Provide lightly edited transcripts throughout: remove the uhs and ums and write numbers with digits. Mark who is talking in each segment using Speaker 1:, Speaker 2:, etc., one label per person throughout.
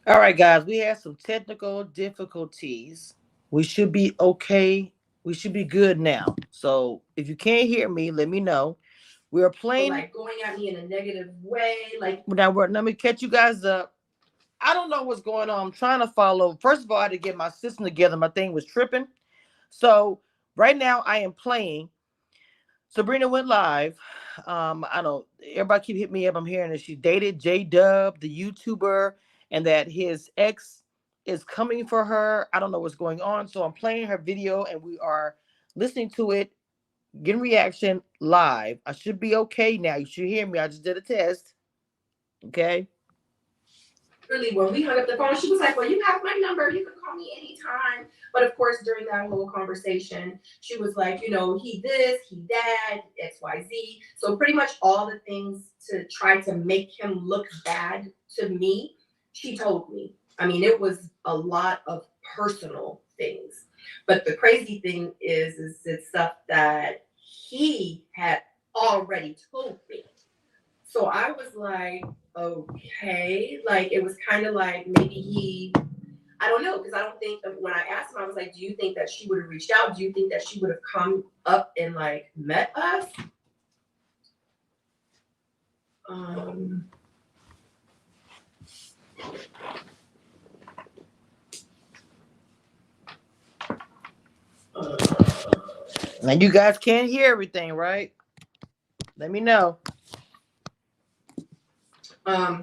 Speaker 1: All right, guys, we had some technical difficulties. We should be okay. We should be good now. So if you can't hear me, let me know. We are playing. Like going at me in a negative way. Like now, let me catch you guys up. I don't know what's going on. I'm trying to follow. First of all, I had to get my system together. My thing was tripping. So right now, I am playing. Sabrina went live. I don't. Everybody keep hitting me up. I'm hearing that she dated Jdub, the YouTuber, and that his ex is coming for her. I don't know what's going on. So I'm playing her video, and we are listening to it, getting reaction live. I should be okay now. You should hear me. I just did a test. Okay. Really, when we hung up the phone, she was like, "Well, you have my number. You can call me anytime." But of course, during that whole conversation, she was like, he this, he that, XYZ. So pretty much all the things to try to make him look bad to me, she told me. I mean, it was a lot of personal things. But the crazy thing is it's stuff that he had already told me. So I was like, okay, like it was kind of like maybe I don't know, because I don't think when I asked him, I was like, do you think that she would have reached out? Do you think that she would have come up and like met us? Um, Now you guys can't hear everything, right? Let me know.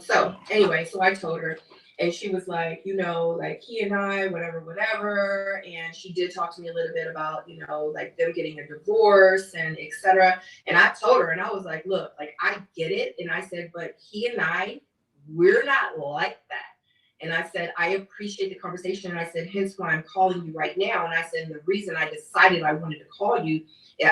Speaker 1: So anyway, so I told her, and she was like, like he and I, whatever, whatever. And she did talk to me a little bit about, like them getting a divorce and etc. And I told her, and I was like, look, like I get it. And I said, but he and I, we're not like that. And I said, I appreciate the conversation. And I said, hence why I'm calling you right now. And I said, and the reason I decided I wanted to call you,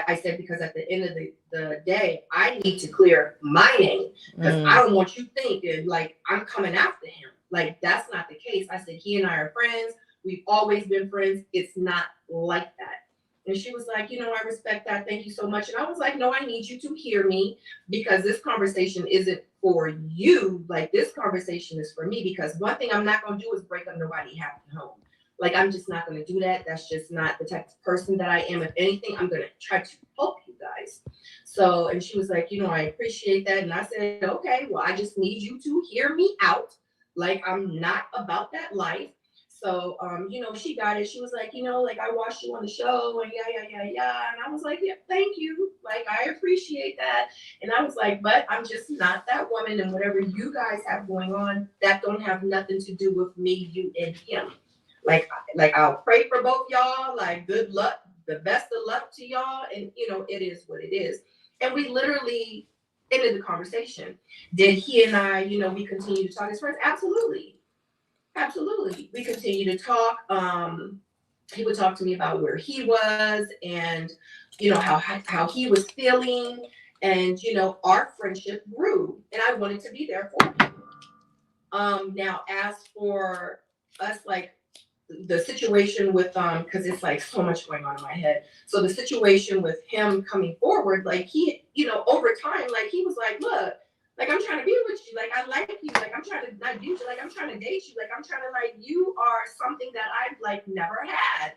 Speaker 1: I said, because at the end of the day, I need to clear my name. Because I don't want you thinking like I'm coming after him. Like, that's not the case. I said, he and I are friends. We've always been friends. It's not like that. And she was like, I respect that. Thank you so much. And I was like, no, I need you to hear me, because this conversation isn't for you. Like, this conversation is for me, because one thing I'm not going to do is break up nobody happy home. Like, I'm just not going to do that. That's just not the type of person that I am. If anything, I'm going to try to help you guys. So, and she was like, I appreciate that. And I said, okay, well, I just need you to hear me out. Like, I'm not about that life. So, she got it. She was like, like I watched you on the show and yeah. And I was like, yeah, thank you. Like, I appreciate that. And I was like, but I'm just not that woman. And whatever you guys have going on, that don't have nothing to do with me, you, and him. Like I'll pray for both y'all. Like, good luck, the best of luck to y'all. And it is what it is. And we literally ended the conversation. Did he and I, we continue to talk as friends? Absolutely. Absolutely. We continue to talk. He would talk to me about where he was, and how he was feeling, and our friendship grew, and I wanted to be there for him. Now, as for us, like the situation with because it's like so much going on in my head. So the situation with him coming forward, like he, over time, like he was like, look, like I'm trying to be with you, like I like you, like I'm trying to not date you, like I'm trying to date you, like I'm trying to, like, you are something that I've like never had.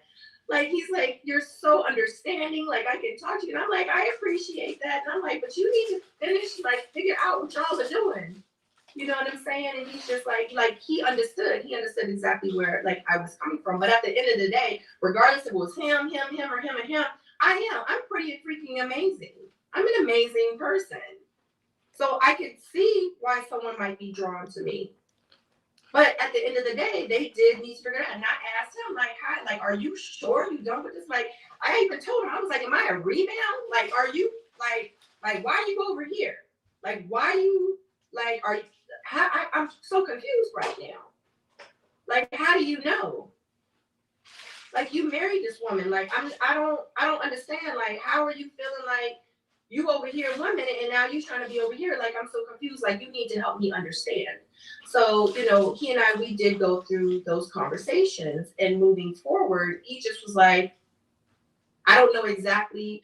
Speaker 1: Like, he's like, you're so understanding, like I can talk to you. And I'm like, I appreciate that. And I'm like, but you need to finish, like figure out what y'all are doing. You know what I'm saying? And he's just like he understood. He understood exactly where like I was coming from. But at the end of the day, regardless if it was him, or him and him, I'm pretty freaking amazing. I'm an amazing person. So I could see why someone might be drawn to me. But at the end of the day, they did need to figure it out. And I asked him, like, hi, like, are you sure you done with this? Like, I even told him, I was like, am I a rebound? Like, are you like why you over here? Like, why you like are you I'm so confused right now. Like, how do you know? Like, you married this woman. Like, I don't understand. Like, how are you feeling like you over here 1 minute and now you trying to be over here? Like, I'm so confused. Like, you need to help me understand. So, he and I, we did go through those conversations, and moving forward, he just was like, I don't know exactly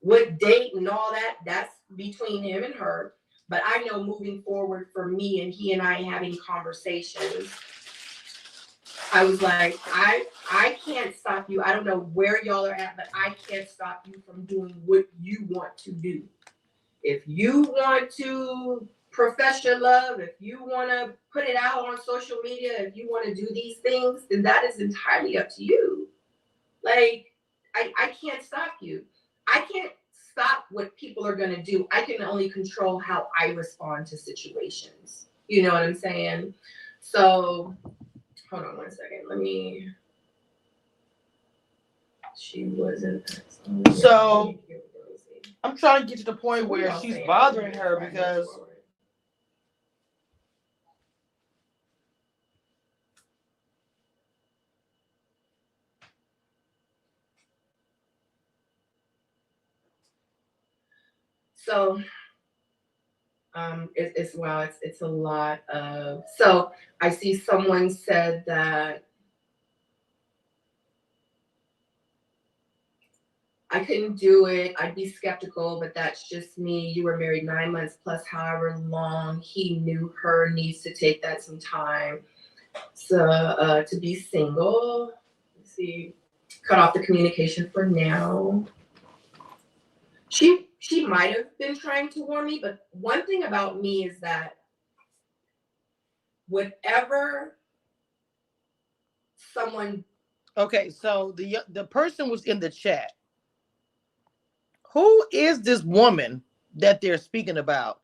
Speaker 1: what date and all that. That's between him and her. But I know moving forward for me and he and I having conversations, I was like, I can't stop you. I don't know where y'all are at, but I can't stop you from doing what you want to do. If you want to profess your love, if you want to put it out on social media, if you want to do these things, then that is entirely up to you. Like, I can't stop you. I can't stop what people are going to do. I can only control how I respond to situations. You know what I'm saying? So, hold on one second. Let me. She wasn't.
Speaker 2: So, I'm trying to get to the point where she's bothering her because.
Speaker 1: So, it's a lot of. So I see someone said that I couldn't do it. I'd be skeptical, but that's just me. You were married 9 months plus however long he knew her, needs to take that some time. So to be single. Let's see. Cut off the communication for now. She might have been trying to warn me, but one thing about me is that whatever someone.
Speaker 2: Okay, so the person was in the chat. Who is this woman that they're speaking about?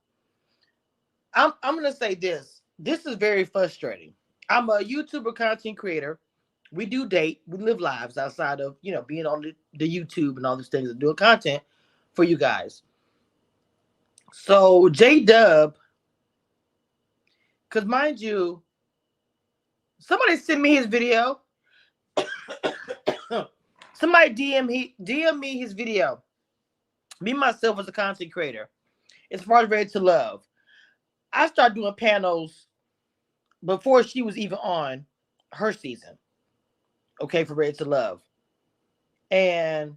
Speaker 2: I'm gonna say this. This is very frustrating. I'm a YouTuber content creator. We do date. We live lives outside of being on the YouTube and all these things and doing content for you guys. So Jdub, because mind you, somebody sent me his video. Somebody DM me his video. Me myself as a content creator, as far as Ready to Love, I started doing panels before she was even on her season. Okay, for Ready to Love. And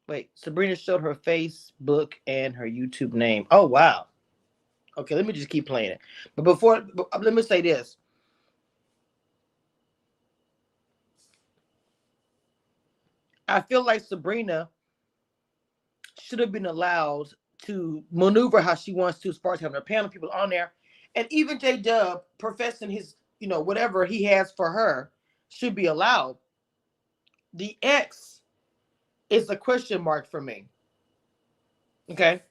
Speaker 2: wait, Sabrina showed her Facebook and her YouTube name. Oh wow. Okay, let me just keep playing it. But let me say this. I feel like Sabrina should have been allowed to maneuver how she wants to as far as having a panel people on there. And even Jdub professing his, whatever he has for her should be allowed. The ex is a question mark for me. Okay.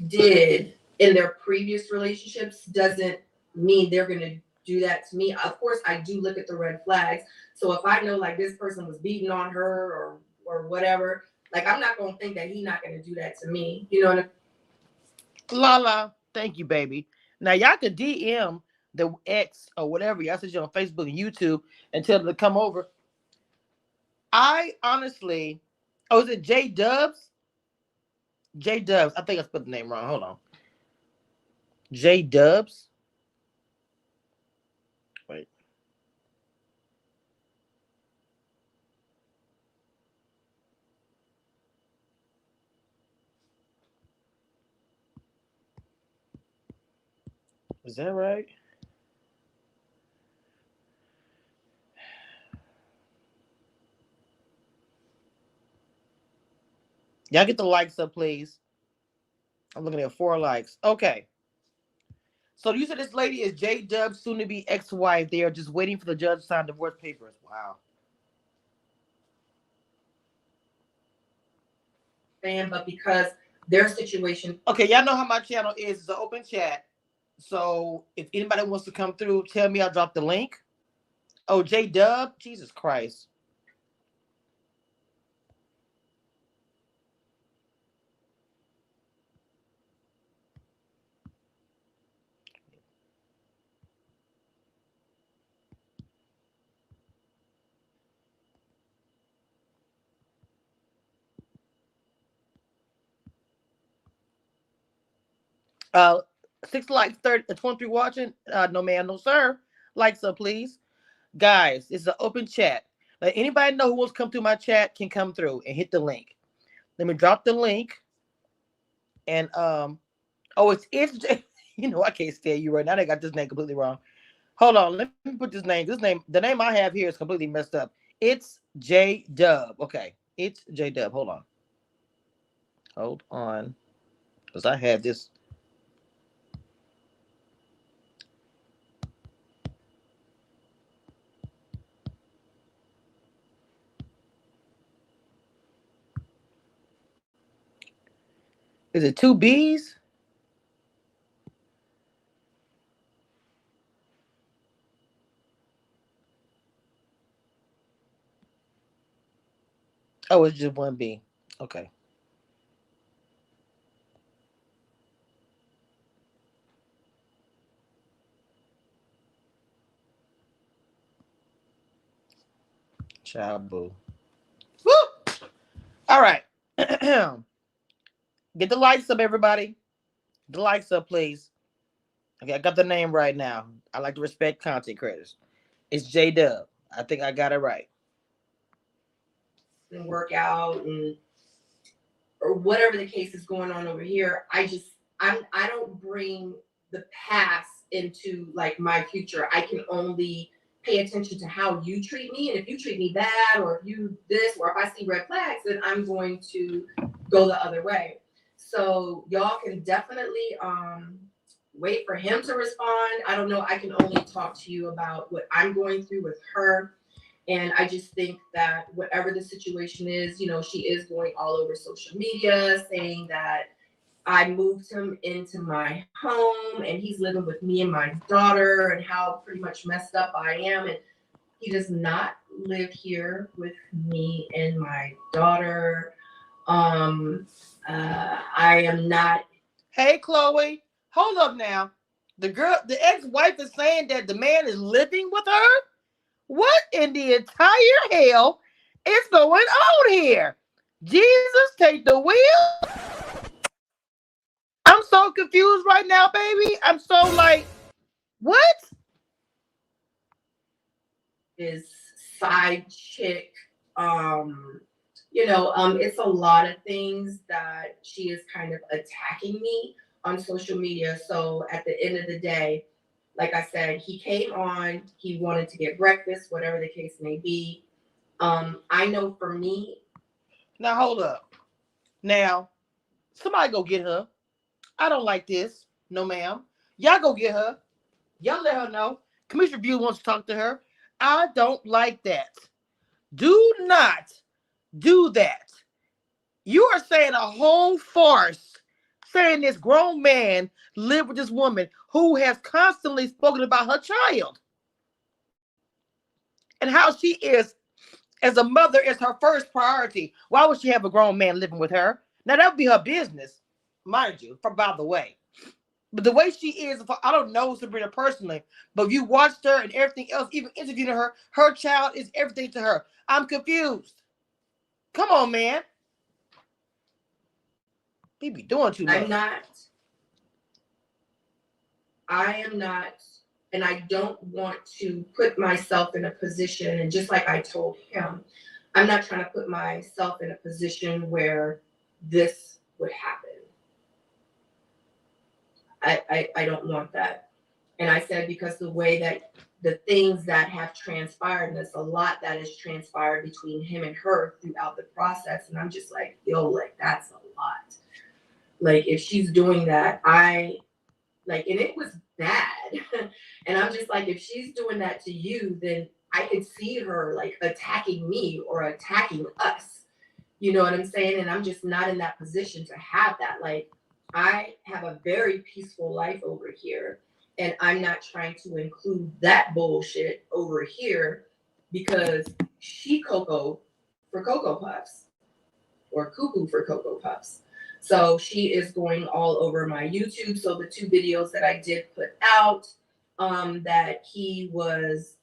Speaker 1: Did in their previous relationships doesn't mean they're going to do that to me. Of course, I do look at the red flags. So if I know like this person was beating on her or whatever, like I'm not going to think that he's not going to do that to me. You know what I mean?
Speaker 2: Lala, thank you, baby. Now y'all could DM the ex or whatever. Y'all said you on Facebook and YouTube and tell them to come over. I honestly, is it Jdubs? Jdubs. I think I spelled the name wrong. Hold on. Jdubs. Wait. Is that right? Y'all get the likes up, please. I'm looking at 4 likes. Okay. So you said this lady is Jdub, soon to be ex-wife. They are just waiting for the judge to sign divorce papers. Wow.
Speaker 1: But because their situation.
Speaker 2: Okay, y'all know how my channel is. It's an open chat. So if anybody wants to come through, tell me. I'll drop the link. Oh, Jdub? Jesus Christ. Uh, 6 likes, 23 watching. No ma'am, no sir. Likes up, please. Guys, it's an open chat. Let anybody know who wants to come through my chat can come through and hit the link. Let me drop the link And oh, it's you know, I can't stand you right now. They got this name completely wrong. Hold on, let me put this name. This name, the name I have here is completely messed up. It's Jdub. Okay, it's Jdub. Hold on, because I had this. Is it two B's? Oh, it's just one B. Okay. Child boo. Woo! All right. Get the likes up, everybody. The likes up, please. Okay, I got the name right now. I like to respect content creators. It's Jdub. I think I got it right.
Speaker 1: And work out and or whatever the case is going on over here. I don't bring the past into like my future. I can only pay attention to how you treat me. And if you treat me bad or if you this or if I see red flags, then I'm going to go the other way. So y'all can definitely wait for him to respond. I don't know. I can only talk to you about what I'm going through with her. And I just think that whatever the situation is, you know, she is going all over social media saying that I moved him into my home and he's living with me and my daughter and how pretty much messed up I am. And he does not live here with me and my daughter. I am not.
Speaker 2: Hey, Chloe. Hold up now. The ex-wife is saying that the man is living with her? What in the entire hell is going on here? Jesus, take the wheel. I'm so confused right now, baby. I'm so like, what?
Speaker 1: His side chick. It's a lot of things that she is kind of attacking me on social media. So at the end of the day, like I said, he came on, he wanted to get breakfast, whatever the case may be. I know for me.
Speaker 2: Now hold up. Now, somebody go get her. I don't like this. No, ma'am. Y'all go get her. Y'all let her know. Commissioner View wants to talk to her. I don't like that. Do not do that. You are saying a whole farce, saying this grown man lived with this woman who has constantly spoken about her child and how she is, as a mother, is her first priority. Why would she have a grown man living with her? Now, that would be her business, mind you, by the way. But the way she is, I don't know Sabrina personally, but if you watched her and everything else, even interviewing her, her child is everything to her. I'm confused. Come on, man. He be doing too much.
Speaker 1: I am not, and I don't want to put myself in a position, and just like I told him, I'm not trying to put myself in a position where this would happen. I don't want that. And I said, because the way that the things that have transpired, and there's a lot that has transpired between him and her throughout the process. And I'm just like, yo, like, that's a lot. Like, if she's doing that, and it was bad. And I'm just like, if she's doing that to you, then I could see her like attacking me or attacking us. You know what I'm saying? And I'm just not in that position to have that. Like, I have a very peaceful life over here, and I'm not trying to include that bullshit over here because she Cocoa for Cocoa Puffs or cuckoo for Cocoa Puffs. So she is going all over my YouTube. So the 2 videos that I did put out, that he was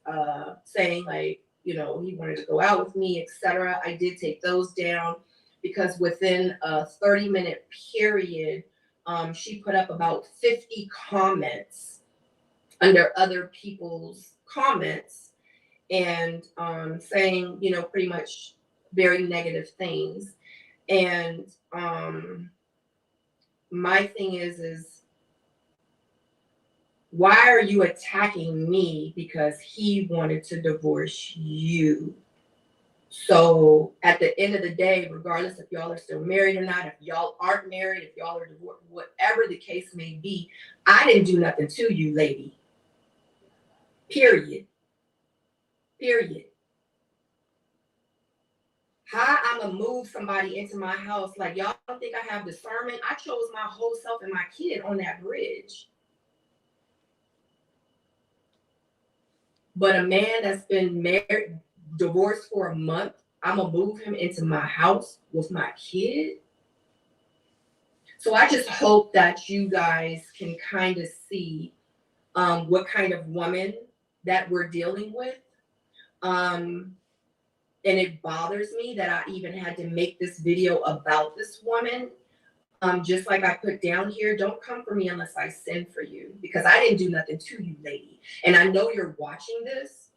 Speaker 1: saying like, you know, he wanted to go out with me, etc. I did take those down because within a 30-minute period, she put up about 50 comments under other people's comments and saying, you know, pretty much very negative things. And my thing is why are you attacking me because he wanted to divorce you? So at the end of the day, regardless if y'all are still married or not, if y'all aren't married, if y'all are divorced, whatever the case may be, I didn't do nothing to you, lady. Period. Period. How I'm gonna move somebody into my house? Like, y'all don't think I have discernment? I chose my whole self and my kid on that bridge. But a man that's been married, divorced for a month, I'm gonna move him into my house with my kid. So I just hope that you guys can kind of see what kind of woman that we're dealing with. And it bothers me that I even had to make this video about this woman. Just like I put down here, don't come for me unless I send for you, because I didn't do nothing to you, lady. And I know you're watching this.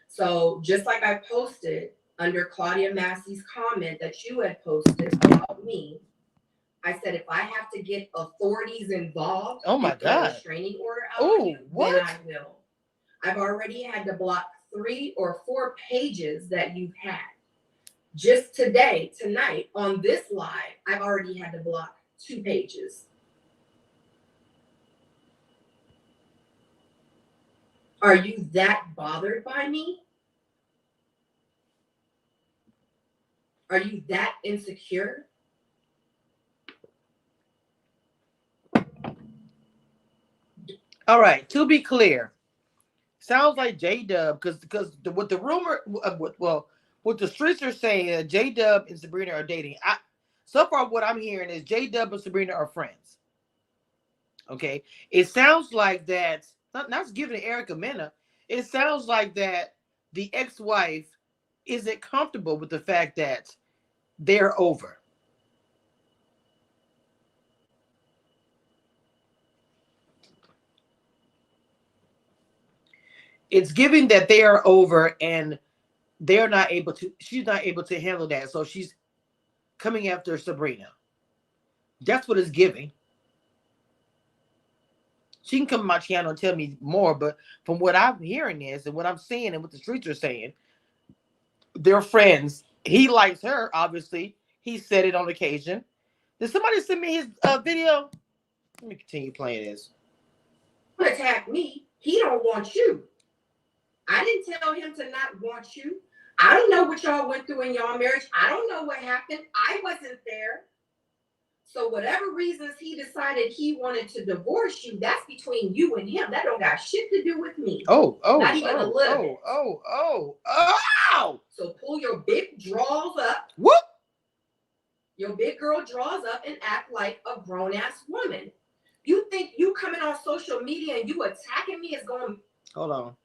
Speaker 1: So just like I posted under Claudia Massey's comment that you had posted about me, I said, if I have to get authorities involved,
Speaker 2: oh my God,
Speaker 1: a restraining order out on you, then I will. I've already had to block 3 or 4 pages that you've had. Just today, tonight, on this live, I've already had to block 2 pages. Are you that bothered by me? Are you that insecure?
Speaker 2: All right, to be clear, sounds like Jdub, because what the rumor, what the streets are saying, Jdub and Sabrina are dating. So far what I'm hearing is Jdub and Sabrina are friends. Okay, it sounds like that. Not giving Erica Mena. It sounds like that the ex-wife isn't comfortable with the fact that they're over. It's giving that they are over and they're not able to, she's not able to handle that. So she's coming after Sabrina. That's what it's giving. She can come to my channel and tell me more, but from what I'm hearing is, and what I'm seeing and what the streets are saying, they're friends. He likes her, obviously. He said it on occasion. Did somebody send me his video? Let me continue playing this.
Speaker 1: Attack me. He don't want you. I didn't tell him to not want you. I don't know what y'all went through in y'all marriage. I don't know what happened. I wasn't there. So whatever reasons he decided he wanted to divorce you, that's between you and him. That don't got shit to do with me. Not even a little bit. So pull your big drawers up.
Speaker 2: Whoop.
Speaker 1: Your big girl draws up and act like a grown-ass woman. You think you coming on social media and you attacking me is going...
Speaker 2: Hold on.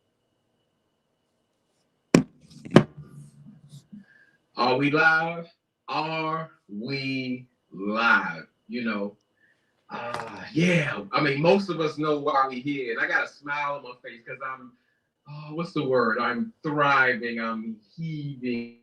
Speaker 3: Are we live? Are we live? You know, yeah. I mean, most of us know why we here. And I got a smile on my face because I'm, what's the word? I'm thriving. I'm heaving.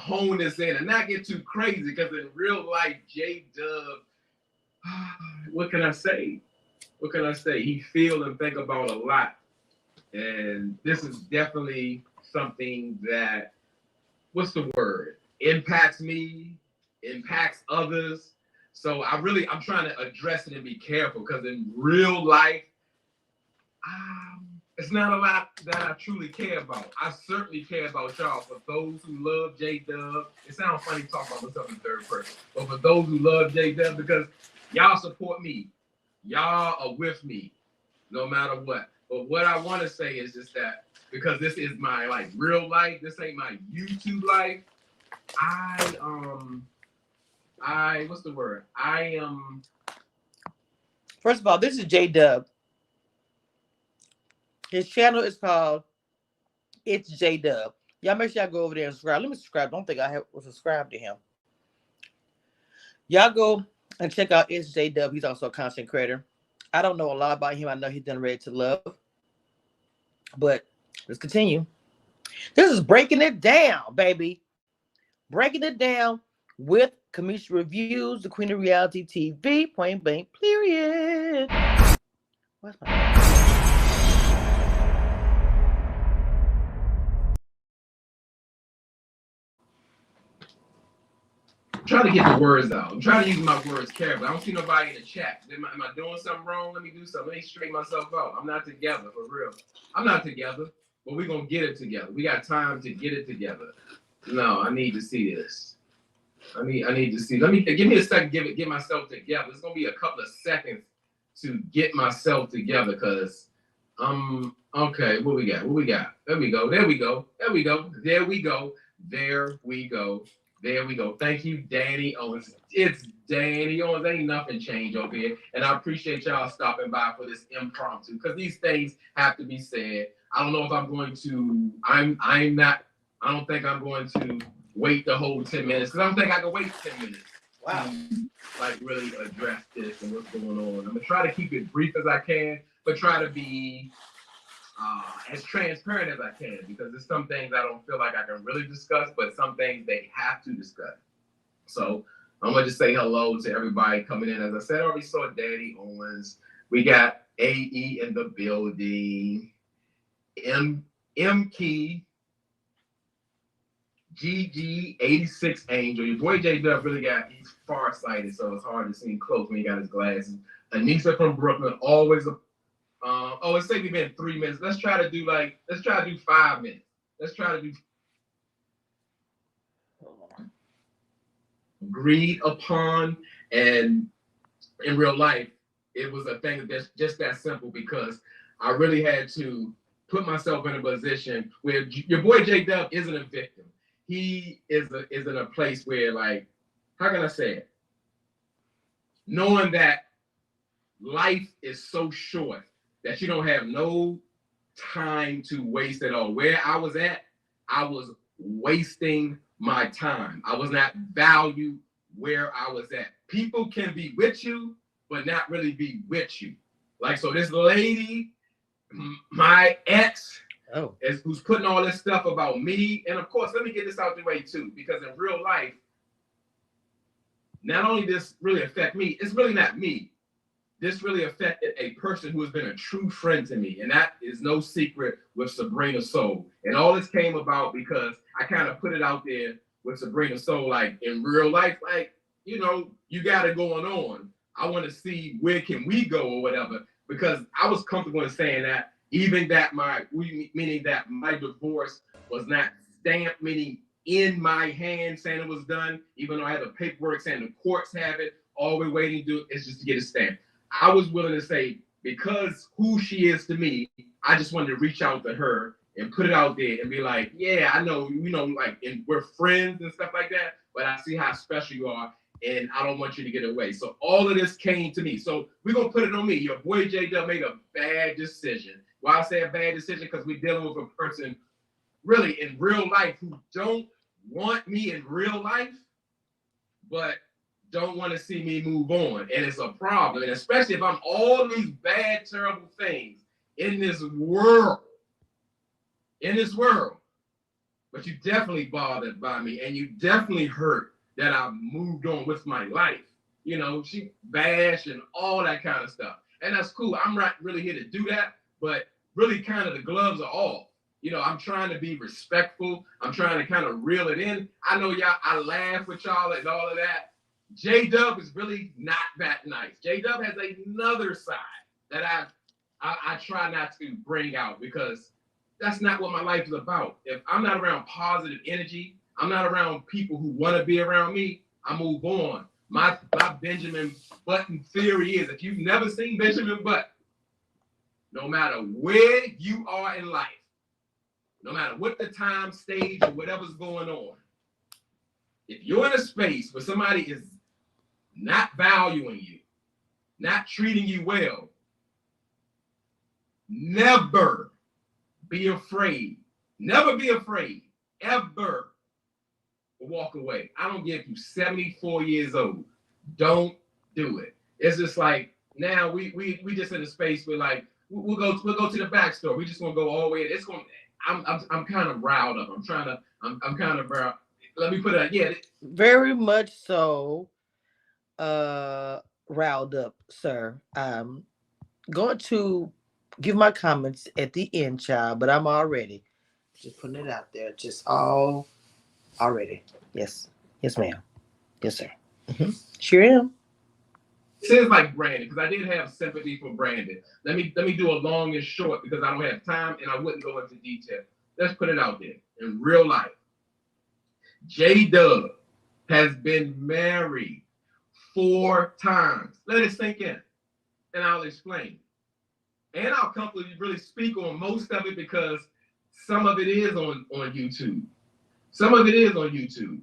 Speaker 3: hone this in and not get too crazy, because in real life, Jdub, what can I say? What can I say? He feel and think about a lot. And this is definitely something that, what's the word? Impacts me, impacts others. So I'm trying to address it and be careful, because in real life, it's not a lot that I truly care about. I certainly care about y'all. For those who love Jdub, it sounds funny talking about myself in third person, but for those who love Jdub, because y'all support me, y'all are with me, no matter what. But what I want to say is just that, because this is my like real life, this ain't my YouTube life. What's the word?
Speaker 2: First of all, this is Jdub. His channel is called It's Jdub. Y'all make sure y'all go over there and subscribe. Let me subscribe. Don't think I was subscribed to him. Y'all go and check out It's Jdub. He's also a content creator. I don't know a lot about him. I know he's done Ready to Love. But let's continue. This is breaking it down, baby. Breaking it down with Kamisha Reviews, the queen of reality TV, point blank, period. What's my...
Speaker 3: I'm trying to get the words out. I'm trying to use my words carefully. I don't see nobody in the chat. Am I doing something wrong? Let me do something. Let me straighten myself out. I'm not together, for real. I'm not together, but we're going to get it together. We got time to get it together. No, I need to see this. I need to see. Give me a second. Get myself together. It's going to be a couple of seconds to get myself together, because okay. What we got? There we go. Thank you, Danny Owens. It's Danny Owens. Ain't nothing changed over here. And I appreciate y'all stopping by for this impromptu, because these things have to be said. I don't know if I'm going to, I don't think I'm going to wait the whole 10 minutes, because I don't think I can wait 10 minutes.
Speaker 2: Wow.
Speaker 3: To, like, really address this and what's going on. I'm going to try to keep it brief as I can, but try to be as transparent as I can, because there's some things I don't feel like I can really discuss, but some things they have to discuss. So I'm going to just say hello to everybody coming in. As I said, I already saw Danny Owens. We got AE in the building. M Key, GG 86 Angel. Your boy Jdub really he's farsighted, so it's hard to see him close when he got his glasses. Anissa from Brooklyn, always a it's taking me 3 minutes. Let's try to do 5 minutes. Let's try to do agreed upon. And in real life, it was a thing that's just that simple, because I really had to put myself in a position where your boy Jdub isn't a victim. He is in a place where, like, how can I say it? Knowing that life is so short that you don't have no time to waste at all. Where I was at, I was wasting my time. I was not valued where I was at. People can be with you, but not really be with you. Like, so this lady, my ex, who's putting all this stuff about me. And of course, let me get this out the way too, because in real life, not only this really affect me, it's really not me. This really affected a person who has been a true friend to me. And that is no secret with Sabrina Soul. And all this came about because I kind of put it out there with Sabrina Soul, like, in real life, like, you know, you got it going on. I want to see where can we go or whatever, because I was comfortable in saying that, even that meaning that my divorce was not stamped, meaning in my hand saying it was done, even though I had the paperwork saying the courts have it, all we're waiting to do is just to get it stamped. I was willing to say, because who she is to me, I just wanted to reach out to her and put it out there and be like, yeah, I know, you know, like, and we're friends and stuff like that, but I see how special you are, and I don't want you to get away. So all of this came to me. So we're going to put it on me. Your boy Jdub made a bad decision. Why I say a bad decision? Because we're dealing with a person really in real life who don't want me in real life, but don't want to see me move on. And it's a problem. And especially if I'm all these bad, terrible things in this world, but you definitely bothered by me, and you definitely hurt that I moved on with my life. You know, she bashed and all that kind of stuff. And that's cool. I'm not really here to do that, but really kind of the gloves are off. You know, I'm trying to be respectful. I'm trying to kind of reel it in. I know y'all, I laugh with y'all and all of that. Jdub is really not that nice. Jdub has another side that I try not to bring out because that's not what my life is about. If I'm not around positive energy, I'm not around people who want to be around me, I move on. My Benjamin Button theory is, if you've never seen Benjamin Button, no matter where you are in life, no matter what the time, stage, or whatever's going on, if you're in a space where somebody is not valuing you, not treating you well, never be afraid. Never be afraid, ever, to walk away. I don't give you 74 years old. Don't do it. It's just like now we just in a space where like we'll go to the back store. We just gonna go all the way. It's going. I'm kind of riled up. I'm kind of riled. Let me put it. Yeah.
Speaker 2: Very much so. Riled up, sir. Going to give my comments at the end, child, but I'm already just putting it out there. Just all already. Yes, ma'am. Yes, sir. Sure am.
Speaker 3: Seems like Brandon, because I did have sympathy for Brandon. Let me do a long and short because I don't have time and I wouldn't go into detail. Let's put it out there. In real life, Jdub has been married 4 times. Let it sink in, and I'll explain. And I'll comfortably really speak on most of it because some of it is on YouTube. Some of it is on YouTube.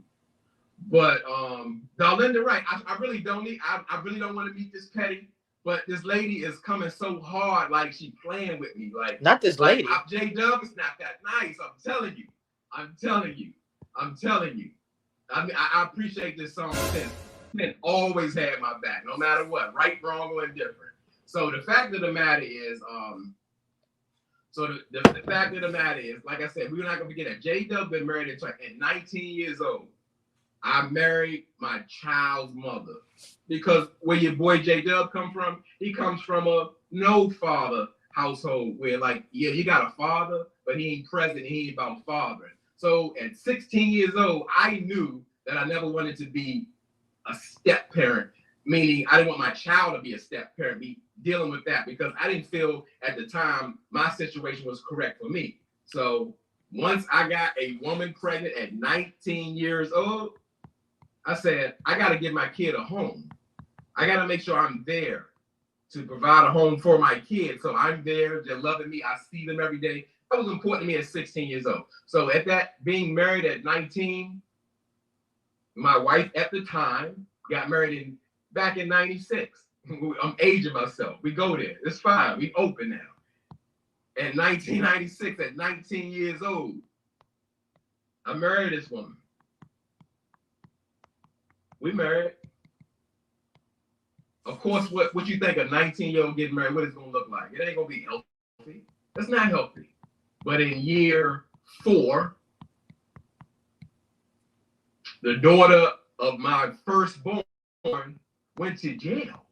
Speaker 3: But Darlinda, right? I really don't need. I really don't want to meet this petty. But this lady is coming so hard, like she playing with me. Like
Speaker 2: not this lady.
Speaker 3: Like, Jdub is not that nice. I'm telling you. I mean, I appreciate this song. Ken always had my back, no matter what, right, wrong, or indifferent. So the fact of the matter is, the fact of the matter is, like I said, we're not gonna forget that Jdub been married at 19 years old. I married my child's mother because where your boy Jdub come from, he comes from a no father household where like, yeah, you got a father, but he ain't present, he ain't about fathering. So at 16 years old, I knew that I never wanted to be a step parent, meaning I didn't want my child to be a step parent, be dealing with that because I didn't feel at the time my situation was correct for me. So once I got a woman pregnant at 19 years old, I said, I got to give my kid a home. I got to make sure I'm there to provide a home for my kids. So I'm there, they're loving me. I see them every day. That was important to me at 16 years old. So at that, being married at 19, my wife at the time got married back in 96. I'm aging myself. We go there. It's fine. We open now. In 1996, at 19 years old, I married this woman. We married. Of course, what you think a 19-year-old getting married, what it's going to look like? It ain't going to be healthy. That's not healthy. But in year 4, the daughter of my firstborn went to jail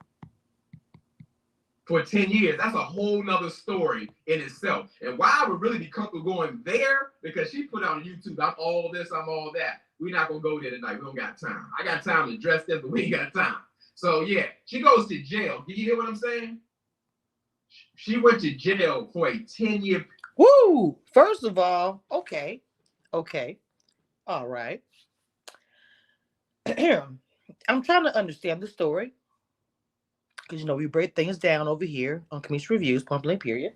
Speaker 3: for 10 years. That's a whole nother story in itself. And why I would really be comfortable going there, because she put on YouTube, I'm all this, I'm all that. We're not going to go there tonight. We don't got time. I got time to dress this, but we ain't got time. So, yeah, she goes to jail. Do you hear what I'm saying? She went to jail for a 10-year.
Speaker 2: Woo! First of all, okay. All right. I'm trying to understand the story. Because, we break things down over here on Community Reviews, point blank, period.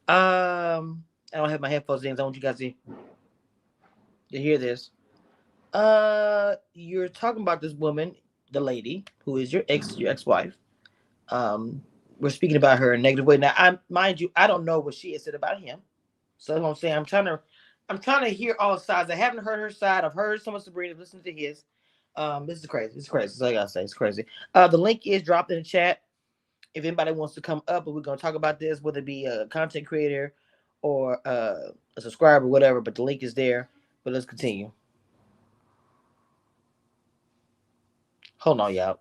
Speaker 2: I don't have my headphones in. I want you guys to hear this. You're talking about this woman, the lady, who is your ex-wife. We're speaking about her in a negative way. Now, mind you, I don't know what she has said about him. So that's what I'm saying. I'm trying to hear all sides. I haven't heard her side. I've heard some of Sabrina, listened to his. This is crazy. It's crazy. That's all I gotta say. It's crazy. The link is dropped in the chat. If anybody wants to come up, but we're gonna talk about this, whether it be a content creator or a subscriber, whatever. But the link is there. But let's continue. Hold on, y'all.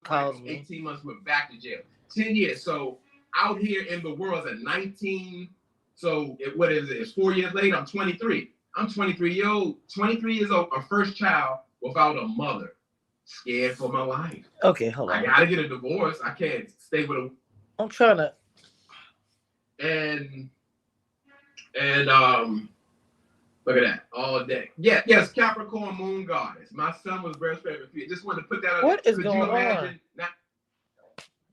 Speaker 2: Calls me.
Speaker 3: 18 months, went back to jail. 10 years. So out here in the world at 19. So what is it? It's 4 years later. I'm 23. I'm 23 years old. 23 years old. A first child without a mother. Scared for my life.
Speaker 2: Okay, hold on.
Speaker 3: I gotta get a divorce. I can't stay with a.
Speaker 2: I'm trying to.
Speaker 3: And look at that all day. Yeah, yes, Capricorn Moon Goddess. My son was very favorite. Just wanted to put that.
Speaker 2: What is
Speaker 3: Could
Speaker 2: going
Speaker 3: you imagine?
Speaker 2: on?
Speaker 3: Now,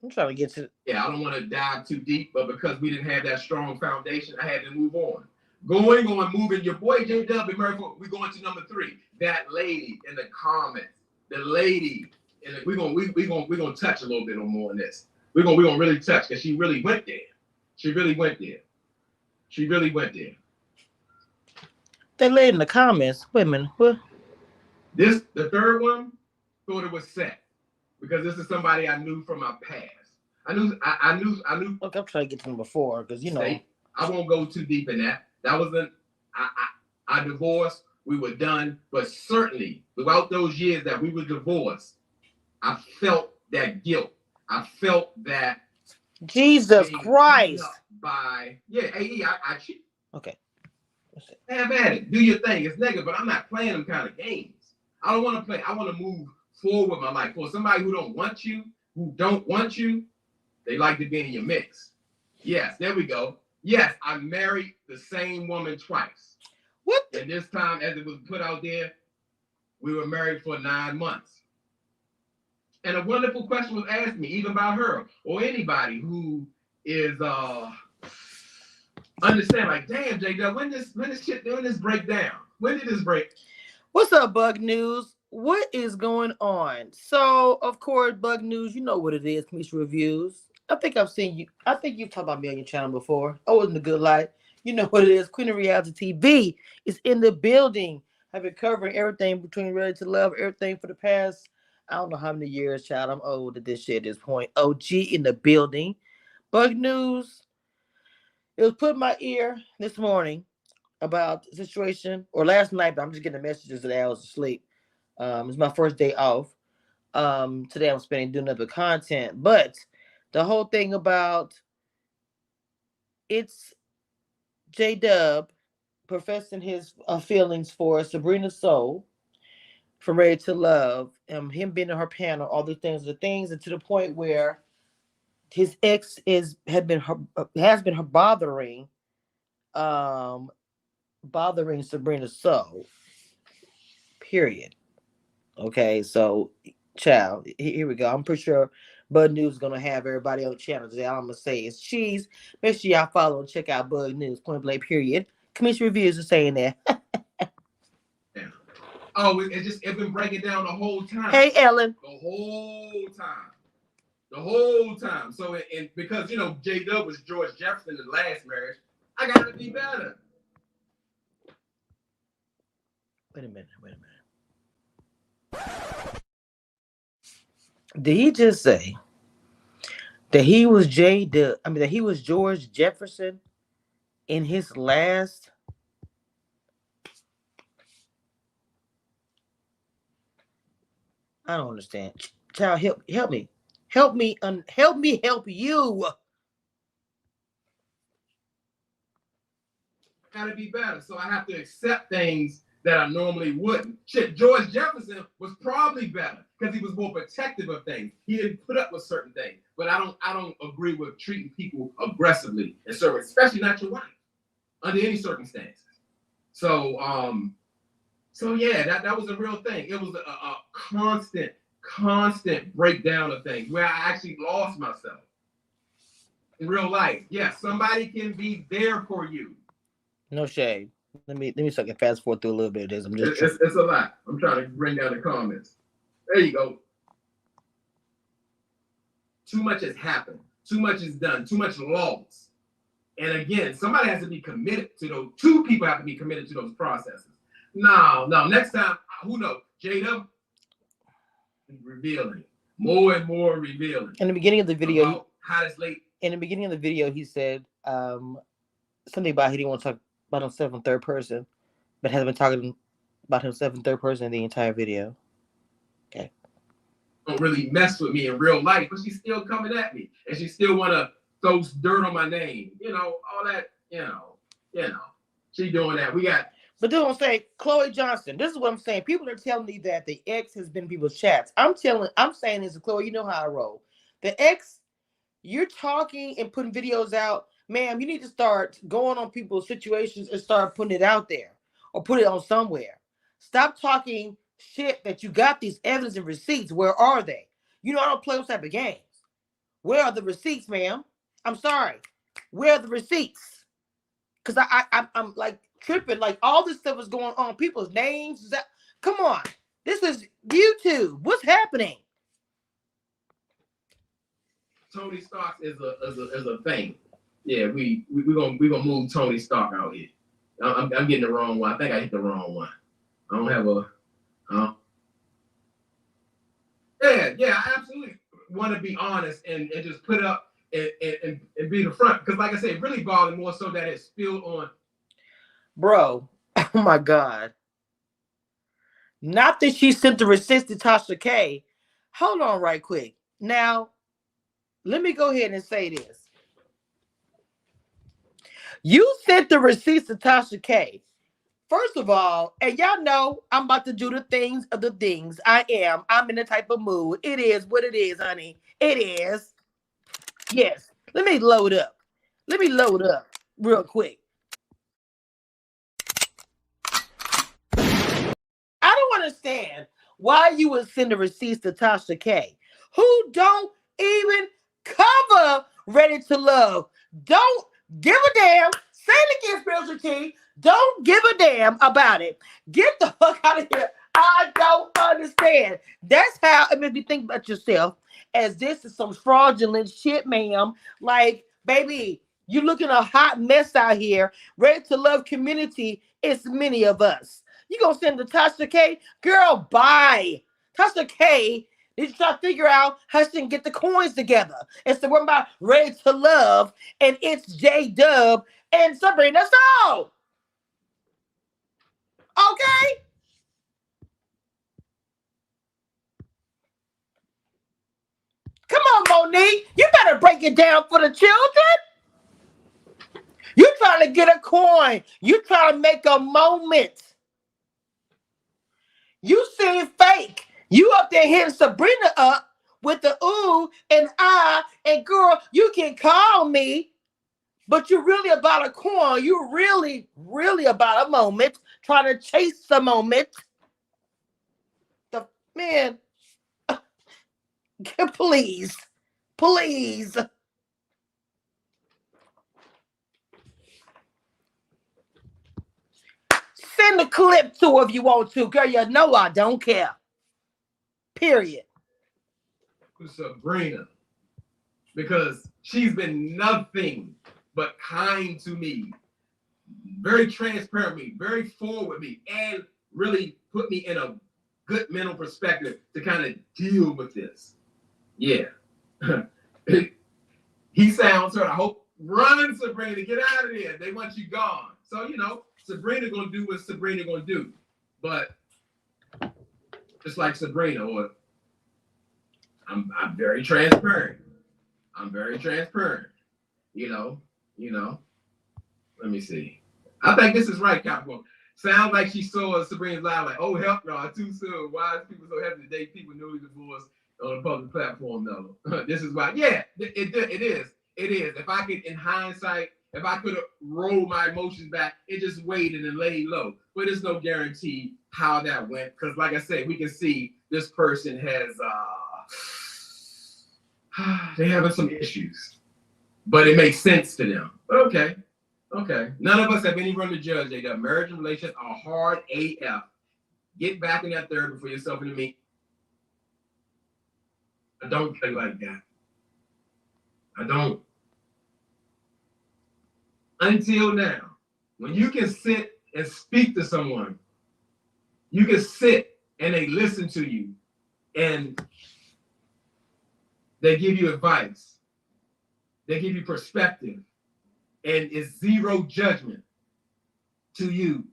Speaker 2: I'm trying to get to.
Speaker 3: yeah, I don't want to dive too deep, but because we didn't have that strong foundation, I had to move on. Going on, moving. Your boy Jdub, we're going to number 3. That lady in the comments. The lady, and we're gonna touch a little bit more on this. We're gonna really touch because she really went there. She really went there.
Speaker 2: They laid in the comments. Wait a minute. What?
Speaker 3: This, the third one, thought it was set because this is somebody I knew from my past. I knew.
Speaker 2: Look, I'm trying to get to number 4 because
Speaker 3: I won't go too deep in that. That wasn't. I divorced. We were done, but certainly throughout those years that we were divorced, I felt that guilt. I felt that
Speaker 2: Jesus Christ.
Speaker 3: I cheat.
Speaker 2: Okay.
Speaker 3: Have at it. Do your thing. It's negative, but I'm not playing them kind of games. I don't want to play. I want to move forward with my life. For somebody who don't want you, they like to be in your mix. Yes, there we go. Yes, I married the same woman twice.
Speaker 2: What?
Speaker 3: And this time, as it was put out there, we were married for 9 months. And a wonderful question was asked me, even by her or anybody who is understand, like, damn, Jdub, when this break down? When did this break?
Speaker 2: What's up, Bug News? What is going on? So, of course, Bug News, you know what it is, Commission Reviews. I think I've seen you. I think you've talked about me on your channel before. Oh, in the good light. You know what it is. Queen of Reality TV is in the building. I've been covering everything between Ready to Love, everything for the past, I don't know how many years, child. I'm old at this shit at this point. OG in the building. Bug News. It was put in my ear this morning about the situation, or last night, but I'm just getting the messages that I was asleep. It's my first day off. Today I'm spending doing other content, but the whole thing about it's Jdub professing his feelings for Sabrina Soul from Ready to Love, him being in her panel, all the things, and to the point where his ex has been bothering Sabrina Soul. Period. Okay, so child, here we go. I'm pretty sure Bud News is gonna have everybody on the channel today. All I'm gonna say is cheese. Make sure y'all follow and check out Bud News, point blank, period. Commission Reviews are saying that.
Speaker 3: Yeah. Oh, it's been breaking down the whole time.
Speaker 2: Hey, Ellen.
Speaker 3: The whole time. So, because Jdub was George Jefferson in the last marriage, I gotta be better.
Speaker 2: Wait a minute. Did he just say that he was that he was George Jefferson in his last? I don't understand. Child, help me. Help you.
Speaker 3: Gotta be better. So I have to accept things that I normally wouldn't. Shit, George Jefferson was probably better because he was more protective of things. He didn't put up with certain things. But I don't agree with treating people aggressively and certain, especially not your wife, under any circumstances. So yeah, that was a real thing. It was a constant breakdown of things where I actually lost myself in real life. Yes, somebody can be there for you.
Speaker 2: No shade. Let me so I can fast forward through a little bit of this. I'm just
Speaker 3: it's a lot. I'm trying to bring down the comments. There you go. Too much has happened. Too much is done. Too much loss. And again, somebody has to be committed to those. Two people have to be committed to those processes. No. Next time, who knows? Jdub revealing more and more revealing.
Speaker 2: In the beginning of the video,
Speaker 3: hottest late.
Speaker 2: In the beginning of the video, he said something about he didn't want to talk about himself in third person, but has been talking about himself in third person in the entire video. Okay.
Speaker 3: Don't really mess with me in real life, but she's still coming at me, and she still want to throw dirt on my name. You know, all that. You know, she doing that. We got.
Speaker 2: But then I'm saying, Chloe Johnson, this is what I'm saying. People are telling me that the ex has been in people's chats. I'm saying this, Chloe, you know how I roll. The ex, you're talking and putting videos out. Ma'am, you need to start going on people's situations and start putting it out there or put it on somewhere. Stop talking shit that you got these evidence and receipts. Where are they? You know, I don't play those type of games. Where are the receipts, ma'am? I'm sorry. Where are the receipts? Because I'm like tripping. Like all this stuff is going on. People's names. Come on. This is YouTube. What's happening?
Speaker 3: Tony Stark is a thing. Yeah, we gonna move Tony Stark out here. I'm getting the wrong one. I think I hit the wrong one. I don't have a. Yeah, I absolutely want to be honest and just put up and be the front, because like I said, it really bothered more so that it spilled on.
Speaker 2: Bro, oh my God. Not that she sent the receipts to Tasha K. Hold on right quick. Now, let me go ahead and say this. You sent the receipts to Tasha K. First of all, and y'all know I'm about to do the things of the things. I'm in the type of mood. It is what it is, honey. It is. Yes. Let me load up real quick. I don't understand why you would send the receipts to Tasha K, who don't even cover Ready to Love. Don't give a damn. Say it again, Spiritual Tea. Don't give a damn about it. Get the fuck out of here. I don't understand. That's how, I mean, if you think about yourself, as this is some fraudulent shit, ma'am. Like, baby, you looking a hot mess out here. Ready to Love community, it's many of us. You gonna send to Tasha K? Girl, bye. Tasha K, did you try to figure out how she can get the coins together? It's the one about Ready to Love, and it's Jdub and Sabrina. That's all. Okay? Come on, Monique. You better break it down for the children. You trying to get a coin. You trying to make a moment. You seem fake. You up there hitting Sabrina up with the ooh and ah, and girl, you can call me, but you're really about a coin. You're really, really about a moment, trying to chase the moment. The man, please. Send the clip to her if you want to, girl. You know I don't care. Period.
Speaker 3: Sabrina, because she's been nothing but kind to me, very transparent with me, very forward with me, and really put me in a good mental perspective to kind of deal with this. Yeah. He sounds hurt. I hope, run, Sabrina, get out of there. They want you gone. So, you know, Sabrina gonna do what Sabrina gonna do. But just like Sabrina, or I'm very transparent. You know. Let me see. I think this is right, Capricorn. Sounds like she saw Sabrina's live, like, oh, help y'all, too soon. Why is people so happy to date people newly divorced on a public platform, though? This is why. Yeah, it is. If I could, in hindsight, if I could have rolled my emotions back, it just waited and laid low. But there's no guarantee how that went. Because like I said, we can see this person has, they're having some issues. But it makes sense to them. But okay. Okay. None of us have any room to judge, Jdub. Marriage and relationships are hard AF. Get back in that therapy for yourself and me. I don't play like that. I don't. Until now, when you can sit and speak to someone, you can sit and they listen to you and they give you advice. They give you perspective and it's zero judgment to you.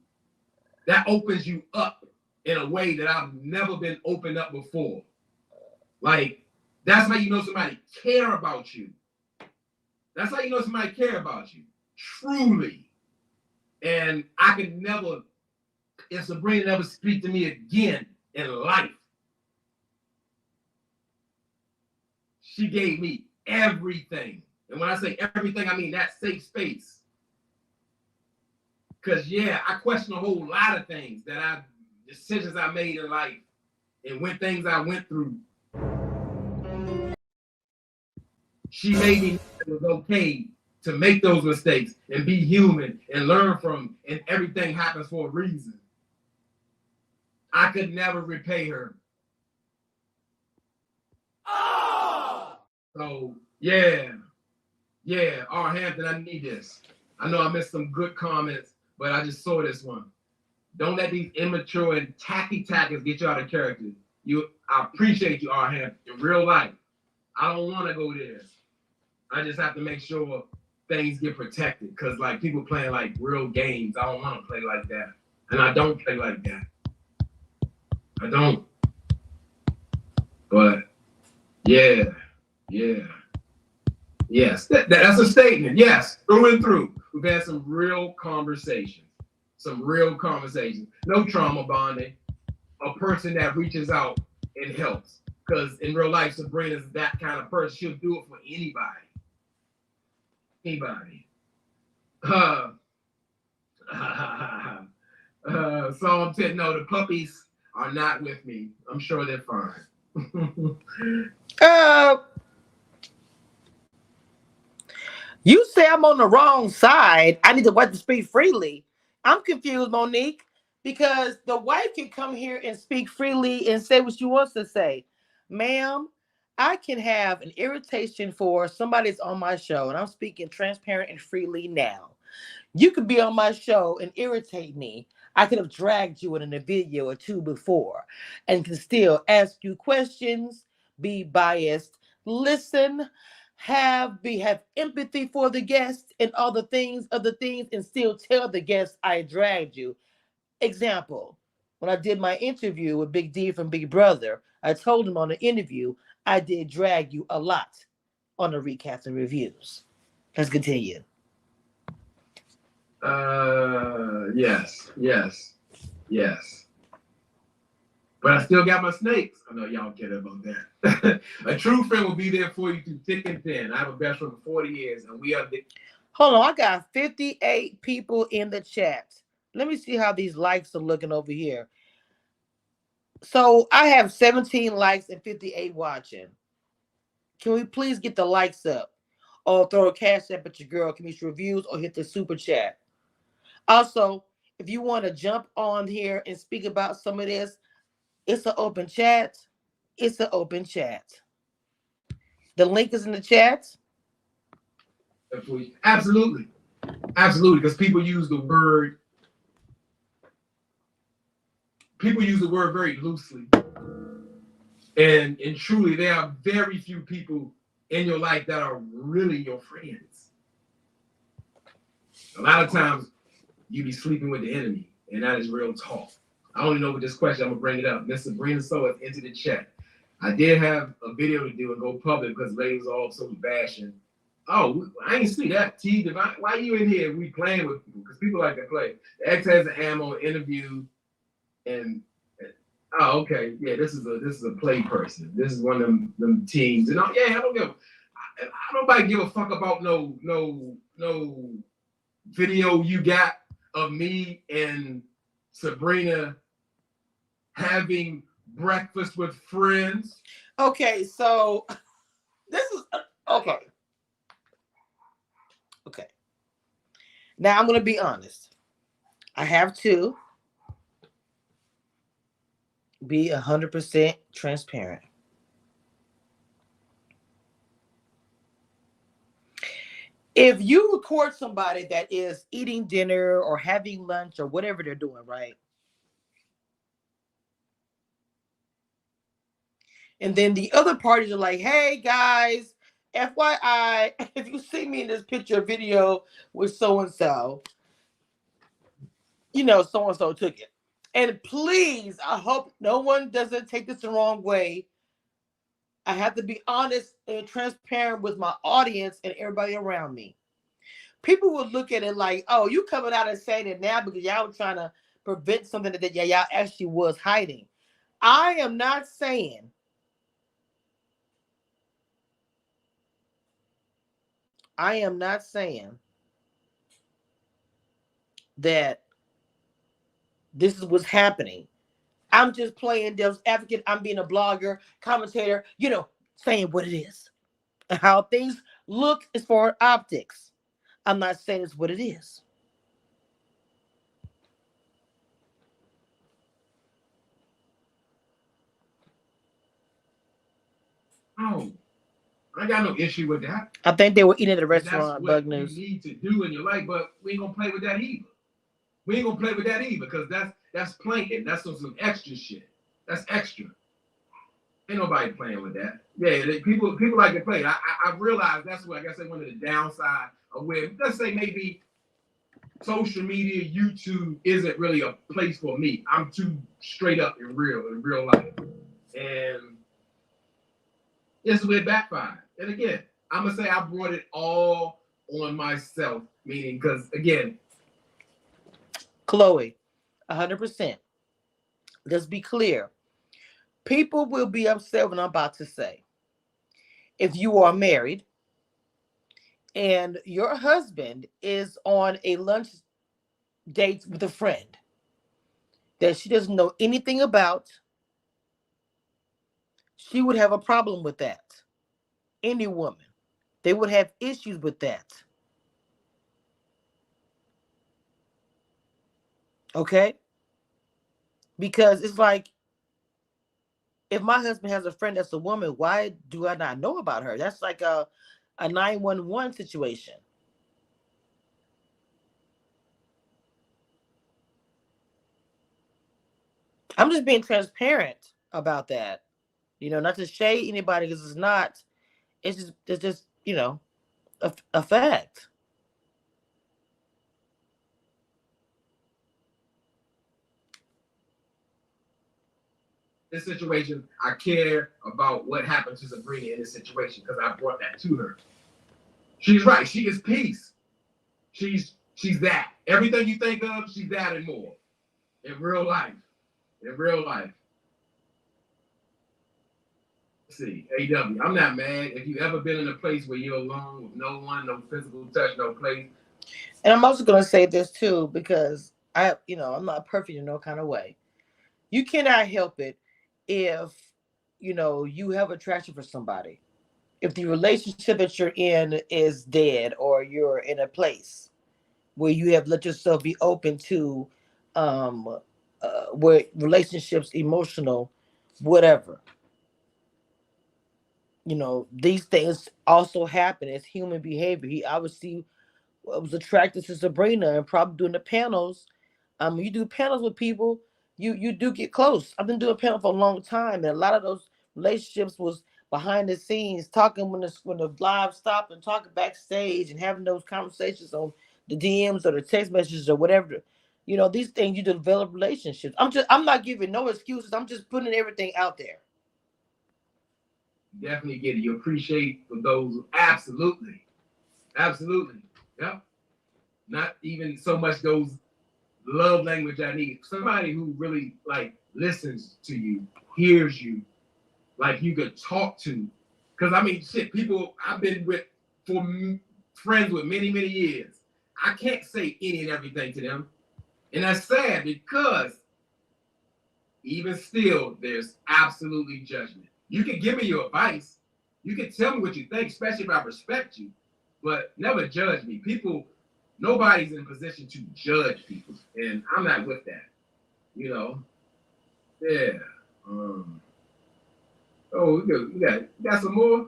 Speaker 3: That opens you up in a way that I've never been opened up before. Like, that's how you know somebody care about you. That's how you know somebody care about you. Truly. And I could never, if Sabrina never speak to me again in life, she gave me everything. And when I say everything, I mean that safe space. Because, yeah, I question a whole lot of things decisions I made in life and things I went through. She made me know it was okay to make those mistakes and be human and learn from, and everything happens for a reason. I could never repay her. Oh! So, yeah, Hampton, I need this. I know I missed some good comments, but I just saw this one. Don't let these immature and tacky tackers get you out of character. I appreciate you, Hampton, in real life. I don't want to go there. I just have to make sure things get protected because, like, people playing like real games. I don't want to play like that, and I don't play like that. I don't. But yeah, yes, that's a statement. Yes, through and through, we've had some real conversations. No trauma bonding. A person that reaches out and helps, because in real life, Sabrina's that kind of person. She'll do it for anybody. Psalm 10, no, the puppies are not with me. I'm sure they're fine.
Speaker 2: You say I'm on the wrong side. I need to wipe to speak freely. I'm confused, Monique, because the wife can come here and speak freely and say what she wants to say. Ma'am, I can have an irritation for somebody that's on my show, and I'm speaking transparent and freely now. You could be on my show and irritate me. I could have dragged you in a video or two before and can still ask you questions, be biased, listen, have empathy for the guest and other things, and still tell the guest I dragged you. Example, when I did my interview with Big D from Big Brother, I told him on the interview, I did drag you a lot on the recaps and reviews. Let's continue.
Speaker 3: Yes. But I still got my snakes. I know y'all care about that. A true friend will be there for you through thick and thin. I have a best friend for 40 years, and we are
Speaker 2: Hold on, I got 58 people in the chat. Let me see how these likes are looking over here. So I have 17 likes and 58 watching. Can we please get the likes up? Or throw a cash app at your girl, Kamisha Reviews, or hit the super chat. Also, if you want to jump on here and speak about some of this, it's an open chat. The link is in the chat.
Speaker 3: Absolutely. Because people use the word very loosely. And truly, there are very few people in your life that are really your friends. A lot of times, you be sleeping with the enemy, and that is real talk. I only know with this question, I'm gonna bring it up. Miss Sabrina Soa into the chat. I did have a video to do and go public because ladies all so bashing. Oh, I ain't see that. T Divine, why you in here? We playing with people because people like to play. The X has an ammo interview, and oh, okay, yeah, this is a play person. This is one of them teams, and I don't nobody give a fuck about no video you got of me and Sabrina having breakfast with friends.
Speaker 2: Okay, so this is okay. Now I'm gonna be honest. I have to be 100% transparent. If you record somebody that is eating dinner or having lunch or whatever they're doing, right? And then the other parties are like, hey guys, FYI, if you see me in this picture or video with so-and-so, you know, so-and-so took it. And please, I hope no one doesn't take this the wrong way. I have to be honest and transparent with my audience and everybody around me. People will look at it like, oh, you coming out and saying it now because y'all were trying to prevent something that y'all actually was hiding. I am not saying that this is what's happening. I'm just playing devil's advocate. I'm being a blogger, commentator, you know, saying what it is. How things look as far as optics. I'm not saying it's what it is.
Speaker 3: Oh, I got no issue with that.
Speaker 2: I think they were eating at a
Speaker 3: That's
Speaker 2: restaurant,
Speaker 3: what
Speaker 2: Bug
Speaker 3: you
Speaker 2: News.
Speaker 3: need to do in your life, but we ain't gonna play with that either. We ain't gonna play with that either, because that's playing. That's some extra shit. That's extra. Ain't nobody playing with that. Yeah, people like to play. I realize that's what, I guess, one of the downside of where, let's say, maybe social media, YouTube isn't really a place for me. I'm too straight up in real life, and this is where it backfired. And again, I'm gonna say I brought it all on myself, meaning, because again,
Speaker 2: Chloe, 100%. Let's be clear. People will be upset when I'm about to say. If you are married and your husband is on a lunch date with a friend that she doesn't know anything about, she would have a problem with that. Any woman. They would have issues with that. Okay? Because it's like, if my husband has a friend that's a woman, why do I not know about her? That's like a 911 situation. I'm just being transparent about that. You know, not to shade anybody, because it's just, you know, a fact.
Speaker 3: this situation, I care about what happened to Sabrina in this situation because I brought that to her. She's right. She is peace. She's that. Everything you think of, she's that and more. In real life. In real life. Let's see, AW. I'm not mad. If you ever been in a place where you're alone with no one, no physical touch, no place.
Speaker 2: And I'm also gonna say this too, because I'm not perfect in no kind of way. You cannot help it if you have attraction for somebody. If the relationship that you're in is dead, or you're in a place where you have let yourself be open to where relationships, emotional, whatever. These things also happen as human behavior. He obviously was attracted to Sabrina and probably doing the panels. You do panels with people, you do get close. I've been doing panels for a long time, and a lot of those relationships was behind the scenes, talking when the live stopped, and talking backstage and having those conversations on the DMs or the text messages or whatever. These things, you develop relationships. I'm not giving no excuses. I'm just putting everything out there.
Speaker 3: Definitely get it. You appreciate for those. Absolutely. Yep. Not even so much those love language I need. Somebody who really listens to you, hears you, like you could talk to. Because people I've been with friends with many, many years. I can't say any and everything to them. And that's sad because even still, there's absolutely judgment. You can give me your advice. You can tell me what you think, especially if I respect you, but never judge me. People nobody's in position to judge people, and I'm not with that. You know, yeah. Oh, we got some more.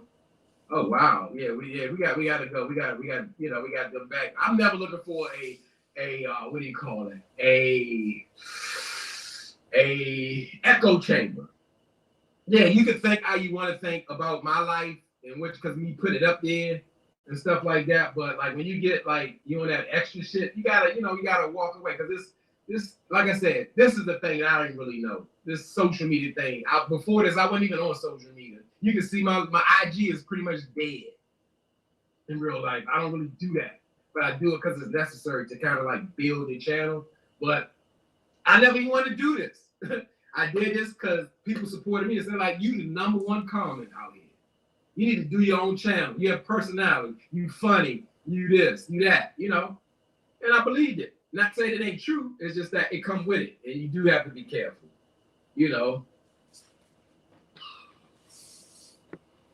Speaker 3: Oh wow, yeah, we gotta go. We got them back. I'm never looking for a what do you call it? A echo chamber. Yeah, you can think how you want to think about my life and which because me put it up there and stuff like that. But like when you get like you on that extra shit, you gotta walk away because this like I said, this is the thing that I didn't really know. This social media thing. Before this, I wasn't even on social media. You can see my IG is pretty much dead in real life. I don't really do that, but I do it because it's necessary to kind of like build a channel. But I never even wanted to do this. I did this because people supported me and said like, you the #1 comment out here. You need to do your own channel. You have personality. You funny. You this. You that. You know. And I believed it. Not saying it ain't true. It's just that it come with it, and you do have to be careful. You know.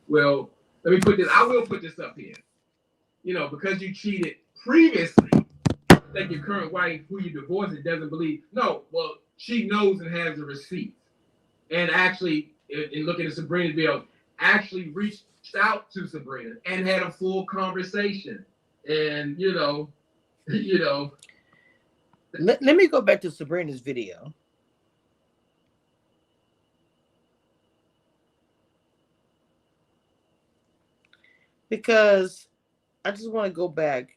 Speaker 3: Well, let me put this. I will put this up here. You know, because you cheated previously, that your current wife, who you divorced, doesn't believe. No, well, she knows and has the receipt. And actually, in looking at Sabrina's video, actually reached out to Sabrina and had a full conversation. And you know.
Speaker 2: Let me go back to Sabrina's video. Because I just want to go back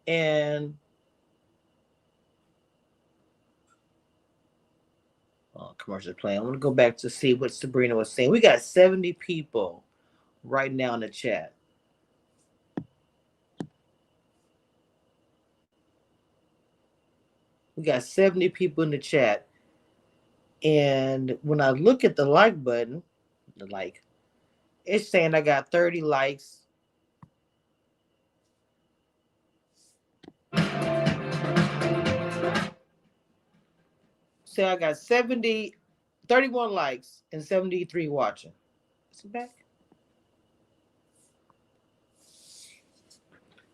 Speaker 2: and commercial playing. I want to go back to see what Sabrina was saying. We got 70 people right now in the chat. We got 70 people in the chat. And when I look at the like button, the like, it's saying I got 30 likes. So I got 31 likes and 73 watching. Is it back?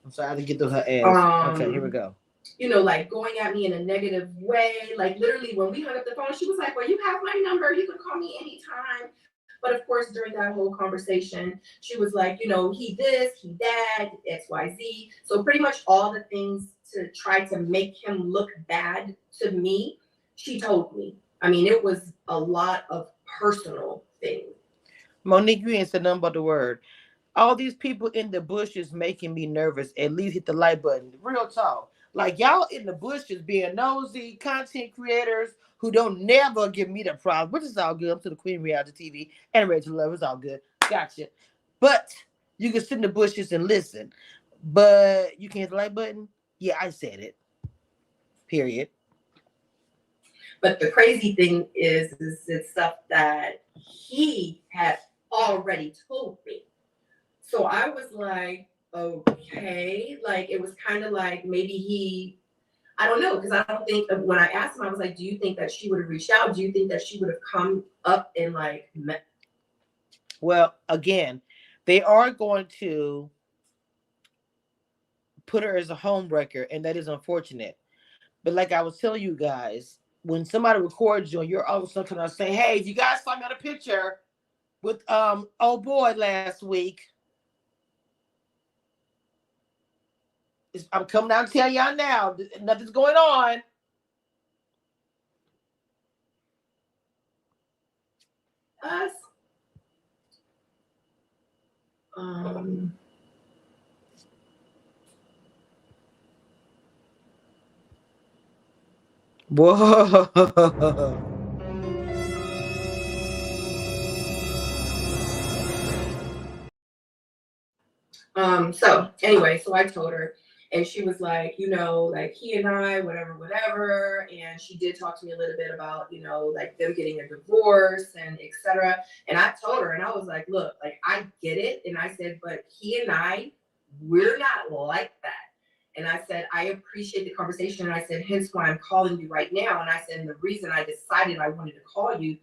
Speaker 2: I'm sorry, I had to get through her ass. Okay, here we go.
Speaker 1: You know, like going at me in a negative way. Like literally when we hung up the phone, she was like, well, you have my number. You can call me anytime. But of course, during that whole conversation, she was like, you know, he this, he that, XYZ. So pretty much all the things to try to make him look bad to me, she told me. I mean, it was a lot of personal things.
Speaker 2: Monique, you ain't said nothing but the word. All these people in the bushes making me nervous. At least hit the like button. Real talk. Like y'all in the bushes being nosy content creators who don't never give me the problem, which is all good. I'm to the Queen of Reality TV and Ready to Love. It's all good. Gotcha. But you can sit in the bushes and listen. But you can't hit the like button? Yeah, I said it. Period.
Speaker 1: But the crazy thing is it's stuff that he had already told me. So I was like, okay, like it was kind of like maybe I don't know, because I don't think when I asked him, I was like, do you think that she would have reached out? Do you think that she would have come up and like met?
Speaker 2: Well, again, they are going to put her as a homewrecker, and that is unfortunate. But like I was telling you guys, when somebody records you and you're always something I say, hey, if you guys saw me on a picture with old boy last week, I'm coming down to tell y'all now, nothing's going on.
Speaker 1: Us.
Speaker 2: Whoa.
Speaker 1: So anyway, so I told her, and she was like, you know, like he and I, whatever. And she did talk to me a little bit about, you know, like them getting a divorce and etc. And I told her, and I was like, look, like I get it. And I said, but he and I, we're not like that. And I said, I appreciate the conversation. And I said, hence why I'm calling you right now. And I said, and the reason I decided I wanted to call you,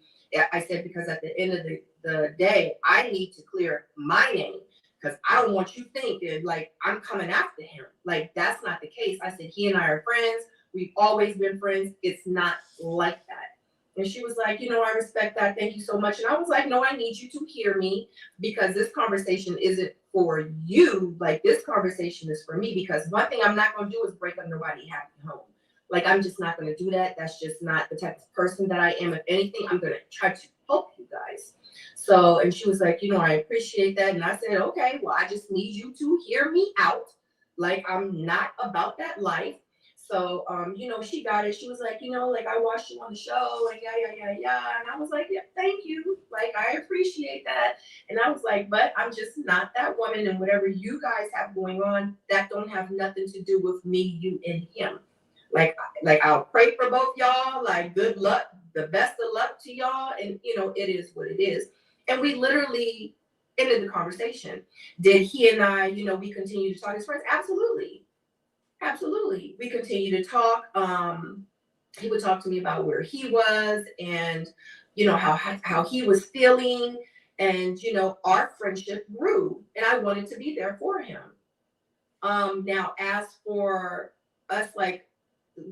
Speaker 1: I said, because at the end of the day, I need to clear my name. because I don't want you thinking like I'm coming after him. Like, that's not the case. I said, he and I are friends. We've always been friends. It's not like that. And she was like, you know, I respect that. Thank you so much. And I was like, no, I need you to hear me, because this conversation isn't for you. Like, this conversation is for me, because one thing I'm not going to do is break up nobody's happy home. Like, I'm just not going to do that. That's just not the type of person that I am. If anything, I'm going to try to help you guys. So, and she was like, you know, I appreciate that. And I said, okay, well, I just need you to hear me out. Like, I'm not about that life. So, you know, she got it. She was like, you know, like, I watched you on the show and yeah. And I was like, yeah, thank you. Like, I appreciate that. And I was like, but I'm just not that woman. And whatever you guys have going on, that don't have nothing to do with me, you, and him. Like I'll pray for both y'all. Like, good luck, the best of luck to y'all. And, you know, it is what it is. And we literally ended the conversation. Did he and I, you know, we continue to talk as friends? Absolutely. Absolutely. We continue to talk. He would talk to me about where he was and, you know, how he was feeling. And, you know, our friendship grew and I wanted to be there for him. Now, as for us, like,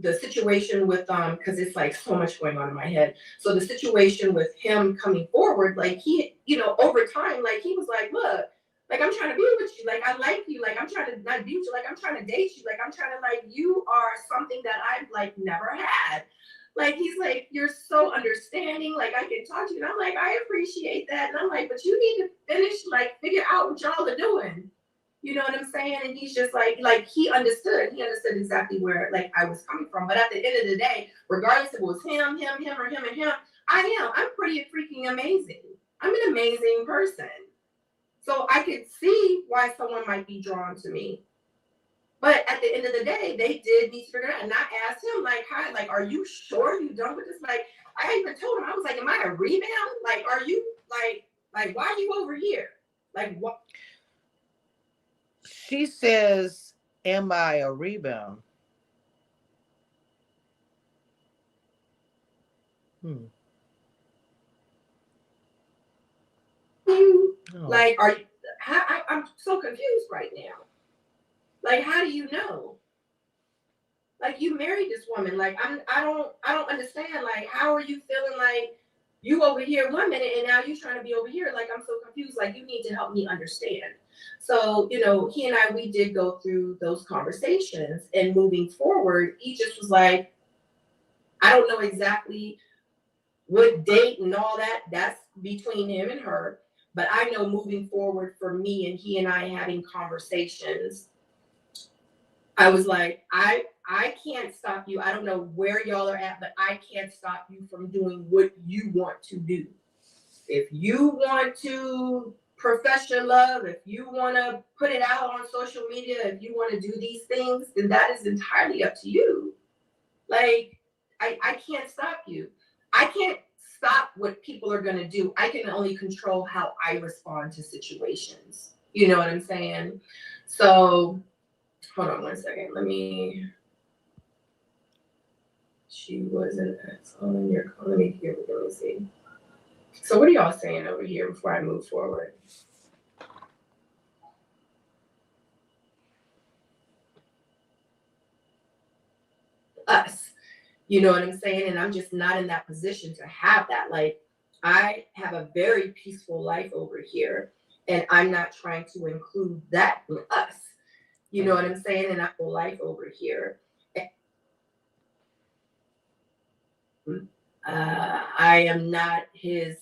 Speaker 1: the situation with, because it's like so much going on in my head. So the situation with him coming forward, like, he, you know, over time, like, he was like, look, like, I'm trying to be with you. Like, I like you. Like, I'm trying to not be with you. Like, I'm trying to date you. Like, I'm trying to, like, you are something that I've, like, never had. Like, he's like, you're so understanding. Like, I can talk to you. And I'm like, I appreciate that. And I'm like, but you need to figure out what y'all are doing. You know what I'm saying? And he's just like he understood. He understood exactly where, like, I was coming from. But at the end of the day, regardless if it was him, or him and him, I'm pretty freaking amazing. I'm an amazing person. So I could see why someone might be drawn to me. But at the end of the day, they did need to figure it out. And I asked him, like, hi, like, are you sure you done with this? Like, I even told him, I was like, am I a rebound? Like, are you, like, why are you over here? Like, what?
Speaker 2: She says, am I a rebound?
Speaker 1: Like, are you, I'm so confused right now. Like, how do you know? Like, you married this woman. Like, I don't understand. Like, how are you feeling like you over here 1 minute and now you trying to be over here? Like, I'm so confused. Like, you need to help me understand. So, you know, he and I, we did go through those conversations, and moving forward, he just was like, I don't know exactly what date and all that. That's between him and her. But I know moving forward for me and he and I having conversations, I was like, I can't stop you. I don't know where y'all are at, but I can't stop you from doing what you want to do. If you want to profess your love, if you want to put it out on social media, if you want to do these things, then that is entirely up to you. Like, I can't stop you. I can't stop what people are going to do. I can only control how I respond to situations. You know what I'm saying? So, hold on 1 second. She wasn't on your call. Let me see. So what are y'all saying over here before I move forward? Us. You know what I'm saying? And I'm just not in that position to have that. Like, I have a very peaceful life over here, and I'm not trying to include that with us. You know what I'm saying? And I have a life over here. I am not his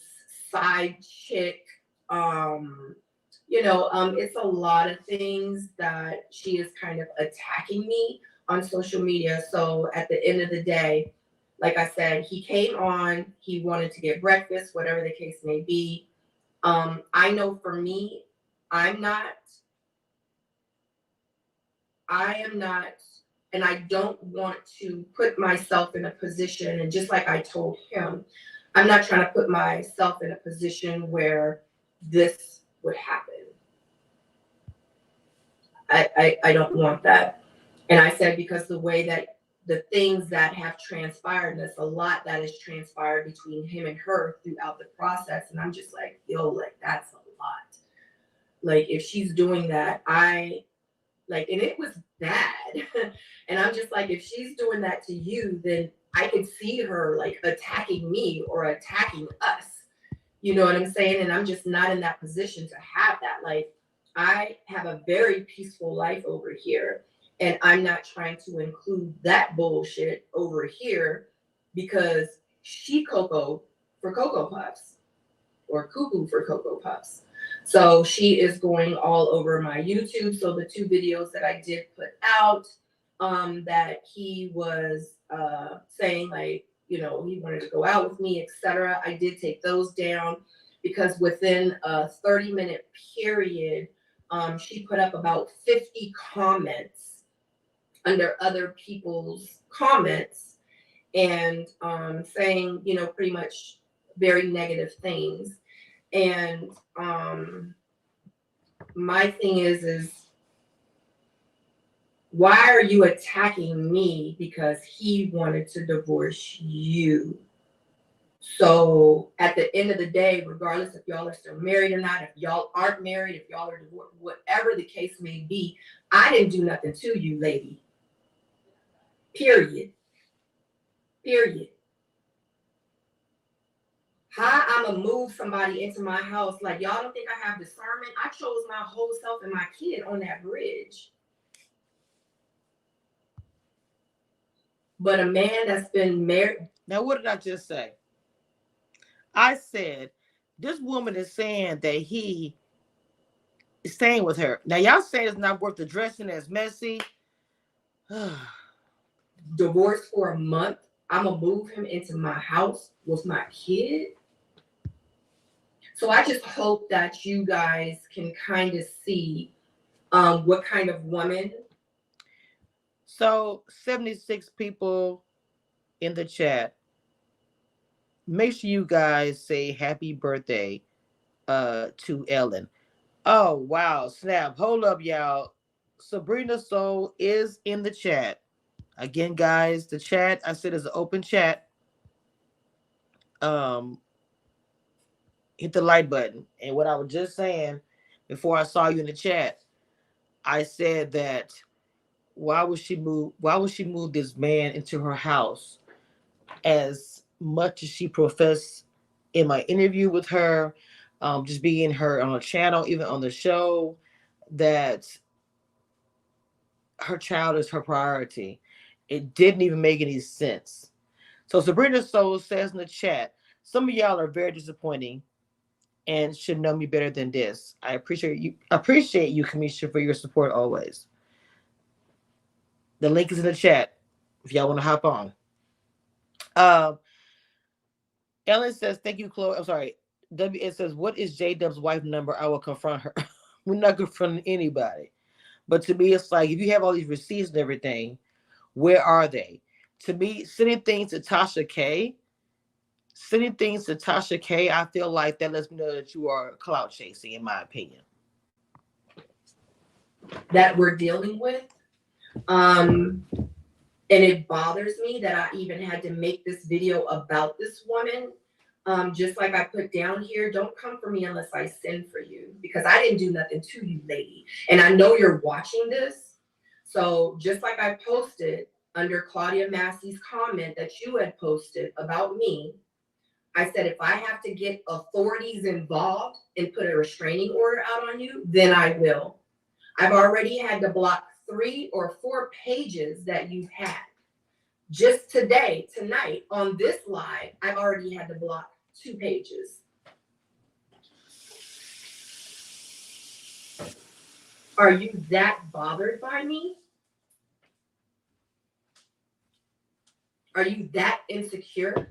Speaker 1: side chick. You know, it's a lot of things that she is kind of attacking me on social media. So at the end of the day, like I said, he came on, he wanted to get breakfast, whatever the case may be. I know for me, I am not, and I don't want to put myself in a position, and just like I told him, I'm not trying to put myself in a position where this would happen. I don't want that. And I said, because the way that the things that have transpired, and there's a lot that has transpired between him and her throughout the process. And I'm just like, yo, like, that's a lot. Like, if she's doing that, and it was bad. And I'm just like, if she's doing that to you, then I could see her like attacking me or attacking us. You know what I'm saying? And I'm just not in that position to have that. Like, I have a very peaceful life over here, and I'm not trying to include that bullshit over here because she Cocoa for Cocoa Puffs or cuckoo for Cocoa Puffs. So she is going all over my YouTube. So the 2 videos that I did put out, that he was saying, like, you know, he wanted to go out with me, etc. I did take those down because within a 30-minute period, she put up about 50 comments under other people's comments and saying, you know, pretty much very negative things. And my thing is why are you attacking me because he wanted to divorce you? So at the end of the day, regardless if y'all are still married or not, if y'all aren't married, if y'all are divorced, whatever the case may be, I didn't do nothing to you, lady. Period. Period. How I'ma move somebody into my house? Like, y'all don't think I have discernment? I chose my whole self and my kid on that bridge. But a man that's been married.
Speaker 2: Now, what did I just say? I said, this woman is saying that he is staying with her. Now, y'all say it's not worth addressing as messy.
Speaker 1: Divorced for a month. I'm going to move him into my house with my kid. So I just hope that you guys can kind of see what kind of woman.
Speaker 2: So 76 people in the chat. Make sure you guys say happy birthday to Ellen. Oh, wow. Snap. Hold up, y'all. Sabrina Soul is in the chat. Again, guys, the chat, I said, is an open chat. Hit the like button. And what I was just saying before I saw you in the chat, I said that why would she move this man into her house? As much as she professed in my interview with her, just being her on her channel, even on the show, that her child is her priority. It didn't even make any sense. So Sabrina Soul says in the chat, some of y'all are very disappointing and should know me better than this. I appreciate you, Kamisha, for your support always. The link is in the chat if y'all want to hop on. Ellen says, thank you, Chloe. I'm sorry. WS says, what is Jdub's wife number? I will confront her. We're not confronting anybody. But to me, it's like, if you have all these receipts and everything, where are they? To me, sending things to Tasha K, I feel like that lets me know that you are clout chasing, in my opinion.
Speaker 1: That we're dealing with. And it bothers me that I even had to make this video about this woman. Just like I put down here, don't come for me unless I send for you, because I didn't do nothing to you, lady. And I know you're watching this. So just like I posted under Claudia Massey's comment that you had posted about me, I said, if I have to get authorities involved and put a restraining order out on you, then I will. I've already had to block 3 or 4 pages that you've had. Just today, tonight, on this live, I've already had to block 2 pages. Are you that bothered by me? Are you that insecure?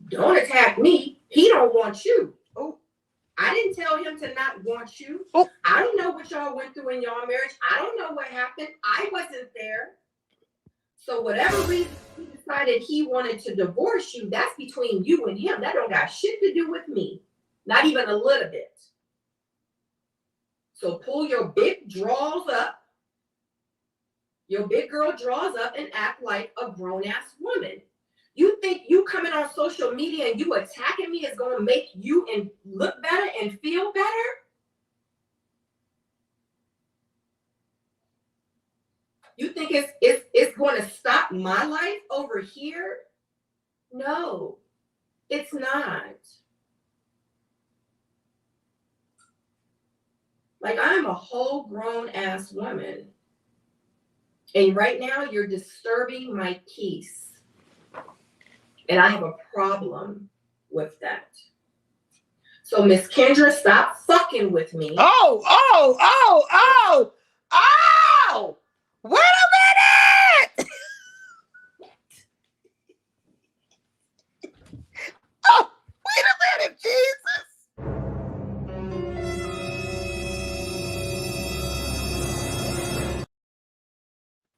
Speaker 1: Don't attack me. He don't want you. Oh, I didn't tell him to not want you. Oh. I don't know what y'all went through in y'all marriage. I don't know what happened. I wasn't there. So whatever reason he decided he wanted to divorce you, that's between you and him. That don't got shit to do with me. Not even a little bit. So pull your big draws up. Your big girl draws up and act like a grown-ass woman. You think you coming on social media and you attacking me is going to make you and look better and feel better? You think it's going to stop my life over here? No, it's not. Like, I'm a whole grown ass woman. And right now you're disturbing my peace. And I have a problem with that. So Miss Kendra, stop fucking with me.
Speaker 2: Oh! Wait a minute! Oh, wait a minute, Jesus!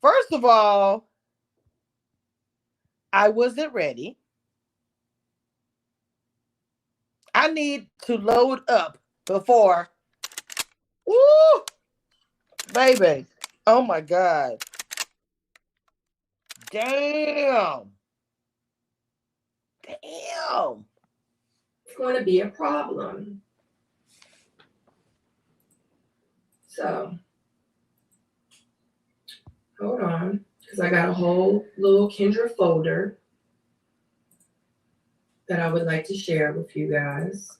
Speaker 2: First of all, I wasn't ready. I need to load up before. Woo! Baby. Oh my God. Damn.
Speaker 1: It's going to be a problem. So, hold on, because I got a whole little Kendra folder that I would like to share with you guys.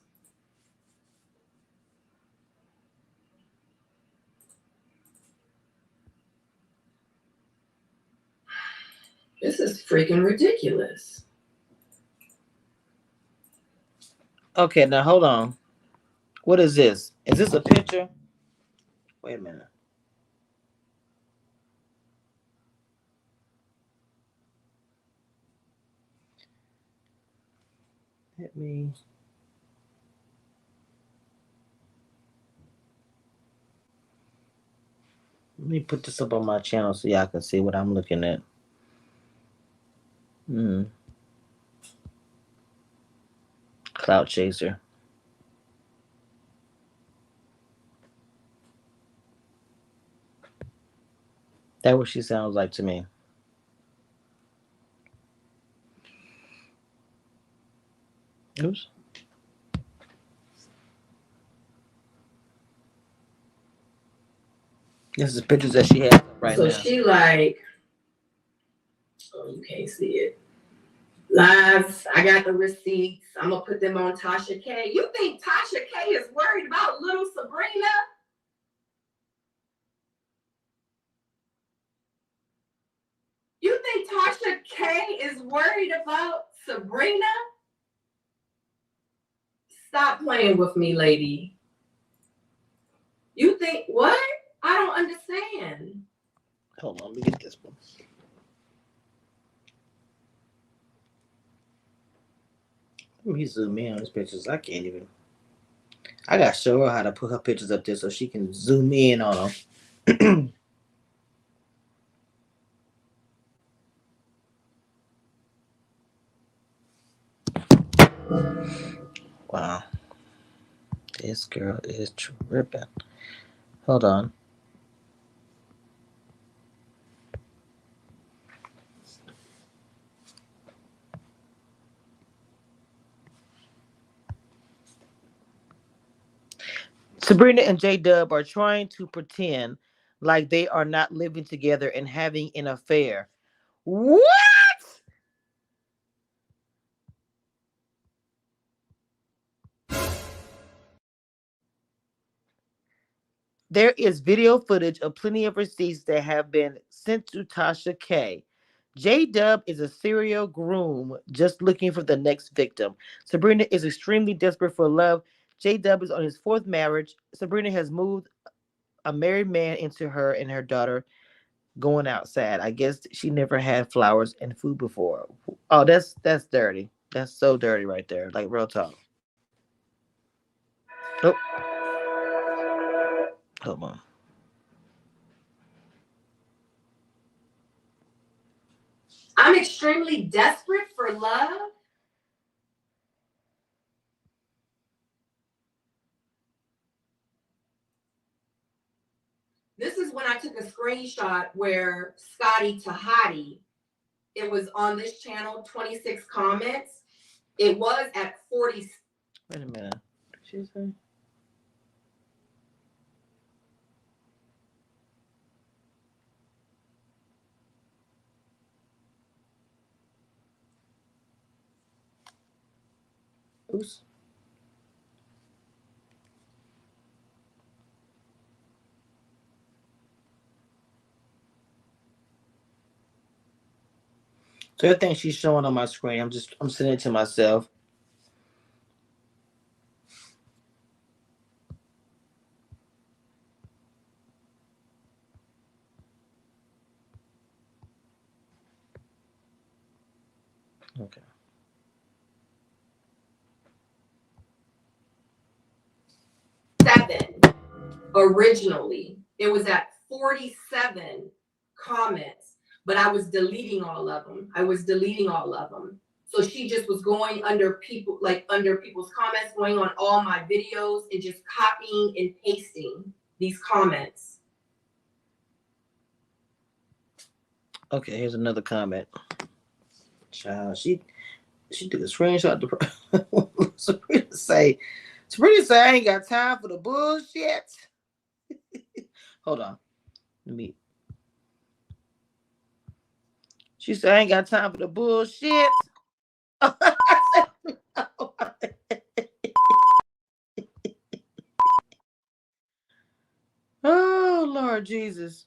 Speaker 1: This is freaking ridiculous.
Speaker 2: Okay, now hold on. What is this? Is this a picture? Wait a minute. Let me put this up on my channel so y'all can see what I'm looking at. Cloud chaser. That's what she sounds like to me. Oops. This is pictures that she has right now.
Speaker 1: So she like, oh, you can't see it. Lies, I got the receipts. I'm going to put them on Tasha K. You think Tasha K is worried about little Sabrina? You think Tasha K is worried about Sabrina? Stop playing with me, lady. You think what? I don't understand.
Speaker 2: Hold on, let me get this one. Let me zoom in on these pictures. I can't even. I gotta show her how to put her pictures up there so she can zoom in on them. Wow. This girl is tripping. Hold on. Sabrina and Jdub are trying to pretend like they are not living together and having an affair. What? There is video footage of plenty of receipts that have been sent to Tasha K. Jdub is a serial groom just looking for the next victim. Sabrina is extremely desperate for love. Jdub is on his fourth marriage. Sabrina has moved a married man into her and her daughter going outside. I guess she never had flowers and food before. Oh, that's dirty. That's so dirty right there. Like real talk. Oh, hold on.
Speaker 1: I'm extremely desperate for love. This is when I took a screenshot where Scotty Tahati it was on this channel, 26 comments. It was at 40.
Speaker 2: Wait a minute. What did she say? Oops. So everything she's showing on my screen, I'm sending it to myself. Okay.
Speaker 1: Originally, it was at 47 comments, but I was deleting all of them. So she just was going under people's comments, going on all my videos and just copying and pasting these comments.
Speaker 2: Okay, here's another comment. Child, she took a screenshot to Sabrina say, I ain't got time for the bullshit. Hold on. Let me. She said, I ain't got time for the bullshit. Oh, Lord Jesus.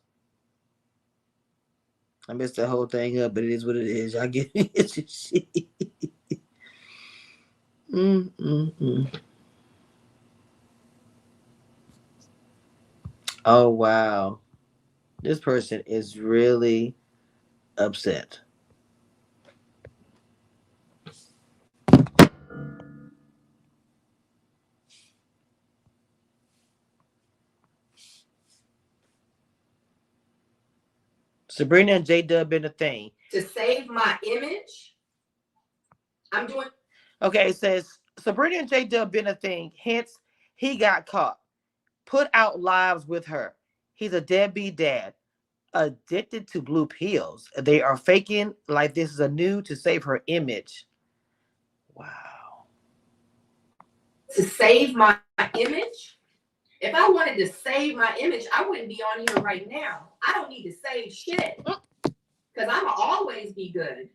Speaker 2: I messed that whole thing up, but it is what it is. Y'all get it. Oh, wow. This person is really upset. Sabrina and Jdub been a thing.
Speaker 1: To save my image, I'm doing.
Speaker 2: Okay, it says Sabrina and Jdub been a thing. Hence, he got caught. Put out lives with her. He's a deadbeat dad. Addicted to blue pills. They are faking like this is a new to save her image. Wow.
Speaker 1: To save my image? If I wanted to save my image, I wouldn't be on here right now. I don't need to save shit. Because I'm always be good.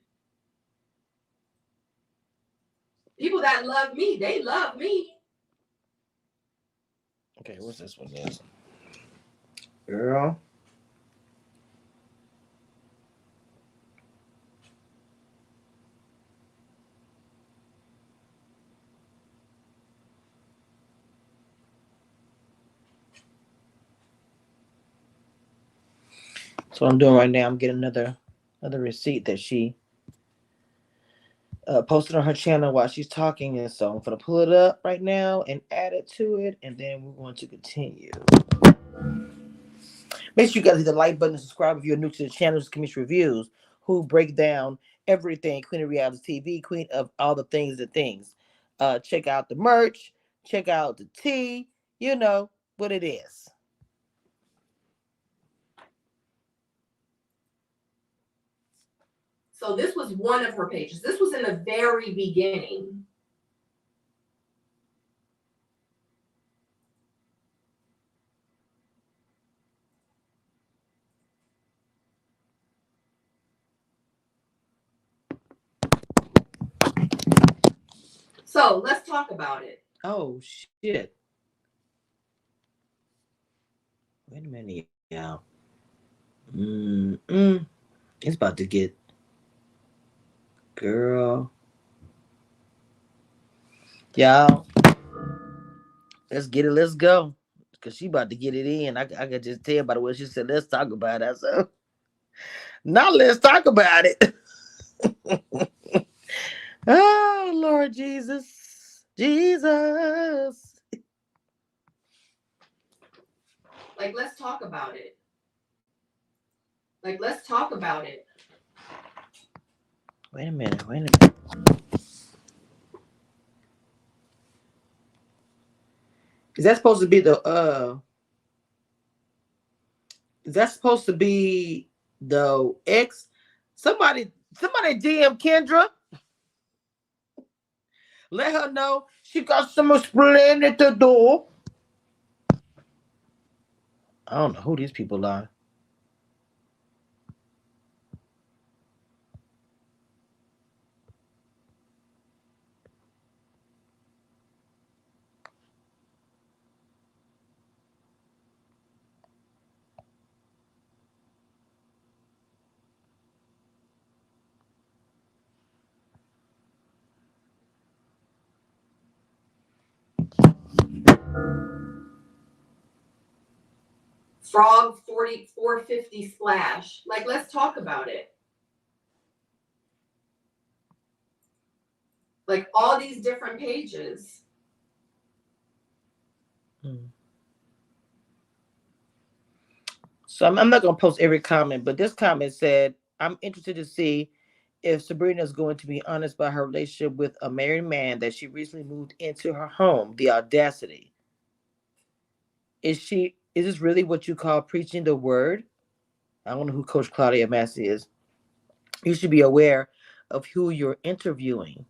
Speaker 1: People that love me, they love me.
Speaker 2: Okay, what's this one? Is? Girl. So what I'm doing right now, I'm getting another receipt that she posted on her channel while she's talking, and so I'm gonna pull it up right now and add it to it, and then we're going to continue. Make sure you guys hit the like button and subscribe if you're new to the channel. It's Commish Reviews, who break down everything Queen of Reality TV, Queen of all the things. Check out the merch, check out the tea, you know what it is.
Speaker 1: So this was one of her pages. This was in the very beginning. So let's talk about it.
Speaker 2: Oh, shit. Wait a minute, y'all. It's about to get... Girl. Y'all. Let's get it. Let's go. Because she about to get it in. I could just tell by the way she said, let's talk about it. So, now let's talk about it. Oh, Lord Jesus. Jesus.
Speaker 1: Like, let's talk about it. Let's talk about it.
Speaker 2: Wait a minute. Is that supposed to be is that supposed to be the X? Somebody Somebody DM Kendra. Let her know she got some explaining at the door. I don't know who these people are.
Speaker 1: Frog 4450 splash. Like, let's talk about it. Like all these different pages.
Speaker 2: So I'm not going to post every comment, but this comment said, I'm interested to see if Sabrina is going to be honest about her relationship with a married man that she recently moved into her home. The audacity. Is this really what you call preaching the word? I don't know who Coach Claudia Massey is. You should be aware of who you're interviewing.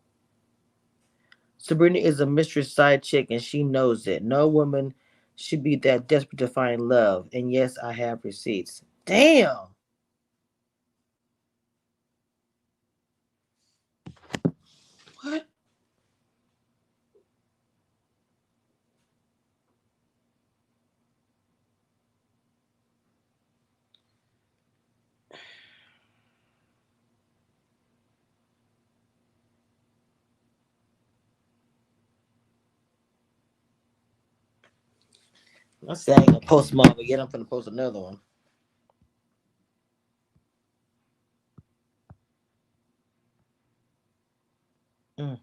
Speaker 2: Sabrina is a mistress side chick and she knows it. No woman should be that desperate to find love. And yes, I have receipts. Damn. What? I said I ain't gonna post them all, but yet I'm gonna post another one. Mm.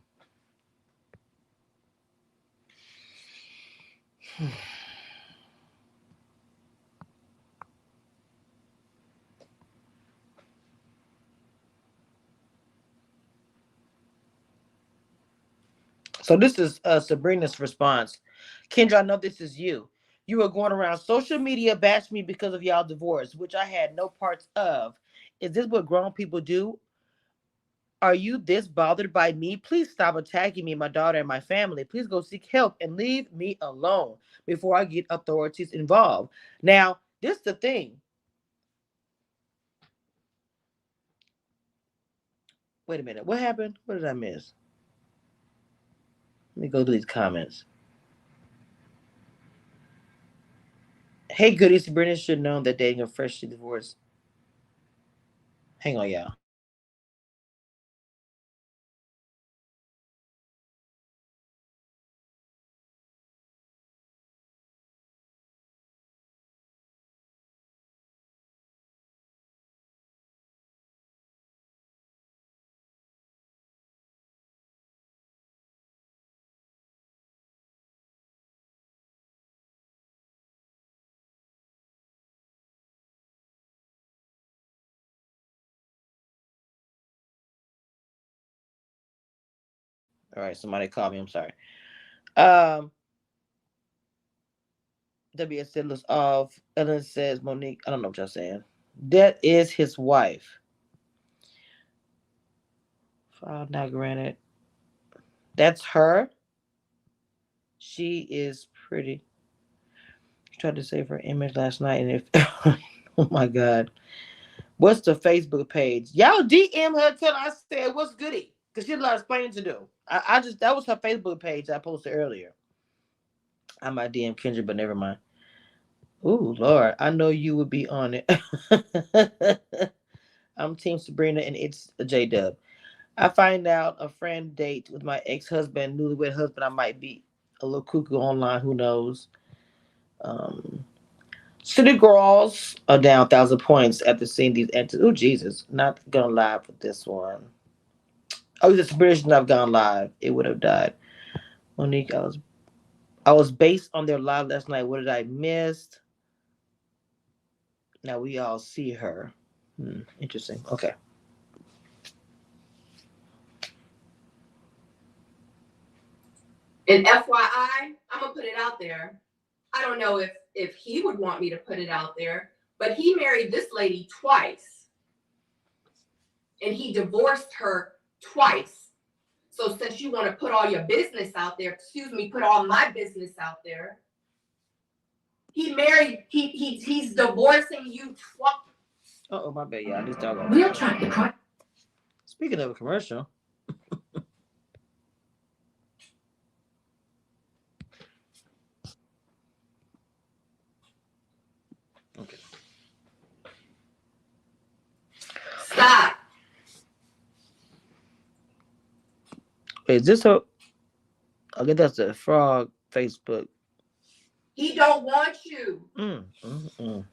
Speaker 2: So this is Sabrina's response. Kendra, I know this is you. You were going around social media bashing me because of y'all divorce, which I had no parts of. Is this what grown people do? Are you this bothered by me? Please stop attacking me, my daughter, and my family. Please go seek help and leave me alone before I get authorities involved. Now, this is the thing. Wait a minute. What happened? What did I miss? Let me go to these comments. Hey, goodies. Sabrina should know that dating a freshly divorced. Hang on, y'all. All right, somebody called me. I'm sorry. Um, WS said looks off. Ellen says Monique. I don't know what y'all saying. That is his wife. File not granted. That's her. She is pretty. She tried to save her image last night, and if oh my god, what's the Facebook page? Y'all DM her till I said what's goody, cause she had a lot of explaining to do. I just that was her Facebook page I posted earlier. I might DM Kendra, but never mind. Ooh, Lord, I know you would be on it. I'm Team Sabrina, and it's a Jdub. I find out a friend date with my ex-husband, newlywed husband. I might be a little cuckoo online. Who knows? Um, City Girls are down 1,000 points after seeing these entries. Oh, Jesus. Not gonna lie with this one. Oh, the Sabrina should not have gone live. It would have died. Monique, I was based on their live last night. What did I miss? Now we all see her. Interesting. Okay.
Speaker 1: And FYI, I'm gonna put it out there. I don't know if he would want me to put it out there, but he married this lady twice. and he divorced her twice. So since you want to put all your business out there, put all my business out there. He's divorcing you twice.
Speaker 2: Oh, my bad, y'all. This dog.
Speaker 1: We're trying to cut.
Speaker 2: Speaking of a commercial. Okay.
Speaker 1: Stop.
Speaker 2: Wait, is this a? I guess that's the frog Facebook.
Speaker 1: He don't want you.
Speaker 2: Mm.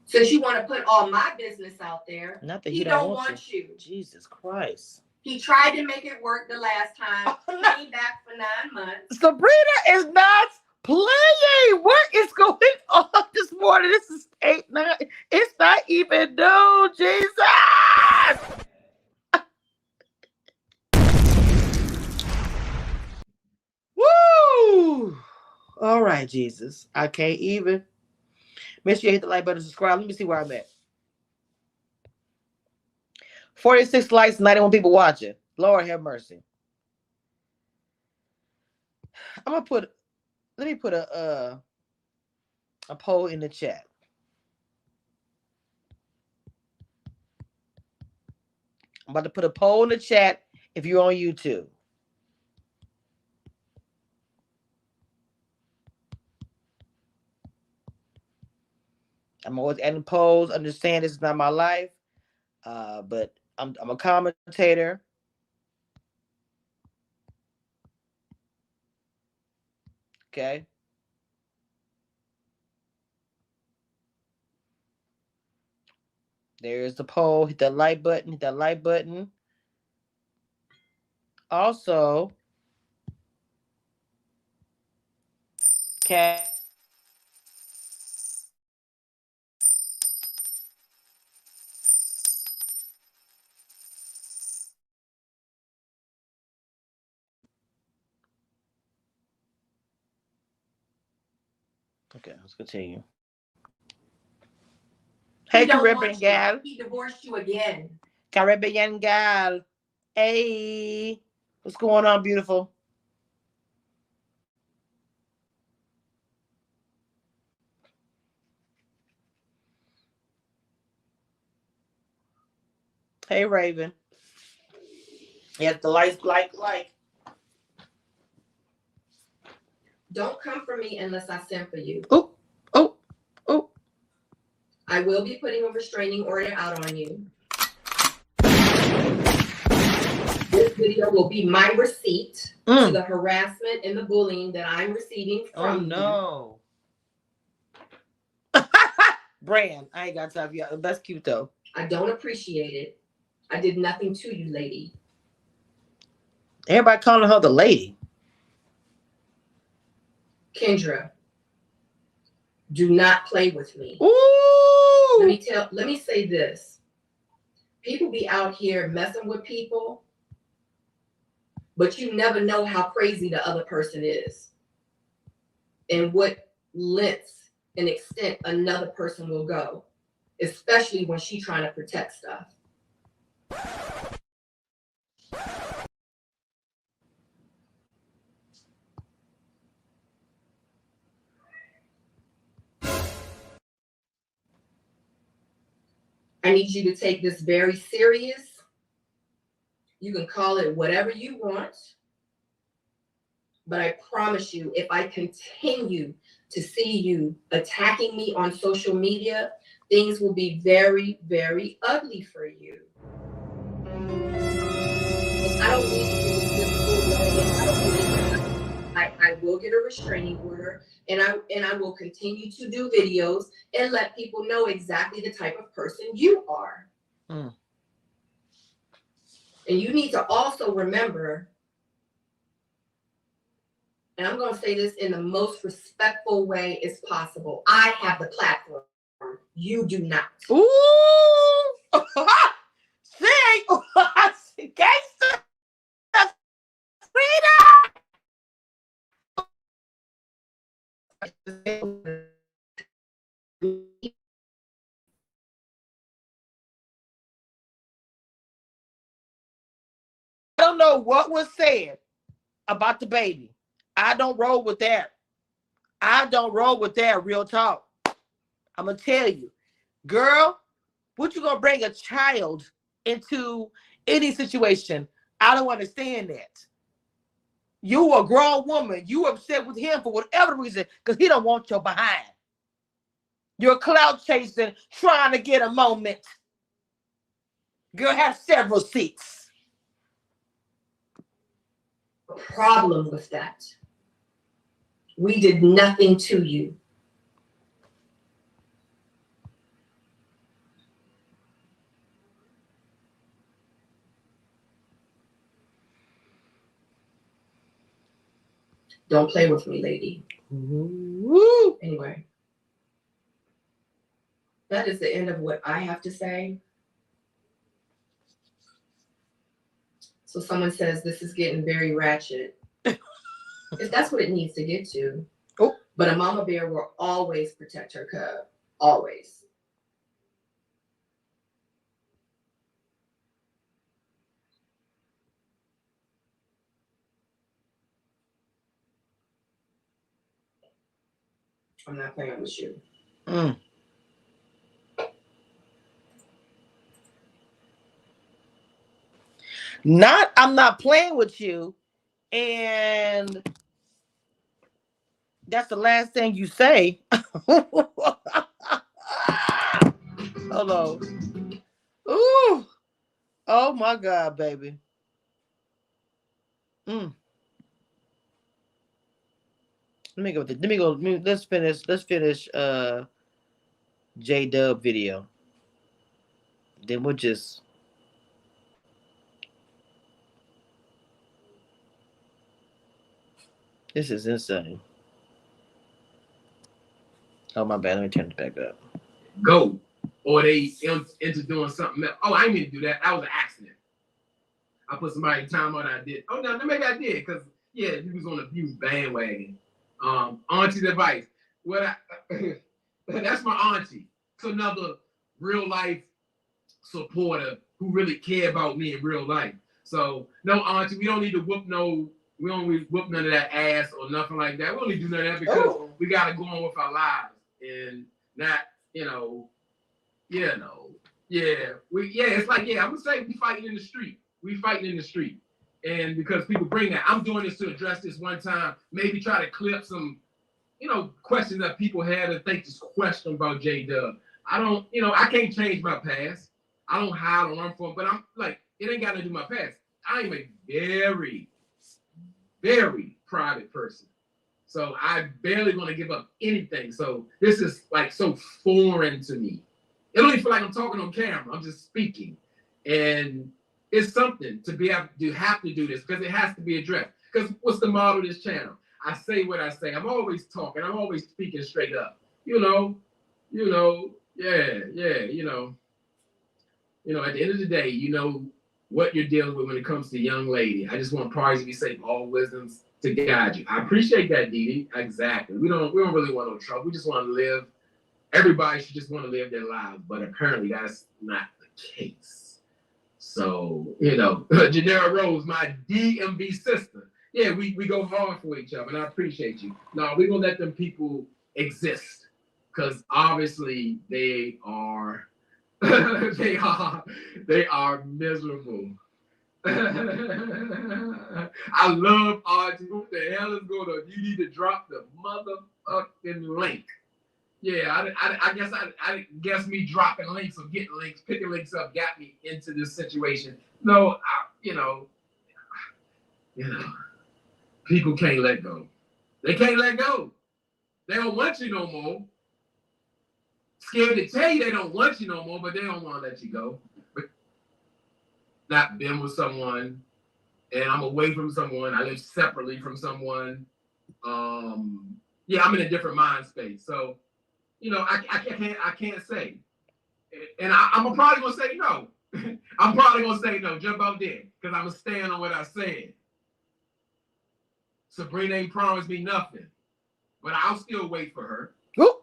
Speaker 1: Since you want to put all my business out there,
Speaker 2: Not that
Speaker 1: he don't want you.
Speaker 2: Jesus Christ.
Speaker 1: He tried to make it work the last time. Came back for 9 months.
Speaker 2: Sabrina is not playing. What is going on this morning? This is 8-9. It's not even noon, Jesus. Woo! All right, Jesus. I can't even. Make sure you hit the like button, subscribe. Let me see where I'm at. 46 likes, 91 people watching. Lord have mercy. I'm gonna put. Let me put a poll in the chat. I'm about to put a poll in the chat if you're on YouTube. I'm always adding polls. Understand this is not my life, but I'm a commentator. Okay. There's the poll. Hit that like button. Hit that like button. Also, okay. Okay, let's continue. Hey, Caribbean gal.
Speaker 1: He divorced you again.
Speaker 2: Caribbean gal. Hey, what's going on, beautiful? Hey, Raven. You have to like.
Speaker 1: Don't come for me unless I send for you.
Speaker 2: Oh.
Speaker 1: I will be putting a restraining order out on you. This video will be my receipt to the harassment and the bullying that I'm receiving from you.
Speaker 2: Oh, no. Brand. I ain't got time for you. That's cute, though.
Speaker 1: I don't appreciate it. I did nothing to you, lady.
Speaker 2: Everybody calling her the lady.
Speaker 1: Kendra, do not play with me.
Speaker 2: Ooh.
Speaker 1: Let me say this. People be out here messing with people, but you never know how crazy the other person is and what lengths and extent another person will go, especially when she's trying to protect stuff. I need you to take this very serious. You can call it whatever you want. But I promise you, if I continue to see you attacking me on social media, things will be very, very ugly for you. I don't need you to I will get a restraining order, and I will continue to do videos and let people know exactly the type of person you are. And you need to also remember, and I'm going to say this in the most respectful way as possible, I have the platform. You do not.
Speaker 2: Ooh. See? Gangster. Freedom. don't know what was said about the baby. I don't roll with that. I don't roll with that, real talk. I'm going to tell you. Girl, what you going to bring a child into any situation? I don't understand that. You a grown woman. You upset with him for whatever reason because he don't want your behind. You're clout chasing, trying to get a moment. Girl, have several seats.
Speaker 1: Problem with that. We did nothing to you. Don't play with me, lady.
Speaker 2: Woo.
Speaker 1: Anyway, that is the end of what I have to say. So someone says this is getting very ratchet. If that's what it needs to get to.
Speaker 2: Oh.
Speaker 1: But a mama bear will always protect her cub. Always. I'm not playing with you.
Speaker 2: Mm. I'm not playing with you, and that's the last thing you say. Hello. Ooh. Oh my God, baby. Let me go. Let's finish. Jdub video. Then we'll just. This is insane. Oh my bad. Let me turn it back up.
Speaker 3: Go. Or they into doing something else. Oh, I didn't mean to do that. That was an accident. I put somebody in time out. I did. Oh no, maybe I did because yeah, he was on the views bandwagon. Auntie's advice. That's my auntie. It's another real life supporter who really care about me in real life. So no, auntie, we don't need to whoop none of that ass or nothing like that. We only do none of that because we gotta go on with our lives and not, yeah. It's like, yeah, I'm gonna say we fighting in the street. And because people bring that, I'm doing this to address this one time, maybe try to clip some, questions that people had to think this question about Jdub. I don't, I can't change my past. I don't hide or run from it, but I'm like, it ain't got to do my past. I am a very, very private person. So I barely want to give up anything. So this is like so foreign to me. It don't even feel like I'm talking on camera. I'm just speaking. And it's something to have to do this because it has to be addressed. Because what's the model of this channel? I say what I say. I'm always talking. I'm always speaking straight up. At the end of the day, what you're dealing with when it comes to young lady. I just want parties to be safe, all wisdoms to guide you. I appreciate that, Dee. Exactly. We don't really want no trouble. We just want to live. Everybody should just want to live their lives, but apparently that's not the case. So, Janera Rose, my DMV sister. Yeah, we go hard for each other, and I appreciate you. No, we're gonna let them people exist, because obviously they are they are miserable. I love Auntie. What the hell is going on? You need to drop the motherfucking link. Yeah, I guess me dropping links or getting links, picking links up got me into this situation. No, people can't let go. They can't let go. They don't want you no more. Scared to tell you they don't want you no more, but they don't want to let you go. But not been with someone, and I'm away from someone. I live separately from someone. I'm in a different mind space. So, I can't say. And I'm probably gonna say no. I'm probably gonna say no, jump out there, because I'm gonna stand on what I said. Sabrina ain't promised me nothing, but I'll still wait for her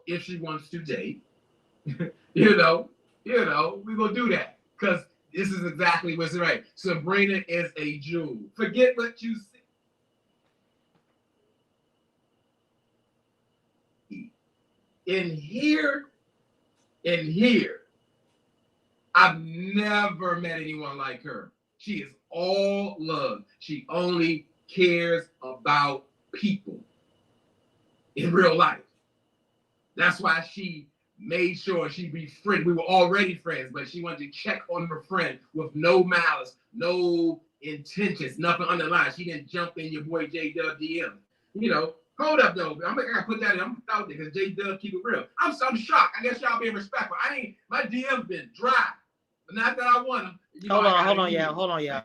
Speaker 3: if she wants to date. We're gonna do that, because This is exactly what's right. Sabrina is a jewel. Forget what you see. In here, I've never met anyone like her. She is all love. She only cares about people in real life. That's why she made sure she be friends. We were already friends, but she wanted to check on her friend with no malice, no intentions, nothing underlined. She didn't jump in your boy Jdub DM. You know, hold up though. I gotta put that in. I'm out there because Jdub keep it real. I'm shocked. I guess y'all being respectful. My DM's been dry, but not that I want them. You know,
Speaker 2: hold on, y'all.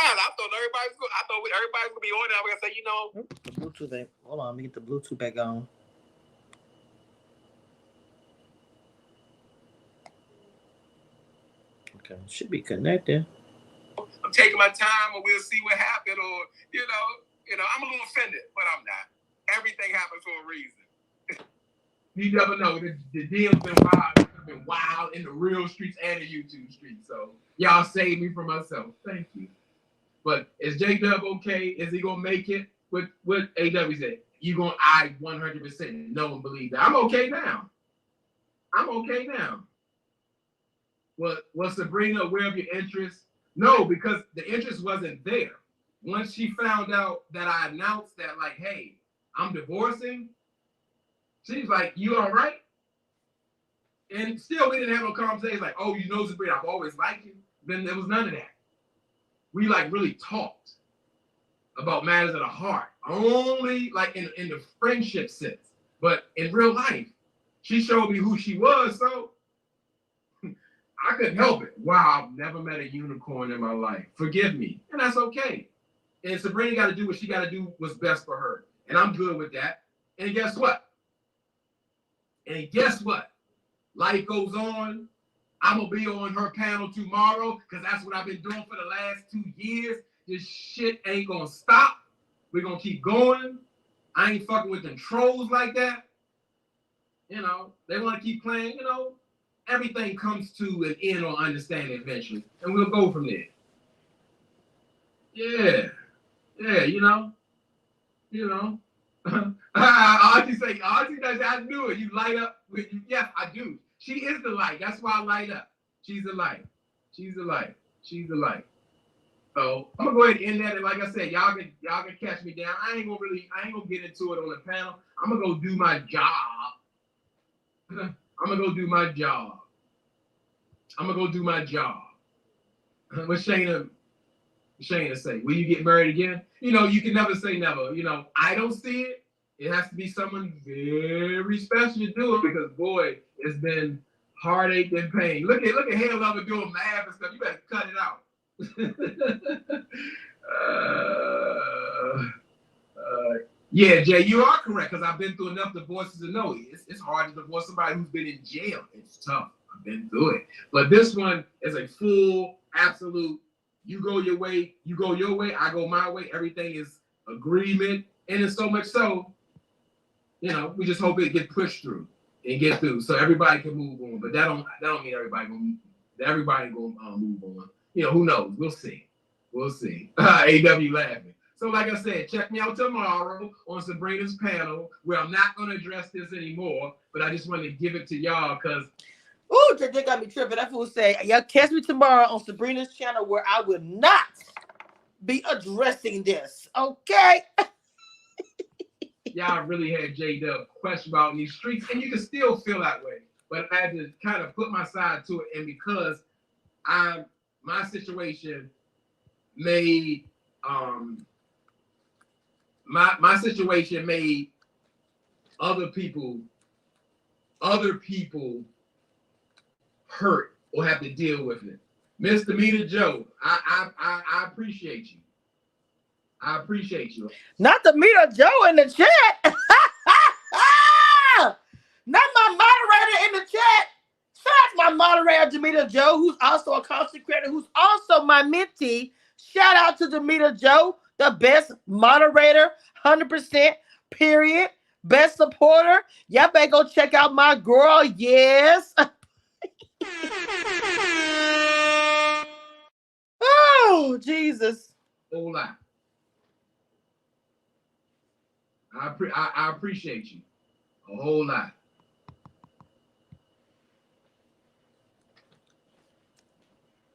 Speaker 3: I thought everybody's gonna be on there. I'm gonna say, you know,
Speaker 2: the Bluetooth back. Hold on, let me get the Bluetooth back on. Okay, should be connected.
Speaker 3: I'm taking my time, or we'll see what happened, or you know, I'm a little offended, but I'm not. Everything happens for a reason. You never know. The deal's been wild in the real streets and the YouTube streets. So y'all saved me from myself. Thank you. But is Jdub okay? Is he gonna make it? What AW said? I 100% know and believe that. I'm okay now. Was Sabrina aware of your interest? No, because the interest wasn't there. Once she found out that I announced that, like, hey, I'm divorcing, she's like, you all right? And still, we didn't have no conversation like, oh, you know, Sabrina, I've always liked you. Then there was none of that. We like really talked about matters of the heart, only like in the friendship sense. But in real life, she showed me who she was, so I couldn't help it. Wow, I've never met a unicorn in my life. Forgive me, and that's okay. And Sabrina got to do what she got to do what's best for her, and I'm good with that. And guess what? Life goes on. I'm going to be on her panel tomorrow because that's what I've been doing for the last 2 years. This shit ain't going to stop. We're going to keep going. I ain't fucking with them trolls like that. You know, they want to keep playing. You know, everything comes to an end or understanding eventually. And we'll go from there. Yeah, you know. Auntie say, I knew it. You light up with you. Yes, I do. She is the light. That's why I light up. She's the light. So I'm gonna go ahead and end that. And like I said, y'all can catch me down. I ain't gonna get into it on the panel. I'm gonna go do my job. What Shayna say? Will you get married again? You know, you can never say never. You know, I don't see it. It has to be someone very special to do it because, boy, it's been heartache and pain. Look at Hair Lover doing math and stuff. You better cut it out. Yeah, Jay, you are correct because I've been through enough divorces to know it's hard to divorce somebody who's been in jail. It's tough. I've been through it. But this one is a full, absolute, you go your way, I go my way. Everything is agreement. And it's so much so, you know, we just hope it get pushed through and get through so everybody can move on. But that don't mean everybody gonna move on. You know, who knows? We'll see. AW laughing. So like I said, check me out tomorrow on Sabrina's panel where I'm not gonna address this anymore, but I just wanted to give it to y'all because
Speaker 2: ooh, they got me tripping. That fool say, y'all catch me tomorrow on Sabrina's channel where I will not be addressing this. Okay.
Speaker 3: Y'all really had Jdub question about in these streets, and you can still feel that way. But I had to kind of put my side to it, and because my situation made my situation made other people hurt or have to deal with it. Mr. Meter Joe, I appreciate you.
Speaker 2: Not the Meter Joe in the chat. my moderator, Demeter Joe, who's also a content creator, who's also my mentee. Shout out to Demeter Joe, the best moderator, 100%, period. Best supporter. Y'all better go check out my girl. Yes. Oh, Jesus.
Speaker 3: Whole lot. I appreciate you a whole lot.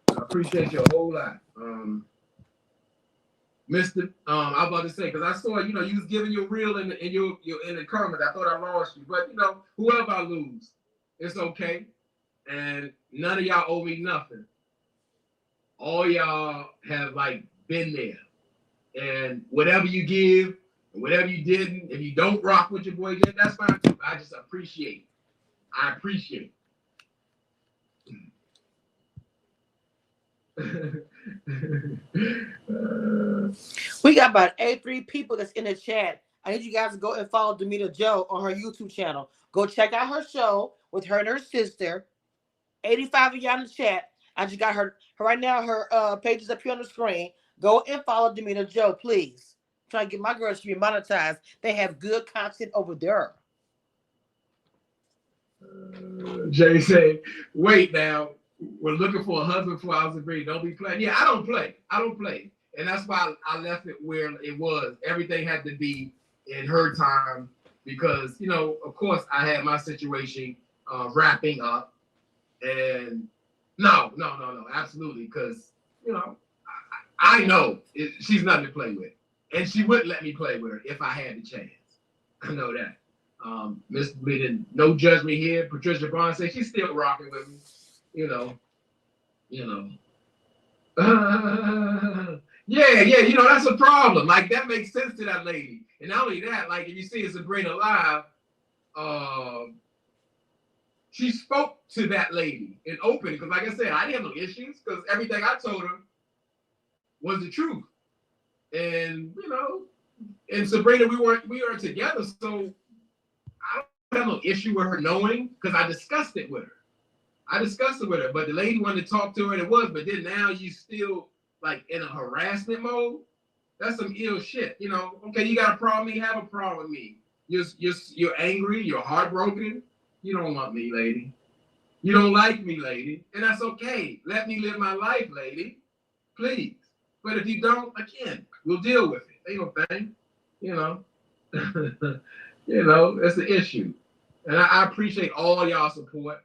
Speaker 3: I appreciate you a whole lot. Mr. I was about to say, because I saw, you was giving your reel in the comments. I thought I lost you. But, whoever I lose, it's okay. And none of y'all owe me nothing. All y'all have, been there. And whatever you give, and whatever you didn't, if you don't rock with your boy, that's fine too. I just appreciate. I appreciate.
Speaker 2: We got about 83 people that's in the chat. I need you guys to go and follow Demeter Joe on her YouTube channel. Go check out her show with her and her sister. 85 of y'all in the chat. I just got her right now. Her page is up here on the screen. Go and follow Demeter Joe, please. Trying to get my girls to be monetized. They have good content over there.
Speaker 3: Jay said, "Wait now. We're looking for a husband for our Sabrina. Don't be playing." Yeah, I don't play. And that's why I left it where it was. Everything had to be in her time because, of course, I had my situation wrapping up. And no, absolutely. Because, I know she's nothing to play with. And she wouldn't let me play with her if I had the chance. I know that. Mr. Bleeding, no judgment here. Patricia Bond says she's still rocking with me. Yeah, that's a problem. That makes sense to that lady. And not only that, if you see Sabrina live, she spoke to that lady in open. Because like I said, I didn't have no issues because everything I told her was the truth. And, and Sabrina, we weren't together, so I don't have no issue with her knowing because I discussed it with her. But the lady wanted to talk to her, and it was. But then now you still in a harassment mode. That's some ill shit, Okay, you got a problem with me? Have a problem with me. You're angry. You're heartbroken. You don't want me, lady. You don't like me, lady, and that's okay. Let me live my life, lady, please. But if you don't, again, we'll deal with it. Ain't no thing, It's the issue, and I appreciate all y'all support.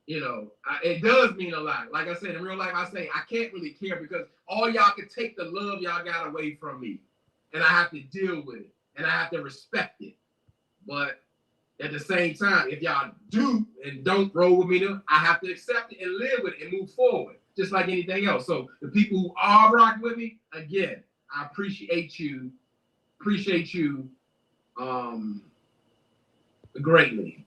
Speaker 3: It does mean a lot. Like I said, in real life, I say I can't really care because all y'all can take the love y'all got away from me. And I have to deal with it. And I have to respect it. But at the same time, if y'all do and don't roll with me, I have to accept it and live with it and move forward, just like anything else. So the people who are rocking with me, again, I appreciate you greatly.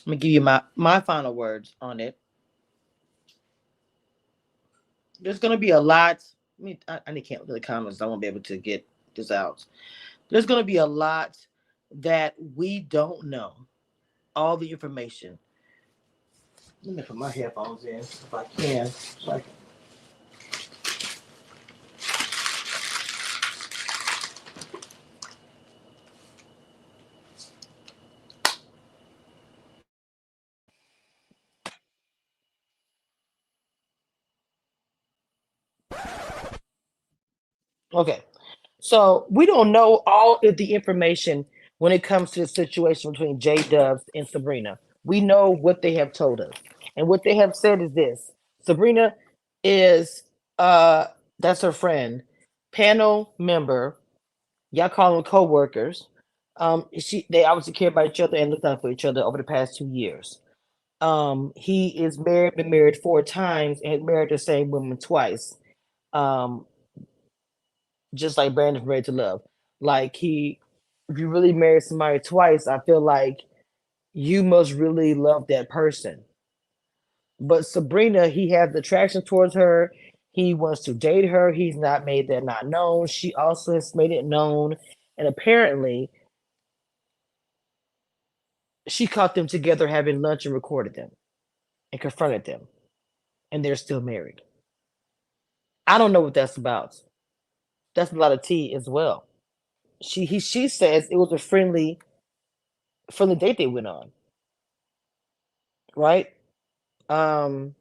Speaker 2: Let me give you my final words on it. There's going to be a lot. I can't look at the comments. I won't be able to get this out. There's going to be a lot that we don't know all the information. Let me put my headphones in if I can. So I can. Okay. So we don't know all of the information when it comes to the situation between J Dubs and Sabrina. We know what they have told us. And what they have said is this: Sabrina is that's her friend, panel member, y'all call them co-workers. They obviously care about each other and looked out for each other over the past 2 years. He is married, been married 4 times, and married the same woman twice. Um, just like Brandon from Ready to Love. Like if you really marry somebody twice, I feel like you must really love that person. But Sabrina, he has attraction towards her. He wants to date her. He's not made that not known. She also has made it known. And apparently, she caught them together having lunch and recorded them and confronted them. And they're still married. I don't know what that's about. That's a lot of tea as well. She says it was a friendly date they went on, right? Um,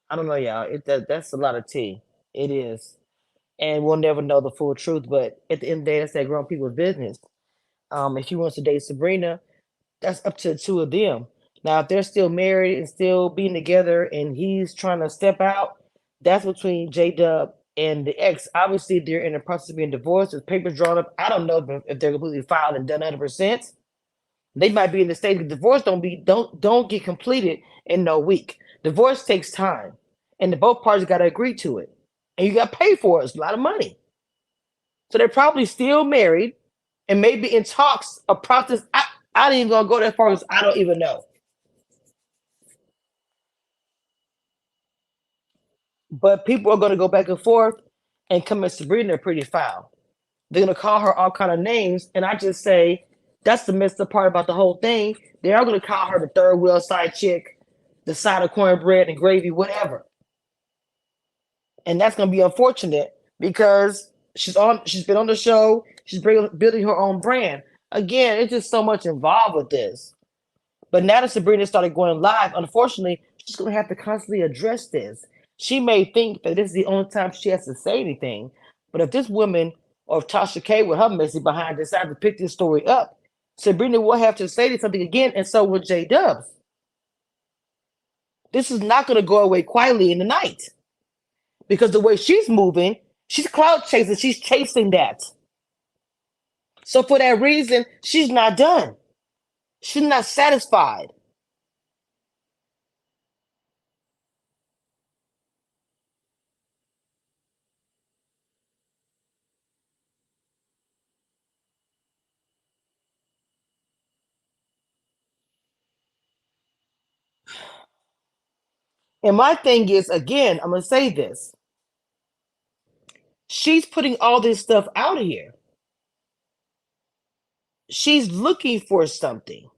Speaker 2: I don't know, y'all. That's a lot of tea. It is, and we'll never know the full truth. But at the end of the day, that's that grown people's business. If he wants to date Sabrina, that's up to the two of them. Now, if they're still married and still being together, and he's trying to step out, that's between J Dub and the ex. Obviously, they're in the process of being divorced. There's papers drawn up. I don't know if they're completely filed and done 100%. They might be in the stage of divorce don't get completed in no week. Divorce takes time, and the both parties got to agree to it, and you got to pay for it. It's a lot of money. So they're probably still married, and maybe in talks a process. I ain't even gonna go that far because I don't even know. But people are gonna go back and forth and come at Sabrina pretty foul. They're gonna call her all kind of names, and I just say that's the messed up part about the whole thing. They are gonna call her the third wheel side chick, the side of cornbread and gravy, whatever. And that's gonna be unfortunate because she's been on the show, building her own brand. Again, it's just so much involved with this. But now that Sabrina started going live, unfortunately, she's gonna have to constantly address this. She may think that this is the only time she has to say anything, but if this woman or if Tasha K with her messy behind decides to pick this story up, Sabrina will have to say something again, and so will J Dubs. This is not gonna go away quietly in the night. Because the way she's moving, she's cloud chasing, she's chasing that. So for that reason, she's not done. She's not satisfied. And my thing is, again, I'm gonna say this. She's putting all this stuff out here. She's looking for something.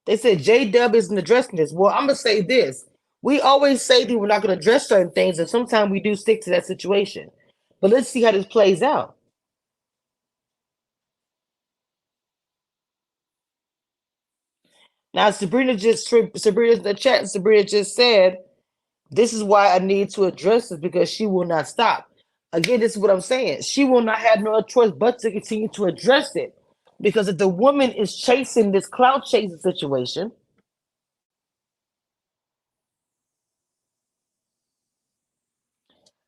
Speaker 2: They said J Dub isn't addressing this. Well, I'm gonna say this. We always say that we're not gonna address certain things, and sometimes we do stick to that situation. But let's see how this plays out. Now, Sabrina's in the chat. Sabrina just said, "This is why I need to address this because she will not stop." Again, this is what I'm saying. She will not have no choice but to continue to address it because if the woman is chasing this cloud chasing situation,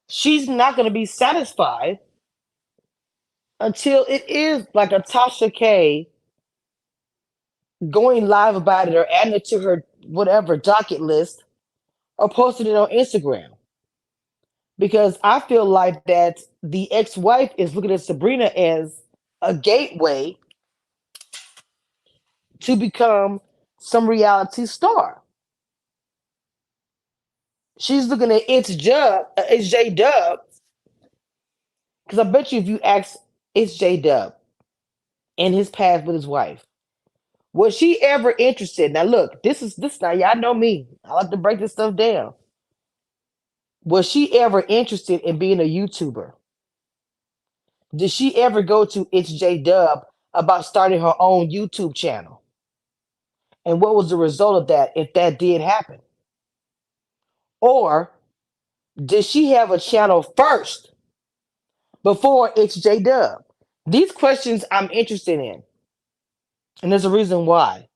Speaker 2: she's not going to be satisfied until it is like a Tasha K going live about it or adding it to her whatever docket list or posting it on Instagram. Because I feel like that the ex-wife is looking at Sabrina as a gateway to become some reality star. She's looking at it's Jdub, because I bet you if you ask it's Jdub in his past with his wife, was she ever interested? Now look, this now y'all know me. I like to break this stuff down. Was she ever interested in being a YouTuber? Did she ever go to It's Jdub about starting her own YouTube channel? And what was the result of that if that did happen? Or did she have a channel first before It's Jdub? These questions I'm interested in. And there's a reason why.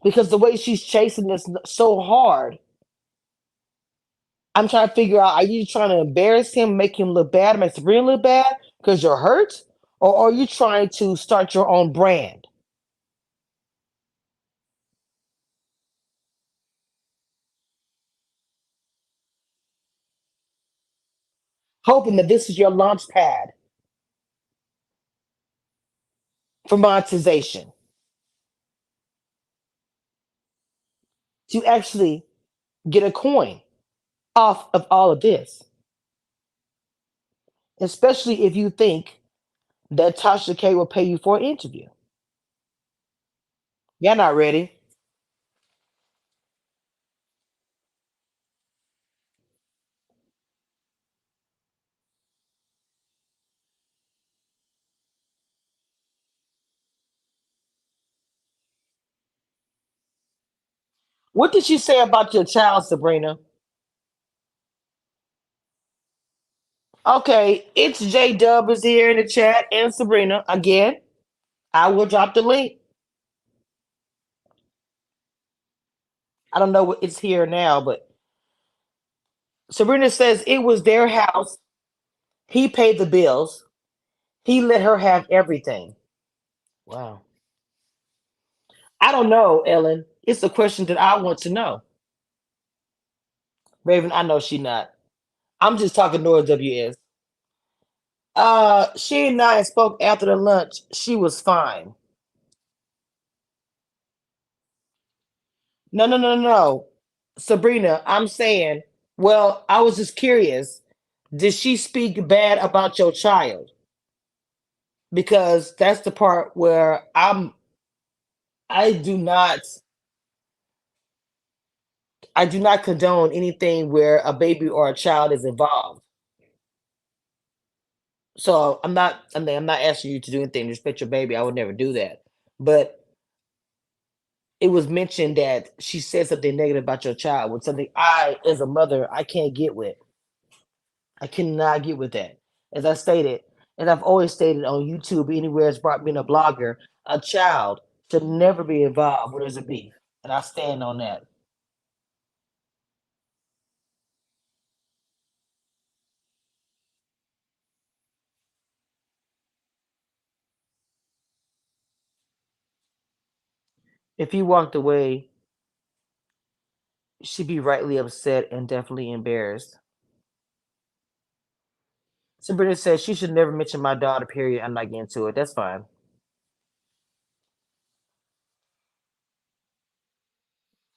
Speaker 2: Because the way she's chasing this so hard, I'm trying to figure out, are you trying to embarrass him, make him look bad, make Sabrina look bad because you're hurt? Or are you trying to start your own brand? Hoping that this is your launch pad for monetization. To actually get a coin off of all of this. Especially if you think that Tasha K will pay you for an interview. You're not ready. What did she say about your child, Sabrina? Okay, it's J Dub is here in the chat and Sabrina. Again, I will drop the link. I don't know what it's here now, but Sabrina says it was their house. He paid the bills. He let her have everything. Wow. I don't know, Ellen. It's a question that I want to know. Raven, I know she not. I'm just talking Nora WS. She and I spoke after the lunch. She was fine. No. Sabrina, I'm saying, well, I was just curious. Did she speak bad about your child? Because that's the part where I do not condone anything where a baby or a child is involved. So I'm not asking you to do anything to respect your baby. I would never do that. But it was mentioned that she said something negative about your child, with something I, as a mother, I can't get with. I cannot get with that. As I stated, and I've always stated on YouTube, anywhere it's brought me in a blogger, a child should never be involved where there's a beef. And I stand on that. If he walked away, she'd be rightly upset and definitely embarrassed. Sabrina says she should never mention my daughter, period. I'm not getting into it. That's fine.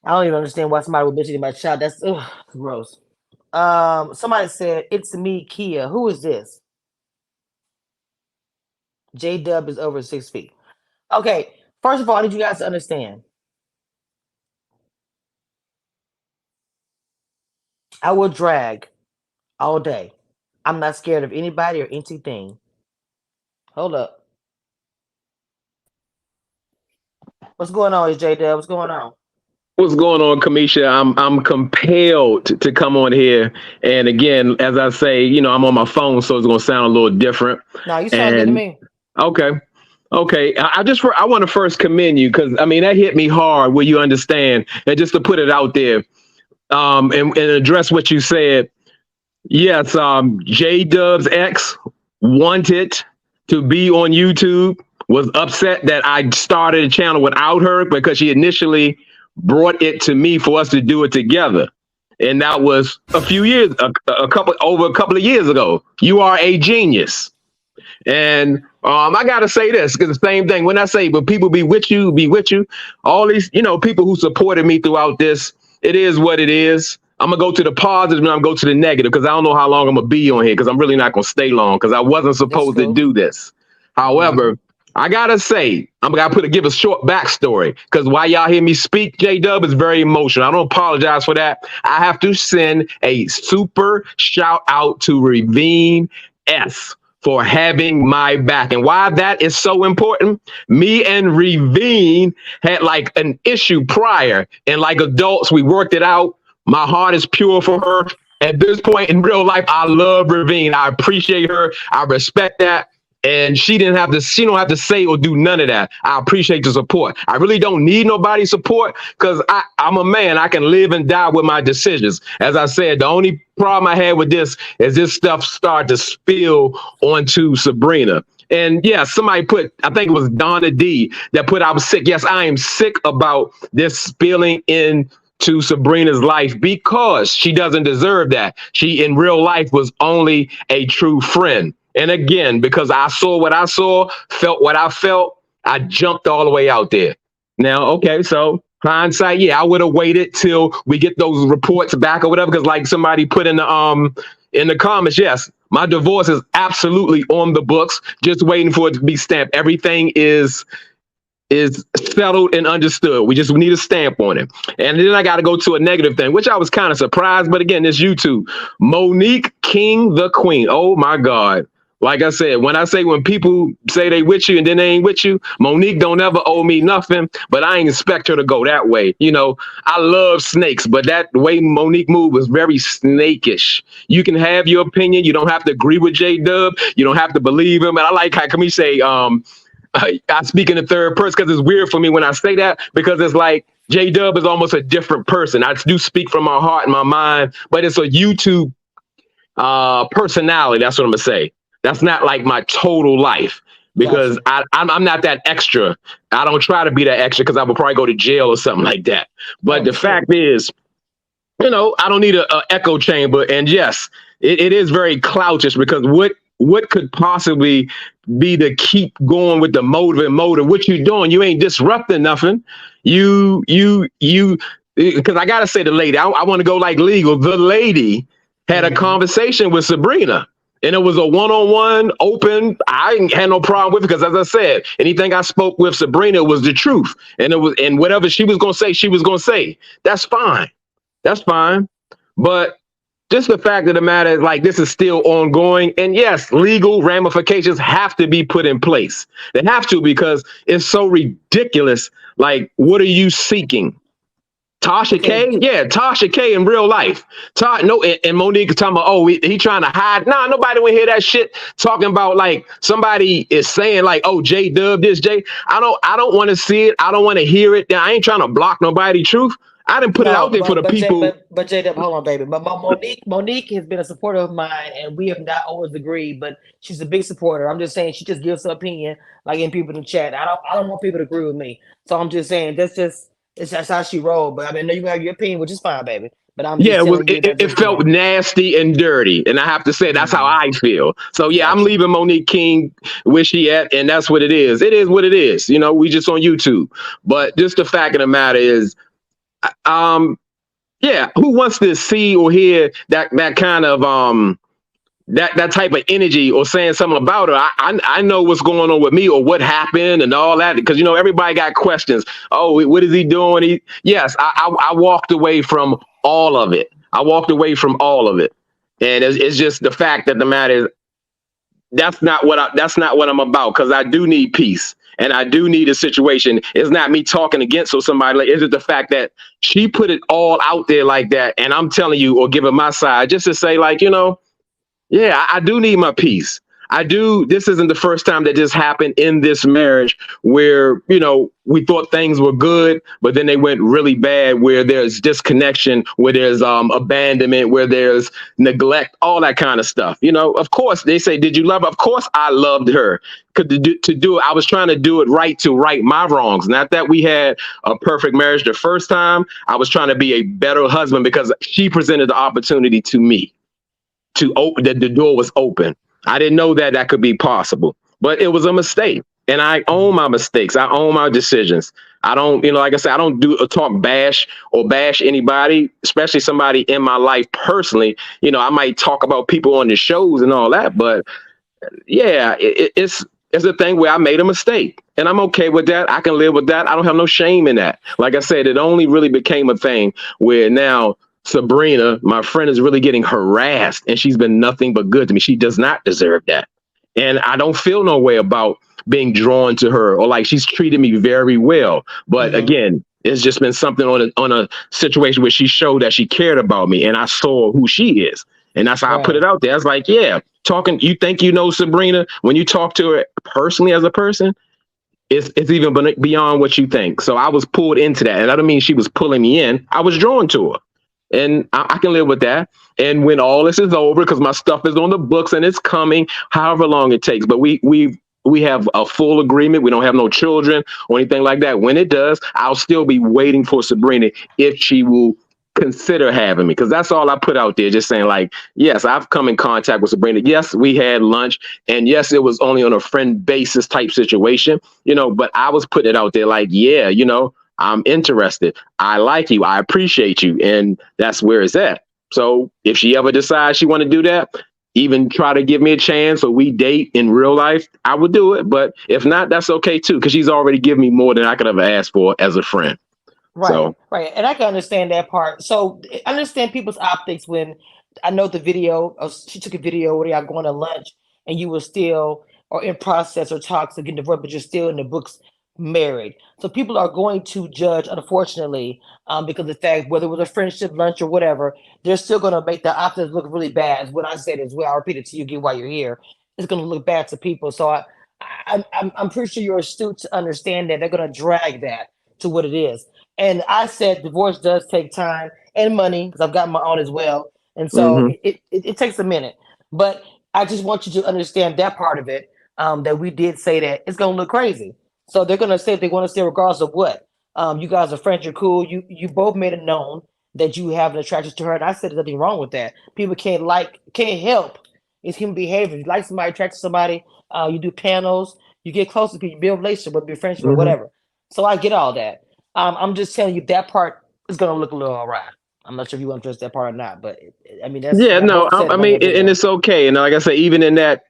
Speaker 2: I don't even understand why somebody would mention my child. That's gross. Somebody said, it's me, Kia. Who is this? J Dub is over 6 feet. Okay, first of all, I need you guys to understand. I will drag all day. I'm not scared of anybody or anything. Hold up. What's going on, J Dub? What's going on?
Speaker 3: What's going on, Kamisha? I'm compelled to come on here, and again, as I say, you know, I'm on my phone, so it's gonna sound a little different.
Speaker 2: No, you sound good to me.
Speaker 3: Okay. I want to first commend you, because I mean that hit me hard. Where you understand, and just to put it out there, and address what you said. Yes, J Dub's ex wanted to be on YouTube. Was upset that I started a channel without her, because she initially brought it to me for us to do it together. And that was a few years, over a couple of years ago. You are a genius. And
Speaker 4: I gotta say this because the same thing. When I say, but people be with you, all these, people who supported me throughout this, it is what it is. I'm gonna go to the positive and I'm gonna go to the negative because I don't know how long I'm gonna be on here because I'm really not gonna stay long because I wasn't supposed to do this. However, I gotta say, I'm gonna give a short backstory because while y'all hear me speak, Jdub is very emotional. I don't apologize for that. I have to send a super shout out to Ravine S for having my back. And why that is so important, me and Ravine had like an issue prior, and like adults, we worked it out. My heart is pure for her. At this point in real life, I love Ravine. I appreciate her. I respect that. And she don't have to say or do none of that. I appreciate the support. I really don't need nobody's support because I'm a man. I can live and die with my decisions. As I said, the only problem I had with this is this stuff started to spill onto Sabrina. And yeah, somebody put, I think it was Donna D that put, I was sick. Yes, I am sick about this spilling into Sabrina's life because she doesn't deserve that. She in real life was only a true friend. And again, because I saw what I saw, felt what I felt, I jumped all the way out there. Now, okay, so hindsight, yeah, I would have waited till we get those reports back or whatever, because like somebody put in the comments, yes, my divorce is absolutely on the books, just waiting for it to be stamped. Everything is settled and understood. We just need a stamp on it. And then I got to go to a negative thing, which I was kind of surprised. But again, this YouTube, Monique King, the Queen. Oh, my God. Like I said, when people say they with you and then they ain't with you, Monique don't ever owe me nothing, but I ain't expect her to go that way. I love snakes, but that way Monique moved was very snakish. You can have your opinion. You don't have to agree with Jdub. You don't have to believe him. And I like how can we say, I speak in the third person because it's weird for me when I say that because it's like Jdub is almost a different person. I do speak from my heart and my mind, but it's a YouTube personality. That's what I'm gonna say. That's not like my total life because I'm not that extra. I don't try to be that extra because I would probably go to jail or something like that. But the fact is, I don't need a echo chamber. And yes, it is very cloutish because what could possibly be to keep going with the motive? What you doing? You ain't disrupting nothing. Because I gotta say the lady, I want to go like legal. The lady had a conversation with Sabrina. And it was a one-on-one, open. I ain't had no problem with it because, as I said, anything I spoke with Sabrina was the truth. And whatever she was going to say, she was going to say. That's fine. That's fine. But just the fact of the matter is, like, this is still ongoing. And yes, legal ramifications have to be put in place. They have to because it's so ridiculous. Like, what are you seeking? Tasha K? Yeah, Tasha K in real life. And Monique is talking about, he trying to hide. Nah, nobody will hear that shit talking about like somebody is saying like, oh, Jdub this, I don't want to see it. I don't want to hear it. I ain't trying to block nobody's truth. I didn't put it out there for the people.
Speaker 2: But Jdub, hold on, baby. But Monique has been a supporter of mine, and we have not always agreed. But she's a big supporter. I'm just saying she just gives her opinion, like in people in the chat. I don't want people to agree with me. So I'm just saying that's how she rolled. But I mean, you have your opinion, which is fine, baby. But I'm just
Speaker 4: it felt nasty and dirty, and I have to say that's how I feel. So yeah, I'm leaving Monique King where she at, and that's what it is. It is what it is. We just on YouTube. But just the fact of the matter is, who wants to see or hear that kind of that type of energy or saying something about her? I know what's going on with me or what happened and all that because everybody got questions. Oh, what is he doing? I walked away from all of it. And it's just the fact that the matter is that's not what I'm about because I do need peace. And I do need a situation. It's not me talking against somebody. Like, it's just the fact that she put it all out there like that. And I'm telling you or giving my side just to say like, I do need my peace. I do. This isn't the first time that this happened in this marriage where, we thought things were good, but then they went really bad where there's disconnection, where there's abandonment, where there's neglect, all that kind of stuff. Of course, they say, did you love her? Of course, I loved her. To do it, I was trying to do it right to right my wrongs. Not that we had a perfect marriage the first time. I was trying to be a better husband because she presented the opportunity to me to open that the door was open. I didn't know that could be possible. but it was a mistake. And I own my mistakes. I own my decisions. I don't, like I said, I don't do a talk bash or bash anybody, especially somebody in my life personally. I might talk about people on the shows and all that, but yeah, it's a thing where I made a mistake, and I'm okay with that. I can live with that. I don't have no shame in that. Like I said, it only really became a thing where now Sabrina, my friend, is really getting harassed, and she's been nothing but good to me. She does not deserve that, and I don't feel no way about being drawn to her, or like she's treated me very well. But again, it's just been something on a situation where she showed that she cared about me, and I saw who she is. And that's how I put it out there. I was like, yeah, you think Sabrina, when you talk to her personally as a person, it's even beyond what you think. So I was pulled into that. And that don't mean she was pulling me in. I was drawn to her. And I can live with that. And when all this is over, because my stuff is on the books and it's coming, however long it takes. But we have a full agreement. We don't have no children or anything like that. When it does, I'll still be waiting for Sabrina if she will consider having me, because that's all I put out there, just saying like, yes, I've come in contact with Sabrina. Yes, we had lunch, and yes, it was only on a friend basis type situation, but I was putting it out there like, yeah, I'm interested. I like you. I appreciate you. And that's where it's at. So if she ever decides she want to do that, even try to give me a chance or we date in real life, I would do it. But if not, that's okay too, because she's already given me more than I could have asked for as a friend.
Speaker 2: Right. And I can understand that part. So I understand people's optics when I know the video, she took a video where y'all going to lunch and you were still or in process or talks of getting divorced, but you're still in the books married. So people are going to judge, unfortunately, because of the fact whether it was a friendship, lunch, or whatever, they're still going to make the optics look really bad. What I said as well, I'll repeat it to you again while you're here. It's going to look bad to people. So I'm pretty sure you're astute to understand that they're going to drag that to what it is. And I said divorce does take time and money, because I've got my own as well. And so it takes a minute. But I just want you to understand that part of it, that we did say that it's going to look crazy. So they're going to say if they want to stay regardless of what. You guys are friends, you're cool. You both made it known that you have an attraction to her. And I said there's nothing wrong with that. People can't help. It's human behavior. You like somebody, attract to somebody, you do panels, you get close to people, you build relationships, whether it be friendship or whatever. So I get all that. I'm just telling you that part is going to look a little awry. I'm not sure if you want to address that part or not, but I mean, that's
Speaker 4: and it's okay. And like I said, even in that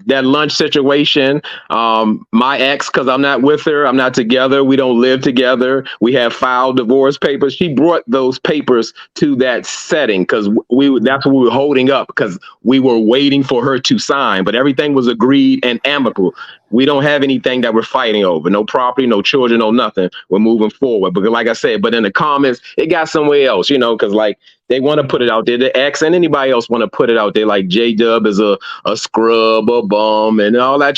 Speaker 4: lunch situation, my ex, because I'm not with her, I'm not together, we don't live together, we have filed divorce papers. She brought those papers to that setting because that's what we were holding up, because we were waiting for her to sign, but everything was agreed and amicable. We don't have anything that we're fighting over. No property, no children, no nothing. We're moving forward. But like I said, but in the comments, it got somewhere else, because like they want to put it out there. The ex and anybody else want to put it out there like Jdub is a scrub, a bum, and all that.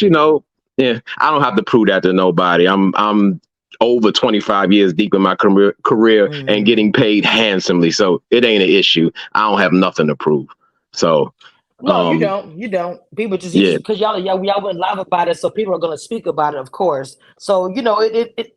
Speaker 4: Yeah, I don't have to prove that to nobody. I'm over 25 years deep in my career and getting paid handsomely, so it ain't an issue. I don't have nothing to prove. So.
Speaker 2: No, you don't. People just because y'all went live about it, so people are going to speak about it, of course. So it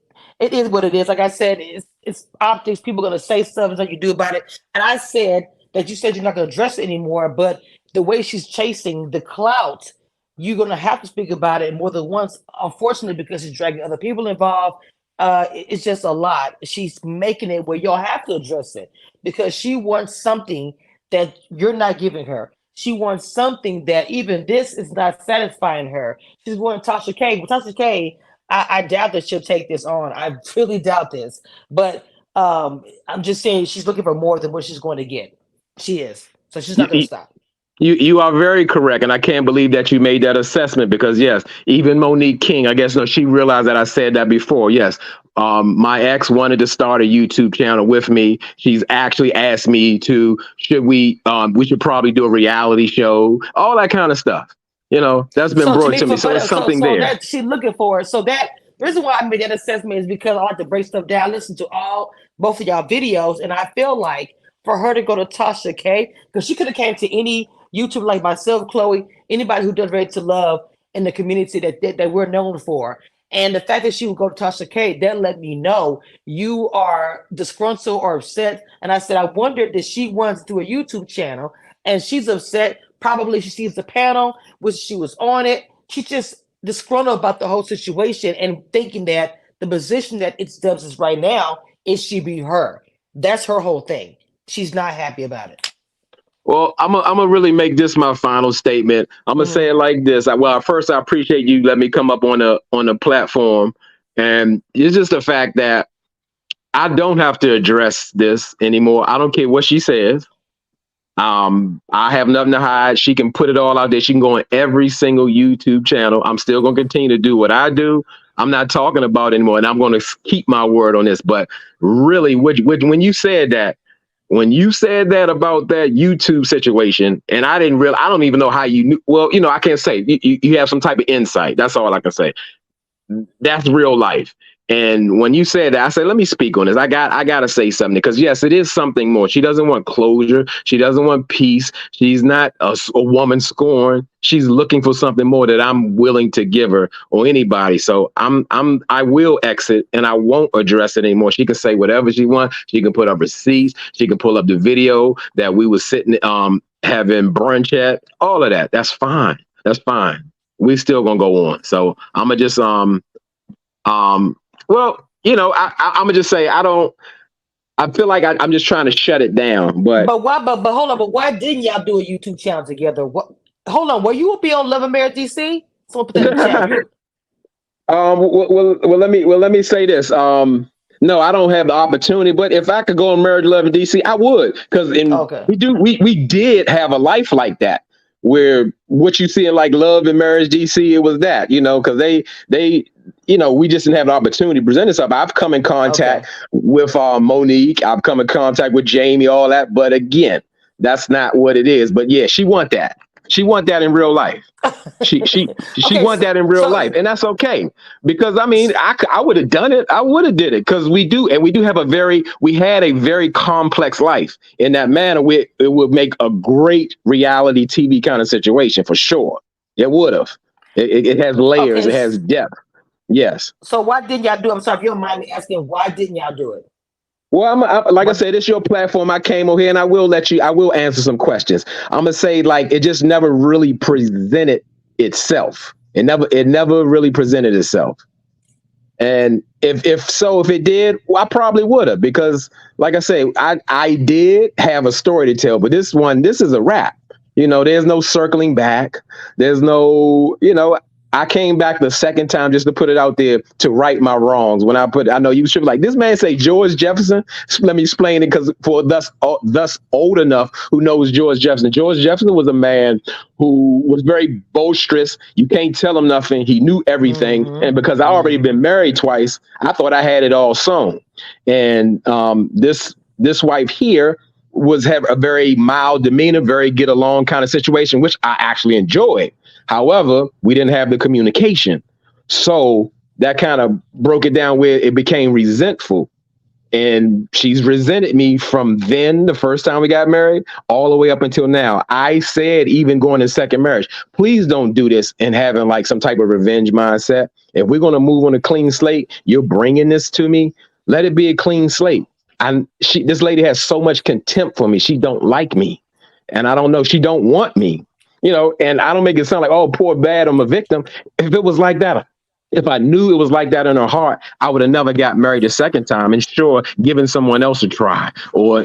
Speaker 2: is what it is. Like I said, it's optics. People are going to say stuff that you do about it. And I said that you said you're not going to address it anymore, but the way she's chasing the clout, you're going to have to speak about it more than once. Unfortunately, because she's dragging other people involved, it's just a lot. She's making it where y'all have to address it because she wants something that you're not giving her. She wants something that even this is not satisfying her. She's wanting Tasha K. But Tasha K, I doubt that she'll take this on. I really doubt this. But I'm just saying she's looking for more than what she's going to get. She is. So she's not going to stop.
Speaker 4: You are very correct, and I can't believe that you made that assessment because, yes, even Monique King, I guess, she realized that I said that before. Yes, my ex wanted to start a YouTube channel with me. She's actually asked me we should probably do a reality show, all that kind of stuff. That's been brought to me. So there's something there.
Speaker 2: That she's looking for. So that the reason why I made that assessment is because I like to break stuff down, listen to both of y'all videos, and I feel like for her to go to Tasha K, because she could have came to any YouTuber like myself, Chloe, anybody who does Ready to Love in the community that we're known for. And the fact that she would go to Tasha K, that let me know you are disgruntled or upset. And I said, I wondered that she wants to do a YouTube channel and she's upset. Probably she sees the panel, which she was on it. She just disgruntled about the whole situation and thinking that the position that it's Dubs is right now, it should be her. That's her whole thing. She's not happy about it.
Speaker 4: Well, I'm gonna really make this my final statement. I'm gonna say it like this. Well, first, I appreciate you letting me come up on the platform, and it's just the fact that I don't have to address this anymore. I don't care what she says. I have nothing to hide. She can put it all out there. She can go on every single YouTube channel. I'm still gonna continue to do what I do. I'm not talking about it anymore, and I'm gonna keep my word on this. But really, when you said that. When you said that about that YouTube situation, and I don't even know how you knew. Well, I can't say you have some type of insight. That's all I can say. That's real life. And when you said that, I said, let me speak on this. I got to say something, because yes, it is something more. She doesn't want closure. She doesn't want peace. She's not a woman scorned. She's looking for something more that I'm willing to give her, or anybody. So I will exit, and I won't address it anymore. She can say whatever she wants. She can put up receipts. She can pull up the video that we were sitting having brunch at. All of that. That's fine. That's fine. We still gonna go on. So I'm gonna just well, I'm gonna just say I feel like I'm just trying to shut it down. But
Speaker 2: why? But hold on. But why didn't y'all do a YouTube channel together? What? Hold on. Were you be on Love and Marriage DC? Someone put that in the chat.
Speaker 4: Let me say this. No, I don't have the opportunity. But if I could go on Marriage, Love, and DC, I would, because we did have a life like that, where what you see in like Love and Marriage DC, it was that, because they we just didn't have the opportunity to present this up. I've come in contact with Monique. I've come in contact with Jamie, all that. But again, that's not what it is. But yeah, she want that. She want that in real life. She want that in real life, and that's okay. Because I mean, I would have done it. I would have did it, because we had a very complex life in that manner. It would make a great reality TV kind of situation for sure. It would have. It has layers. It has depth. Yes.
Speaker 2: So why didn't y'all do it? I'm sorry if you don't mind me asking. Why didn't y'all do it?
Speaker 4: Well, I said, it's your platform. I came over here, and I will answer some questions. I'm gonna say, like, it just never really presented itself. It never really presented itself. And if it did, well, I probably would have, because like I say, I did have a story to tell, but this is a wrap. There's no circling back. There's no, I came back the second time just to put it out there to right my wrongs. I know you should be like, this man say George Jefferson. Let me explain it, because for thus old enough who knows George Jefferson. George Jefferson was a man who was very boisterous. You can't tell him nothing. He knew everything. And because I already been married twice, I thought I had it all sewn. And this wife here have a very mild demeanor, very get along kind of situation, which I actually enjoyed. However, we didn't have the communication. So that kind of broke it down, where it became resentful. And she's resented me from then, the first time we got married, all the way up until now. I said, even going to second marriage, please don't do this and having like some type of revenge mindset. If we're going to move on a clean slate, you're bringing this to me. Let it be a clean slate. This lady has so much contempt for me. She don't like me. And I don't know. She don't want me. And I don't make it sound like, oh, poor bad, I'm a victim. If it was like that, if I knew it was like that in her heart, I would have never got married a second time, and sure, giving someone else a try or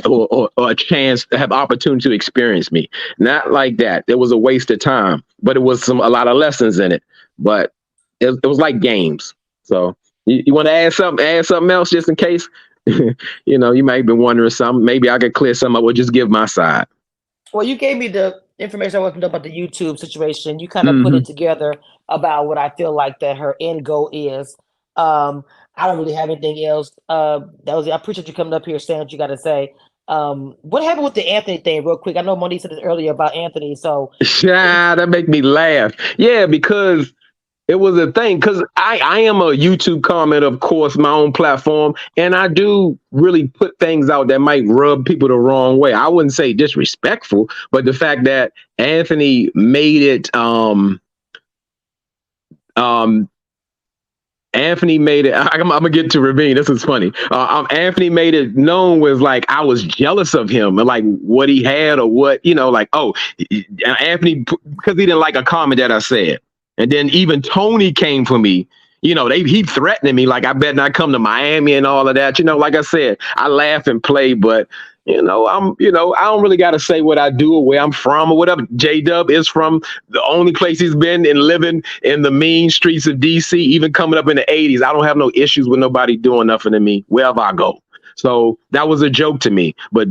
Speaker 4: a chance to have opportunity to experience me. Not like that. It was a waste of time, but it was a lot of lessons in it. But it was like games. So you want to add something else just in case? You might have been wondering something. Maybe I could clear some up or just give my side.
Speaker 2: Well, you gave me the information I wanted to know about the YouTube situation. You kind of put it together about what I feel like that her end goal is. I don't really have anything else. I appreciate you coming up here saying what you got to say. What happened with the Anthony thing, real quick? I know Monique said this earlier about Anthony. So
Speaker 4: yeah, that make me laugh. Yeah, because it was a thing, because I am a YouTube commenter, of course, my own platform, and I do really put things out that might rub people the wrong way. I wouldn't say disrespectful, but the fact that Anthony made it, I'm gonna get to Ravine. This is funny. Anthony made it known was like I was jealous of him and like what he had or what, like, oh, Anthony, because he didn't like a comment that I said. And then even Tony came for me. You know, he threatening me like I better not come to Miami and all of that. You know, like I said, I laugh and play, but I don't really got to say what I do or where I'm from or whatever. Jdub is from the only place he's been and living in the mean streets of DC, even coming up in the 80s. I don't have no issues with nobody doing nothing to me wherever I go. So that was a joke to me. But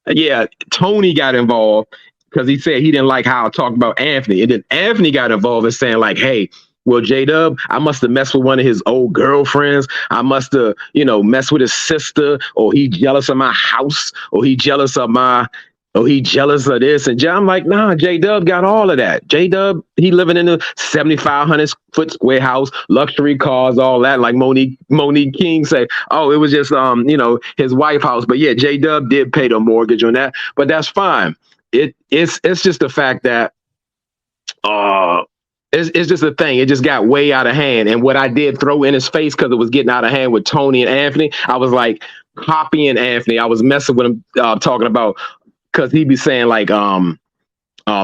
Speaker 4: yeah, Tony got involved because he said he didn't like how I talked about Anthony. And then Anthony got involved in saying like, hey, well, Jdub, I must have messed with one of his old girlfriends. I must have, messed with his sister, or he jealous of my house, or he jealous of this. And I'm like, nah, Jdub got all of that. Jdub, he living in a 7,500 foot square house, luxury cars, all that. Like Monique King say, oh, it was just, his wife house. But yeah, Jdub did pay the mortgage on that, but that's fine. It's just the fact that, it's just a thing. It just got way out of hand. And what I did throw in his face because it was getting out of hand with Tony and Anthony, I was like copying Anthony. I was messing with him, talking about, because he'd be saying like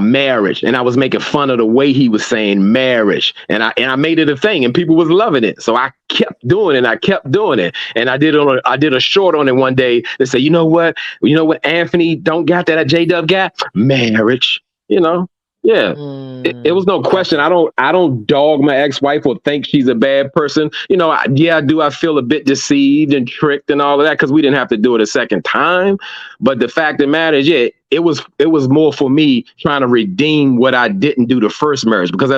Speaker 4: marriage. And I was making fun of the way he was saying marriage. And I made it a thing and people was loving it. So I kept doing it. And I did a short on it one day that said, you know what Anthony don't got that Jdub got? Marriage, Yeah, it was no question. I don't dog my ex-wife or think she's a bad person. I feel a bit deceived and tricked and all of that because we didn't have to do it a second time. But the fact of the matter is, yeah, it was more for me trying to redeem what I didn't do the first marriage. Because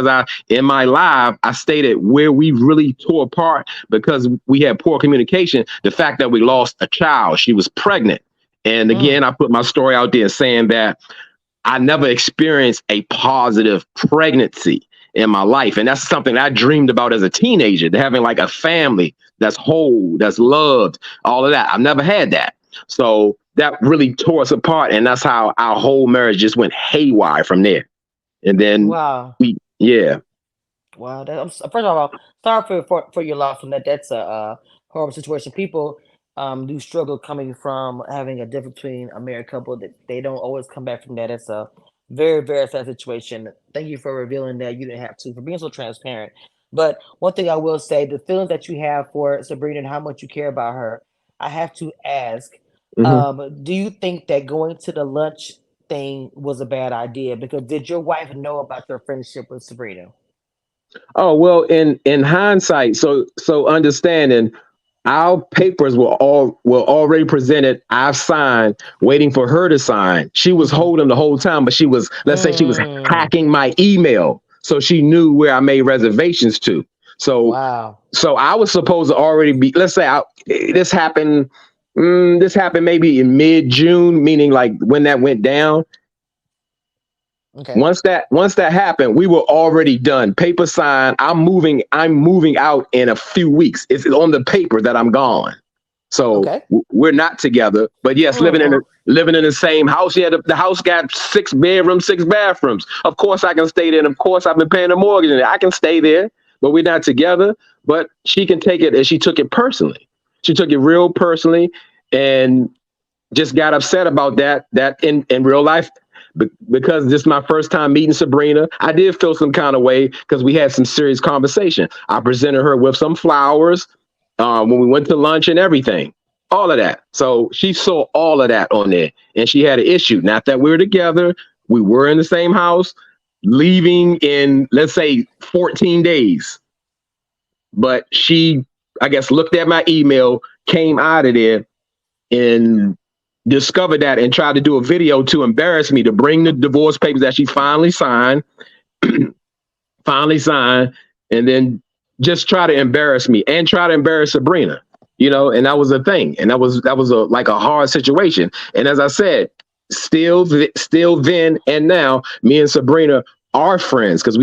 Speaker 4: in my live, I stated where we really tore apart because we had poor communication. The fact that we lost a child, she was pregnant. And again, I put my story out there saying that I never experienced a positive pregnancy in my life. And that's something I dreamed about as a teenager, having like a family that's whole, that's loved, all of that. I've never had that. So that really tore us apart. And that's how our whole marriage just went haywire from there. And then,
Speaker 2: wow. Wow. First of all, sorry for your loss from that. That's a horrible situation. People do struggle coming from having a difference between a married couple that they don't always come back from that. It's a very, very sad situation. Thank you for revealing that. You didn't have to, for being so transparent. But one thing I will say, the feelings that you have for Sabrina and how much you care about her, I have to ask, do you think that going to the lunch thing was a bad idea? Because did your wife know about your friendship with Sabrina?
Speaker 4: Oh, well, in hindsight, so understanding, our papers were already presented. I've signed, waiting for her to sign. She was holding the whole time, but she was, let's say she was hacking my email. So she knew where I made reservations to. So, wow. So I was supposed to already be, let's say this happened maybe in mid-June, meaning like when that went down. Okay. Once that happened, we were already done. Paper signed. I'm moving out in a few weeks. It's on the paper that I'm gone. So we're not together. But yes, living in the same house. Yeah, the house got 6 bedrooms, 6 bathrooms. Of course I can stay there. And of course I've been paying the mortgage and I can stay there, but we're not together. But she can take it, and she took it personally. She took it real personally and just got upset about that in real life. Because this is my first time meeting Sabrina, I did feel some kind of way because we had some serious conversation. I presented her with some flowers when we went to lunch and everything, all of that. So she saw all of that on there, and she had an issue. Not that we were together, we were in the same house, leaving in, let's say, 14 days. But she, I guess, looked at my email, came out of there, and discovered that and tried to do a video to embarrass me, to bring the divorce papers that she finally signed, and then just try to embarrass me and try to embarrass Sabrina, and that was a thing. And that was a hard situation. And as I said, still then and now, me and Sabrina are friends because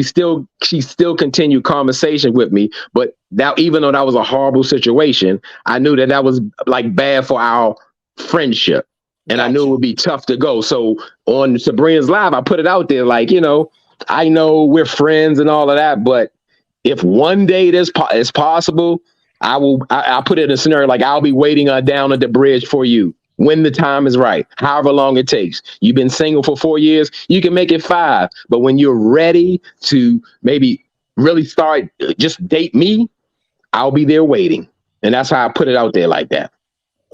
Speaker 4: she still continued conversation with me. But that, even though that was a horrible situation, I knew that was like bad for our friendship. And I knew it would be tough to go. So on Sabrina's live, I put it out there like, I know we're friends and all of that, but if one day this is possible, I'll put it in a scenario like I'll be waiting down at the bridge for you when the time is right, however long it takes. You've been single for 4 years, you can make it 5. But when you're ready to maybe really start, just date me, I'll be there waiting. And that's how I put it out there like that.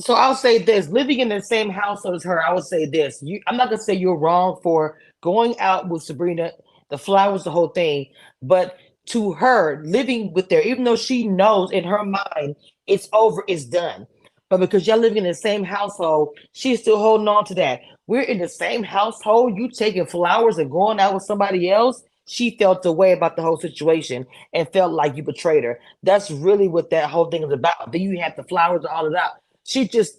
Speaker 2: So I'll say this: living in the same household as her, I would say this. I'm not gonna say you're wrong for going out with Sabrina, the flowers, the whole thing, but to her, living with her, even though she knows in her mind it's over, it's done. But because y'all living in the same household, she's still holding on to that. We're in the same household. You taking flowers and going out with somebody else. She felt the way about the whole situation and felt like you betrayed her. That's really what that whole thing is about. Then you have the flowers and all of that. She just,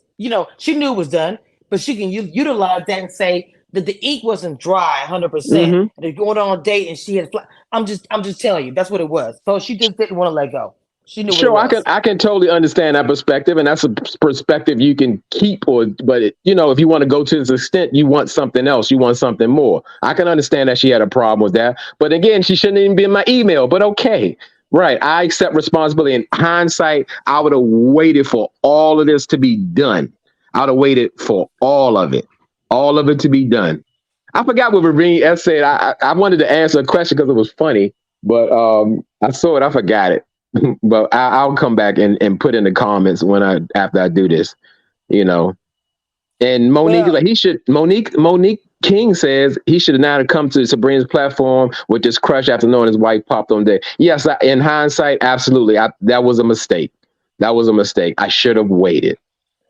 Speaker 2: she knew it was done, but she can utilize that and say that the ink wasn't dry 100%. And they're going on a date and she had. I'm just telling you, that's what it was. So she just didn't want to let go. She knew.
Speaker 4: Sure, I can totally understand that perspective, and that's a perspective you can keep. But if you want to go to this extent, you want something else, you want something more. I can understand that she had a problem with that, but again, she shouldn't even be in my email. But okay. Right. I accept responsibility. In hindsight, I would have waited for all of this to be done. I would have waited for all of it to be done. I forgot what Ravine S said. I wanted to answer a question because it was funny, but I saw it. I forgot it. But I'll come back and put in the comments after I do this, And Monique is like, Monique King says he should have not come to Sabrina's platform with this crush after knowing his wife popped on there. Yes, in hindsight, absolutely. That was a mistake. I should have waited.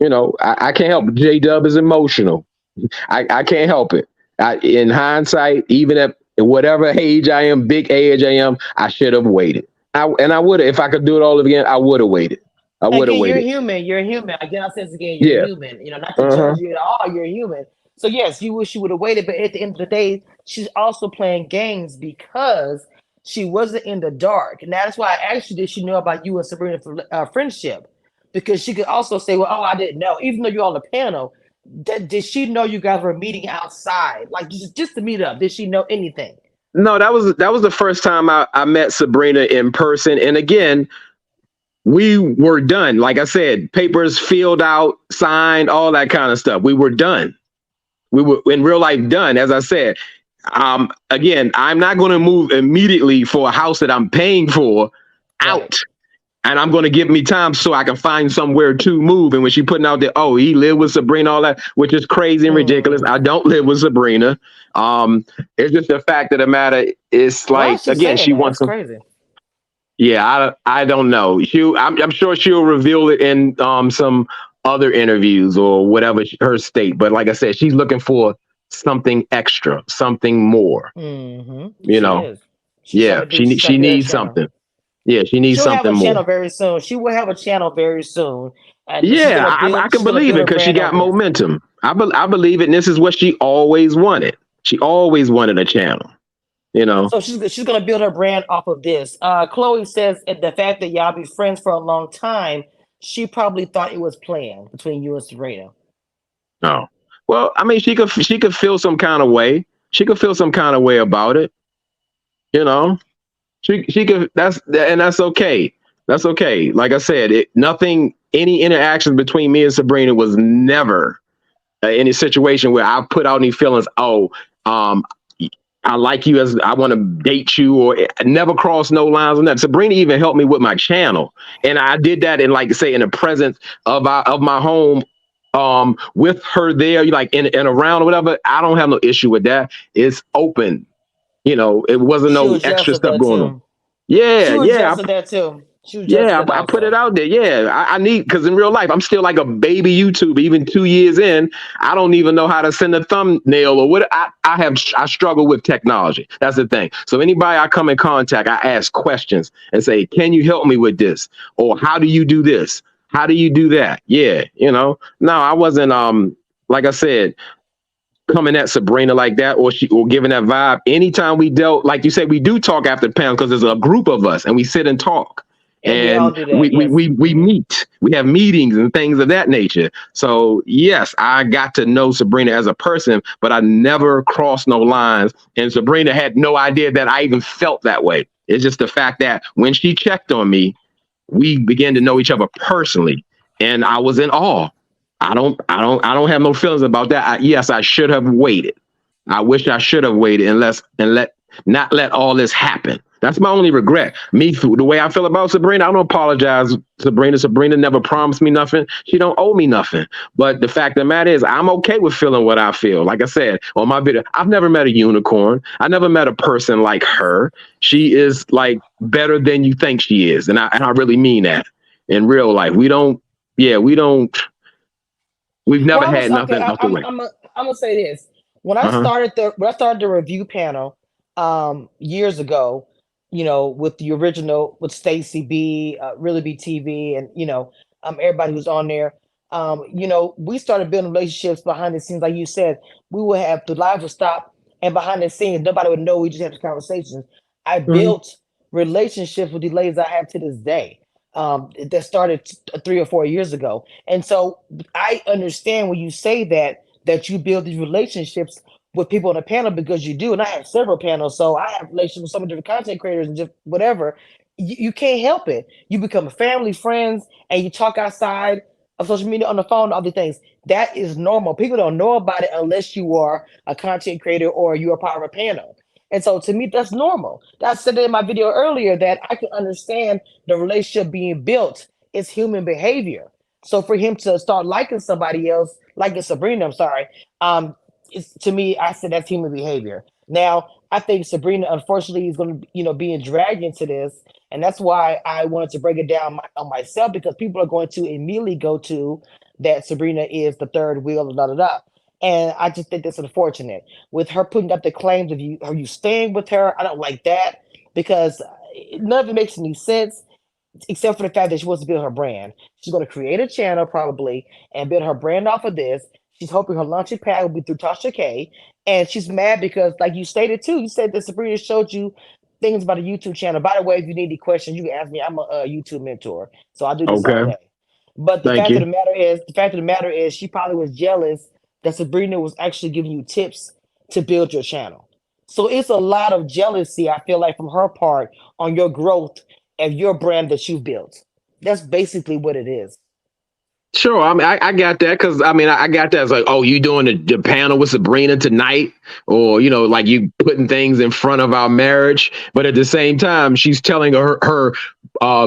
Speaker 4: I can't help it. Jdub is emotional. I can't help it. In hindsight, even at whatever age I am, big age I am, I should have waited. I would have, if I could do it all again, I would have waited. I would have waited.
Speaker 2: You're human. Again, I'll say this again, you're human. Not to judge you at all, you're human. So yes, you wish you would have waited, but at the end of the day, she's also playing games because she wasn't in the dark. And that's why I asked you, did she know about you and Sabrina's friendship? Because she could also say, well, I didn't know. Even though you're on the panel, did she know you guys were meeting outside? Like just to meet up, did she know anything?
Speaker 4: No, that was the first time I met Sabrina in person. And again, we were done. Like I said, papers filled out, signed, all that kind of stuff. We were done. We were in real life done. As I said, again, I'm not going to move immediately for a house that I'm paying for out. And I'm going to give me time so I can find somewhere to move. And when she putting out there, he lived with Sabrina, all that, which is crazy and ridiculous. I don't live with Sabrina. It's just the fact of the matter. It's like, again, she wants some.
Speaker 2: Crazy.
Speaker 4: Yeah, I don't know. I'm sure she'll reveal it in some other interviews or whatever her state. But like I said, she's looking for something extra, something more. She needs something. Yeah, she needs something more.
Speaker 2: Channel very soon. She will have a channel very soon.
Speaker 4: And I can believe it because she got momentum. I believe it, and this is what she always wanted. She always wanted a channel.
Speaker 2: So she's gonna build her brand off of this. Chloe says the fact that y'all be friends for a long time, she probably thought it was planned between you and Sabrina.
Speaker 4: Oh, well, I mean, she could feel some kind of way. She could feel some kind of way about it. She could. That's okay. That's okay. Like I said, any interactions between me and Sabrina was never any situation where I put out any feelings. I like you, as I want to date you, or never cross no lines on that. Sabrina even helped me with my channel, and I did that in, like, say, in the presence of my home, with her there, like in around or whatever. I don't have no issue with that. It's open. It wasn't no extra stuff going on. Yeah,
Speaker 2: that too.
Speaker 4: I put it out there. Yeah, I need, because in real life, I'm still like a baby YouTuber. Even 2 years in, I don't even know how to send a thumbnail or what. I struggle with technology. That's the thing. So anybody I come in contact, I ask questions and say, can you help me with this? Or how do you do this? How do you do that? Yeah, no, I wasn't, like I said, coming at Sabrina like that, or giving that vibe. Anytime we dealt, like you said, we do talk after the panel because there's a group of us and we sit and talk. And we meet, we have meetings and things of that nature. So yes, I got to know Sabrina as a person, but I never crossed no lines. And Sabrina had no idea that I even felt that way. It's just the fact that when she checked on me, we began to know each other personally, and I was in awe. I don't have no feelings about that. Yes, I should have waited. I wish I should have waited and not let all this happen. That's my only regret. The way I feel about Sabrina, I don't apologize, Sabrina. Sabrina never promised me nothing. She don't owe me nothing. But the fact of the matter is, I'm okay with feeling what I feel. Like I said on my video, I've never met a unicorn. I never met a person like her. She is like better than you think she is, and I really mean that in real life. We've never had nothing out the way.
Speaker 2: I'm gonna say this. When I started the review panel years ago, with the original with Stacy B, Really Be TV, and everybody who's on there. We started building relationships behind the scenes, like you said. We would have the lives would stop, and behind the scenes, nobody would know. We just had the conversations. I built relationships with the ladies I have to this day. That started 3 or 4 years ago, and so I understand when you say that you build these relationships with people on the panel, because you do. And I have several panels, so I have relationships with some different content creators and just whatever. You can't help it. You become family, friends, and you talk outside of social media, on the phone, other things. That is normal. People don't know about it unless you are a content creator or you're a part of a panel. And so to me, that's normal. I said in my video earlier that I can understand the relationship being built. It's human behavior. So for him to start liking somebody else, liking Sabrina, I'm sorry, to me, I said that's human behavior. Now, I think Sabrina, unfortunately, is going to, being dragged into this, and that's why I wanted to break it down on myself, because people are going to immediately go to that Sabrina is the third wheel, da da da. And I just think that's unfortunate. With her putting up the claims of you, are you staying with her? I don't like that, because none of it makes any sense, except for the fact that she wants to build her brand. She's going to create a channel probably and build her brand off of this. She's hoping her launching pad will be through Tasha K. And she's mad because, like you stated too, you said that Sabrina showed you things about a YouTube channel. By the way, if you need any questions, you can ask me. I'm a YouTube mentor, so I do this all day. But the fact of the matter is, she probably was jealous that Sabrina was actually giving you tips to build your channel. So it's a lot of jealousy, I feel like, from her part on your growth of your brand that you've built. That's basically what it is.
Speaker 4: Sure, I mean, I got that, because I got that. It's like, oh, you doing the panel with Sabrina tonight, or like you putting things in front of our marriage. But at the same time, she's telling her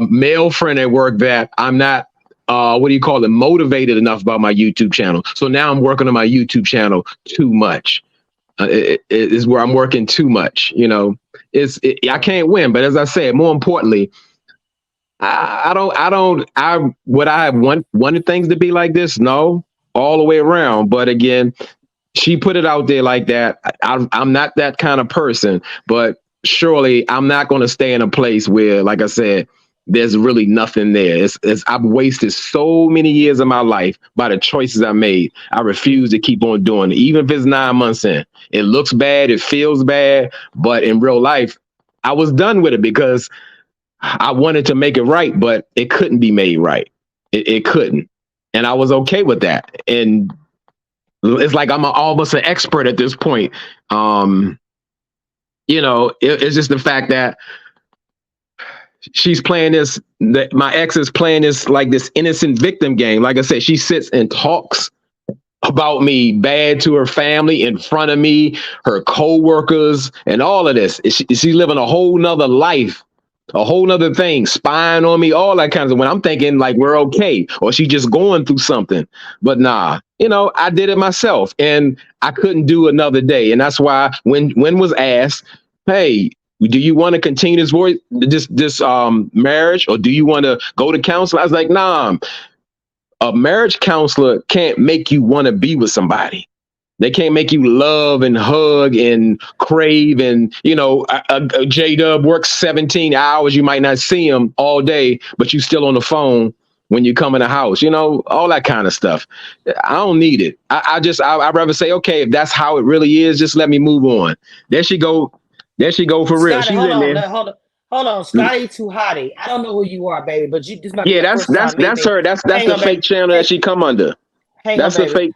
Speaker 4: male friend at work that I'm not motivated enough about my YouTube channel. So now I'm working on my YouTube channel too much. It is where I'm working too much. I can't win. But as I said, more importantly, would I have wanted things to be like this? No, all the way around. But again, she put it out there like that. I'm not that kind of person, but surely I'm not going to stay in a place where, like I said, there's really nothing there. I've wasted so many years of my life by the choices I made. I refuse to keep on doing it, even if it's 9 months in. It looks bad, it feels bad, but in real life, I was done with it because I wanted to make it right, but it couldn't be made right. It couldn't. And I was okay with that. And it's like I'm almost an expert at this point. It's just the fact that she's playing this, that my ex is playing this, like this innocent victim game. Like I said, she sits and talks about me bad to her family in front of me, her co-workers, and all of this. She's living a whole nother life, a whole nother thing, spying on me, all that kind of, when I'm thinking like we're okay, or she just going through something. But nah, I did it myself, and I couldn't do another day. And that's why when was asked, hey, do you want to continue this marriage, or do you want to go to counseling? I was like, nah, a marriage counselor can't make you want to be with somebody. They can't make you love and hug and crave. And, a J-Dub works 17 hours. You might not see him all day, but you still on the phone when you come in the house, all that kind of stuff. I don't need it. I'd rather say, okay, if that's how it really is, just let me move on. There she go for real.
Speaker 2: Scotty,
Speaker 4: She's in there.
Speaker 2: Hold on, Scotty Too Hottie. I don't know who you are, baby, but this might
Speaker 4: be that's her. That's the fake channel that she come under. That's the fake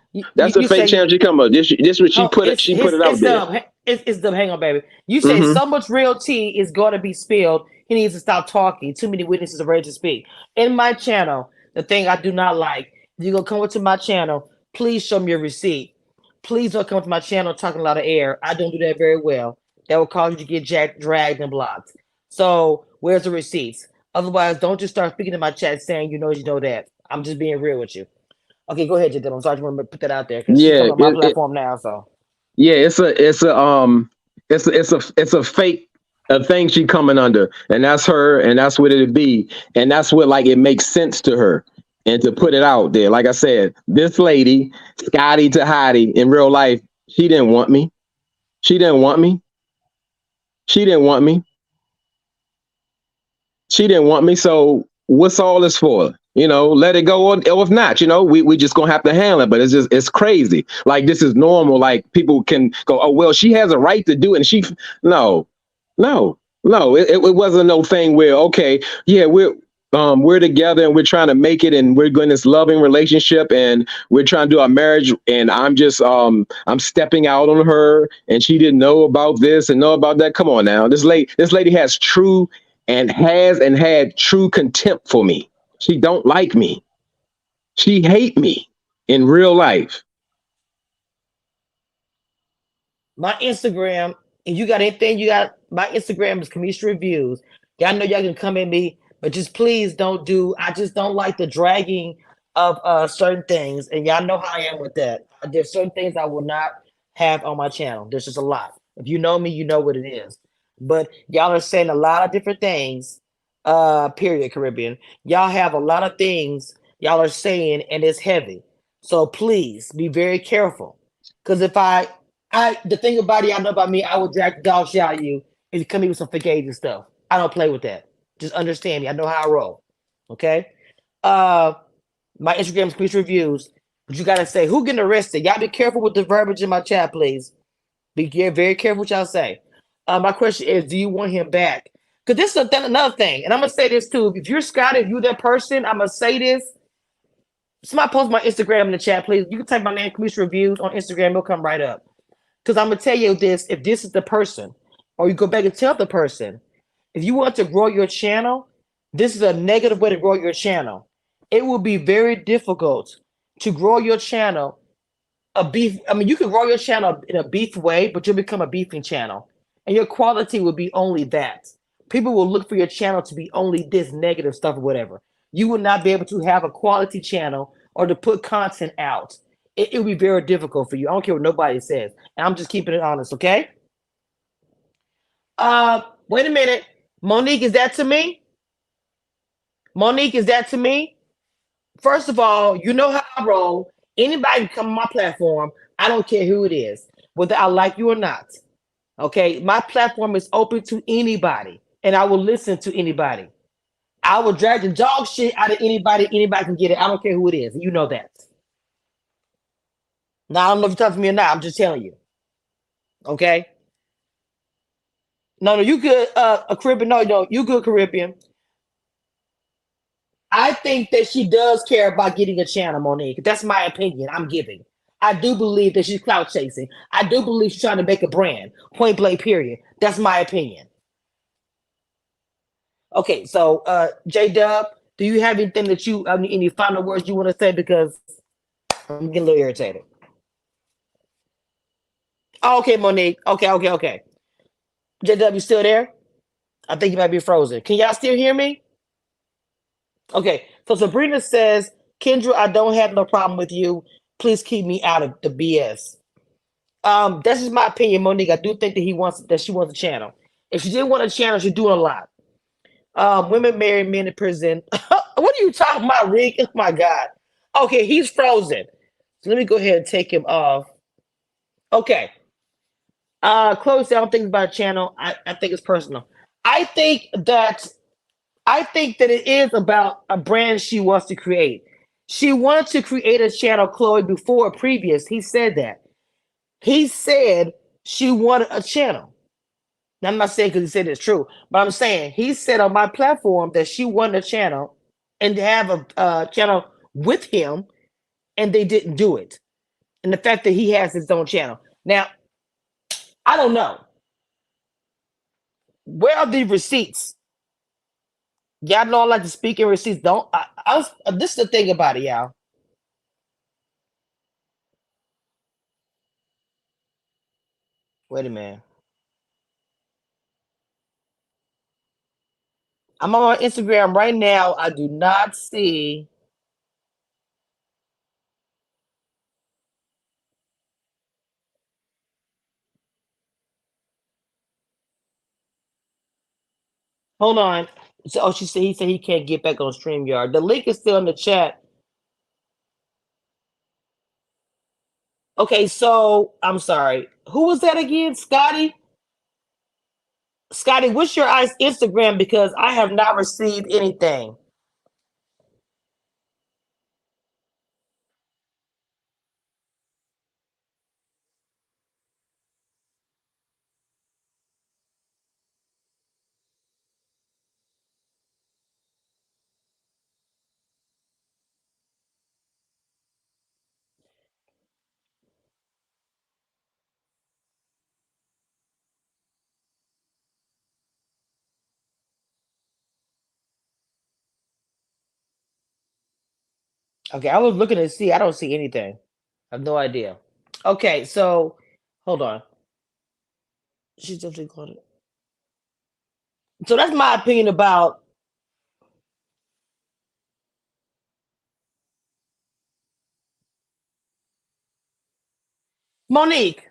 Speaker 4: channel she come under. This what she put it out there.
Speaker 2: It's dumb. Hang on, baby. You say so much real tea is going to be spilled. He needs to stop talking. Too many witnesses are ready to speak. In my channel, the thing I do not like, if you're going to come into my channel, please show me your receipt. Please don't come to my channel talking a lot of air. I don't do that very well. That will cause you to get dragged and blocked. So where's the receipts? Otherwise, don't just start speaking in my chat saying you know that. I'm just being real with you. Okay, go ahead, Jdub. I'm sorry, I just want to put that out there because she's
Speaker 4: Yeah,
Speaker 2: coming on my platform now. So
Speaker 4: yeah, it's a fake a thing she coming under, and that's her, and that's what it'd be, and that's what like it makes sense to her, and to put it out there. Like I said, this lady, Scotty to Heidi, in real life, she didn't want me. She didn't want me. She didn't want me. She didn't want me. So what's all this for? Let it go, or if not, we just gonna have to handle it. But it's crazy. Like this is normal. Like people can go, oh well, she has a right to do it, and no, no, no. It wasn't no thing where okay, yeah, we're together and we're trying to make it, and we're going this loving relationship, and we're trying to do our marriage, and I'm stepping out on her, and she didn't know about this and know about that. Come on now, this lady has true and had true contempt for me. She don't like me. She hate me in real life.
Speaker 2: my Instagram, and you got anything you got, my Instagram is Kamisha Reviews. Y'all know y'all can come at me, but just please don't do, I just don't like the dragging of certain things. And y'all know how I am with that. There's certain things I will not have on my channel. There's just a lot. If you know me, you know what it is. But y'all are saying a lot of different things, period, Caribbean. Y'all have a lot of things y'all are saying, and it's heavy. So please be very careful. Because if the thing about it, y'all know about me, I will drag the dog shit out of you if you come in with some fake age and stuff. I don't play with that. Just understand me. I know how I roll. Okay. Uh, my Instagram is Police Reviews, but you gotta say who getting arrested. Y'all be careful with the verbiage in my chat, please. Very careful what y'all say. My question is, do you want him back? Because this is another thing, and I'm gonna say this too. If you're Scott, if you that person, I'm gonna say this. Somebody post my Instagram in the chat, please. You can type my name, Commissioner Reviews, on Instagram. It'll come right up. Because I'm gonna tell you this: if this is the person, or you go back and tell the person, if you want to grow your channel, this is a negative way to grow your channel. It will be very difficult to grow your channel a beef. I mean, you can grow your channel in a beef way, but you'll become a beefing channel, and your quality will be only that. People will look for your channel to be only this negative stuff or whatever. You will not be able to have a quality channel or to put content out. It will be very difficult for you. I don't care what nobody says. And I'm just keeping it honest, okay? Wait a minute. Monique, is that to me? Monique, is that to me? First of all, you know how I roll. Anybody can come on my platform. I don't care who it is, whether I like you or not. Okay, my platform is open to anybody, and I will listen to anybody. I will drag the dog shit out of anybody. Anybody can get it. I don't care who it is. You know that. Now I don't know if you're talking to me or not. I'm just telling you. Okay. No, you good. A Caribbean. No, you good, Caribbean. I think that she does care about getting a channel, Monique. That's my opinion. I'm giving. I do believe that she's clout chasing. I do believe she's trying to make a brand. Point blank. Period. That's my opinion. Okay, so Jdub, do you have anything that any final words you want to say? Because I'm getting a little irritated. Oh, okay, Monique. Okay. Jdub, you still there? I think you might be frozen. Can y'all still hear me? Okay, so Sabrina says, Kendra, I don't have no problem with you. Please keep me out of the BS. That's just my opinion, Monique. I do think that she wants a channel. If she didn't want a channel, she's doing a lot. Women marry men in prison. What are you talking about, Rick? Oh my God. Okay, he's frozen. So let me go ahead and take him off. Okay. Chloe said, I don't think it's about a channel. I think it's personal. I think that it is about a brand she wants to create. She wanted to create a channel, Chloe, before previous. He said that. He said she wanted a channel. Now, I'm not saying because he said it's true, but I'm saying he said on my platform that she wanted a channel and to have a channel with him, and they didn't do it. And the fact that he has his own channel. Now, I don't know. Where are the receipts? Y'all know I like to speak in receipts. This is the thing about it, y'all. Wait a minute. I'm on my Instagram right now. I do not see. Hold on. So, oh, he said he can't get back on StreamYard. The link is still in the chat. Okay, so I'm sorry. Who was that again? Scotty? Scotty, what's your Instagram? Because I have not received anything. Okay, I was looking to see. I don't see anything. I have no idea. Okay, so hold on. She's definitely called it. So that's my opinion about Monique.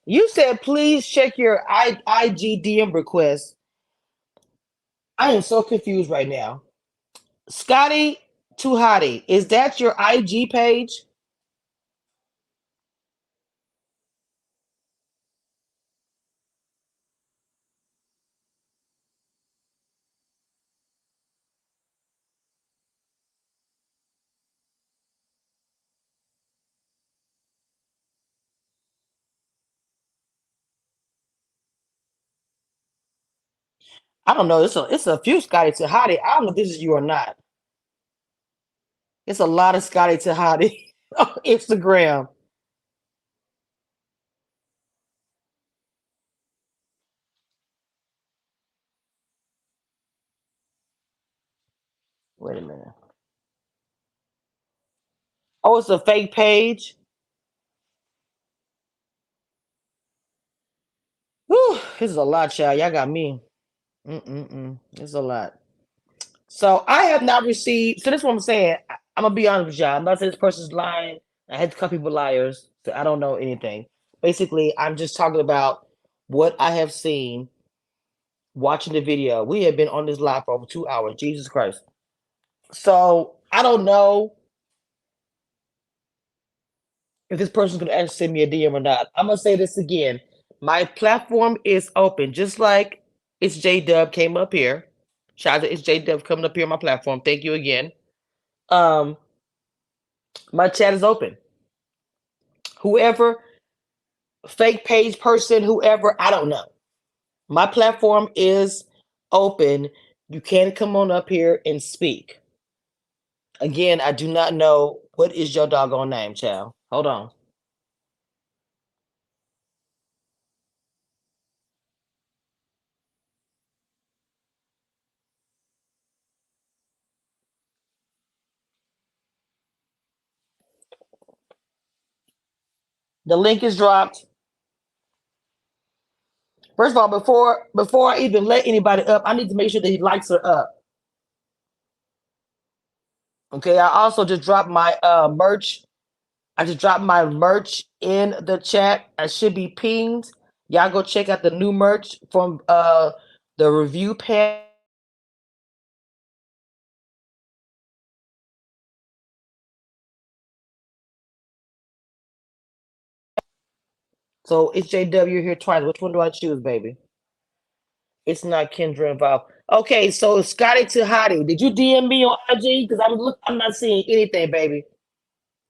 Speaker 2: You said please check your IG DM request. I am so confused right now. Scotty Tuhati, is that your IG page? I don't know. It's a few Scotty Tahati. I don't know if this is you or not. It's a lot of Scotty Tahati on Instagram. Wait a minute. Oh, it's a fake page. Whew, this is a lot, child. Y'all got me. It's a lot. So I have not received. So this is what I'm saying. I'm gonna be honest with y'all. I'm not saying this person's lying. I had to call people liars. So I don't know anything. Basically, I'm just talking about what I have seen watching the video. We have been on this live for over 2 hours. Jesus Christ. So I don't know if this person's gonna actually send me a DM or not. I'm gonna say this again. My platform is open, just like it's Jdub came up here. Shout out to it's Jdub coming up here on my platform. Thank you again. My chat is open. Whoever, fake page person, whoever, I don't know. My platform is open. You can come on up here and speak. Again, I do not know what is your doggone name, child. Hold on. The link is dropped. First of all, before I even let anybody up, I need to make sure that he likes her up. Okay, I also just dropped my merch. I just dropped my merch in the chat. I should be pinged. Y'all go check out the new merch from the review panel. So it's JW here twice. Which one do I choose, baby? It's not Kendra involved. Okay, so Scotty Tahati, did you DM me on IG? Because I'm not seeing anything, baby,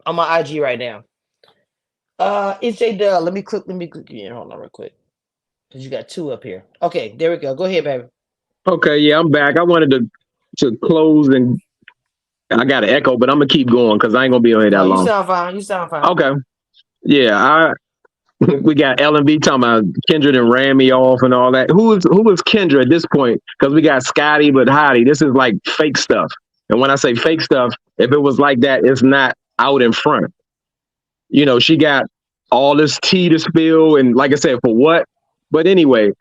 Speaker 2: on my IG right now. It's JW. Let me click here. Hold on real quick. Because you got two up here. Okay, there we go. Go ahead, baby.
Speaker 4: Okay, yeah, I'm back. I wanted to close, and I got an echo, but I'm gonna keep going because I ain't gonna be on here that
Speaker 2: No,
Speaker 4: long.
Speaker 2: You sound fine. You sound fine.
Speaker 4: Okay. Yeah, we got L&B talking about Kendra and ran me off and all that. Who is Kendra at this point? Because we got Scotty, but Hottie. This is like fake stuff. And when I say fake stuff, if it was like that, it's not out in front. You know, she got all this tea to spill, and like I said, for what? But anyway,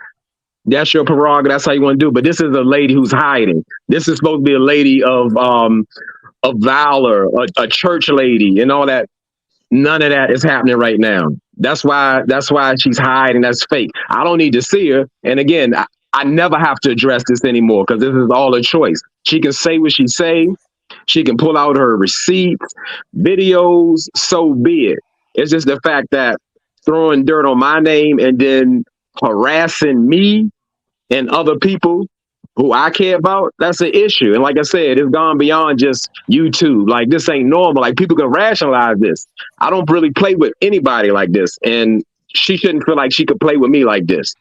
Speaker 4: That's your prerogative. That's how you want to do. But this is a lady who's hiding. This is supposed to be a lady of valor, a church lady, and all that. None of that is happening right now. That's why she's hiding. That's fake. I don't need to see her. And again, I never have to address this anymore because this is all a choice. She can say what she say. She can pull out her receipts, videos. So be it. It's just the fact that throwing dirt on my name and then harassing me and other people who I care about, that's an issue. And like I said, it's gone beyond just YouTube. Like this ain't normal. Like people can rationalize this. I don't really play with anybody like this. And she shouldn't feel like she could play with me like this.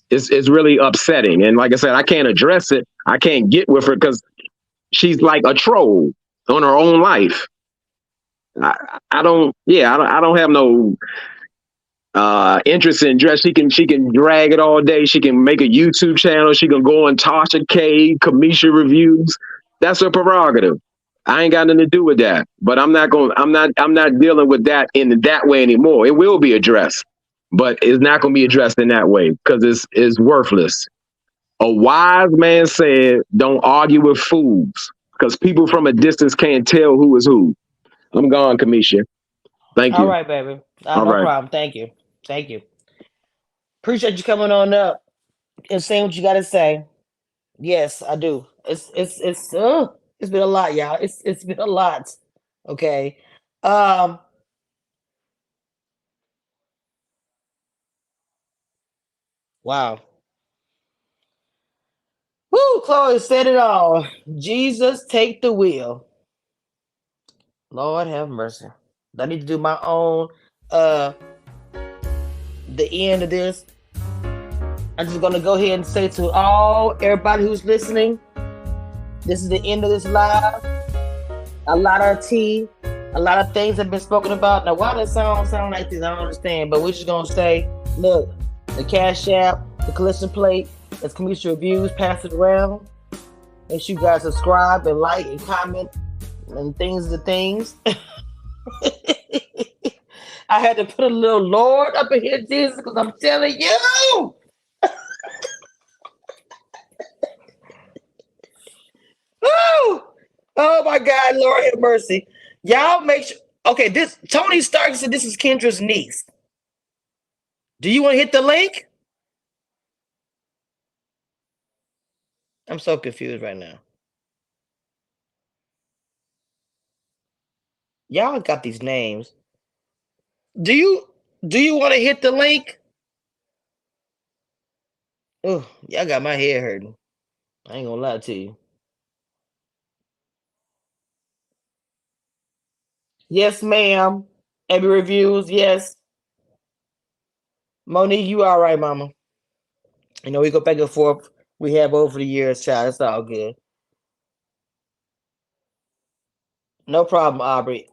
Speaker 4: It's really upsetting. And like I said, I can't address it. I can't get with her because she's like a troll on her own life. I don't have no interest in dress. She can drag it all day. She can make a YouTube channel. She can go on Tasha K, Kamisha reviews. That's her prerogative. I ain't got nothing to do with that. But I'm not dealing with that in that way anymore. It will be addressed, but it's not gonna be addressed in that way because it's worthless. A wise man said, don't argue with fools, because people from a distance can't tell who is who. I'm gone, Kamisha. Thank
Speaker 2: All
Speaker 4: you.
Speaker 2: right, baby.
Speaker 4: All
Speaker 2: No
Speaker 4: right.
Speaker 2: problem. Thank you. Thank you. Appreciate you coming on up and saying what you got to say. Yes, I do. It's been a lot, y'all. It's been a lot. Okay. Um. Wow. Woo. Chloe said it all. Jesus, take the wheel. Lord have mercy. I need to do my own. Uh. The end of this. I'm just gonna go ahead and say to everybody who's listening, this is the end of this live. A lot of tea, a lot of things have been spoken about. Now, why does sound like this? I don't understand. But we're just gonna say, look, the Cash App, the collision plate, it's Community Reviews, pass it around. Make sure you guys subscribe and like and comment and things. I had to put a little Lord up in here, Jesus, because I'm telling you. Woo! Oh my God, Lord have mercy. Y'all make sure. Okay, this Tony Stark said this is Kendra's niece. Do you want to hit the link? I'm so confused right now. Y'all got these names. Do you want to hit the link? Oh, y'all got my head hurting. I ain't gonna lie to you. Yes, ma'am. Abby reviews, yes. Monique, you all right, mama. You know, we go back and forth. We have over the years, child. It's all good. No problem, Aubrey.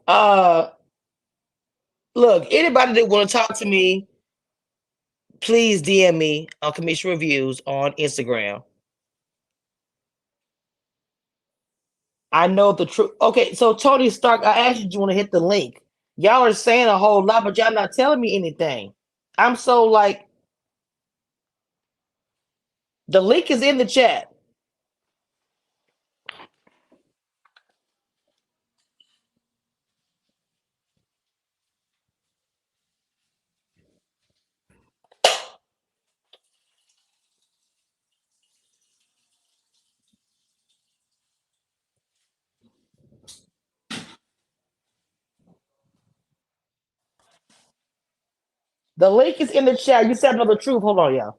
Speaker 2: Look, anybody that want to talk to me, please DM me on Commission Reviews on Instagram. I know the truth. Okay, so Tony Stark, I asked you, do you want to hit the link? Y'all are saying a whole lot, but y'all not telling me anything. I'm so like, the link is in the chat. The link is in the chat. You said another truth. Hold on, y'all.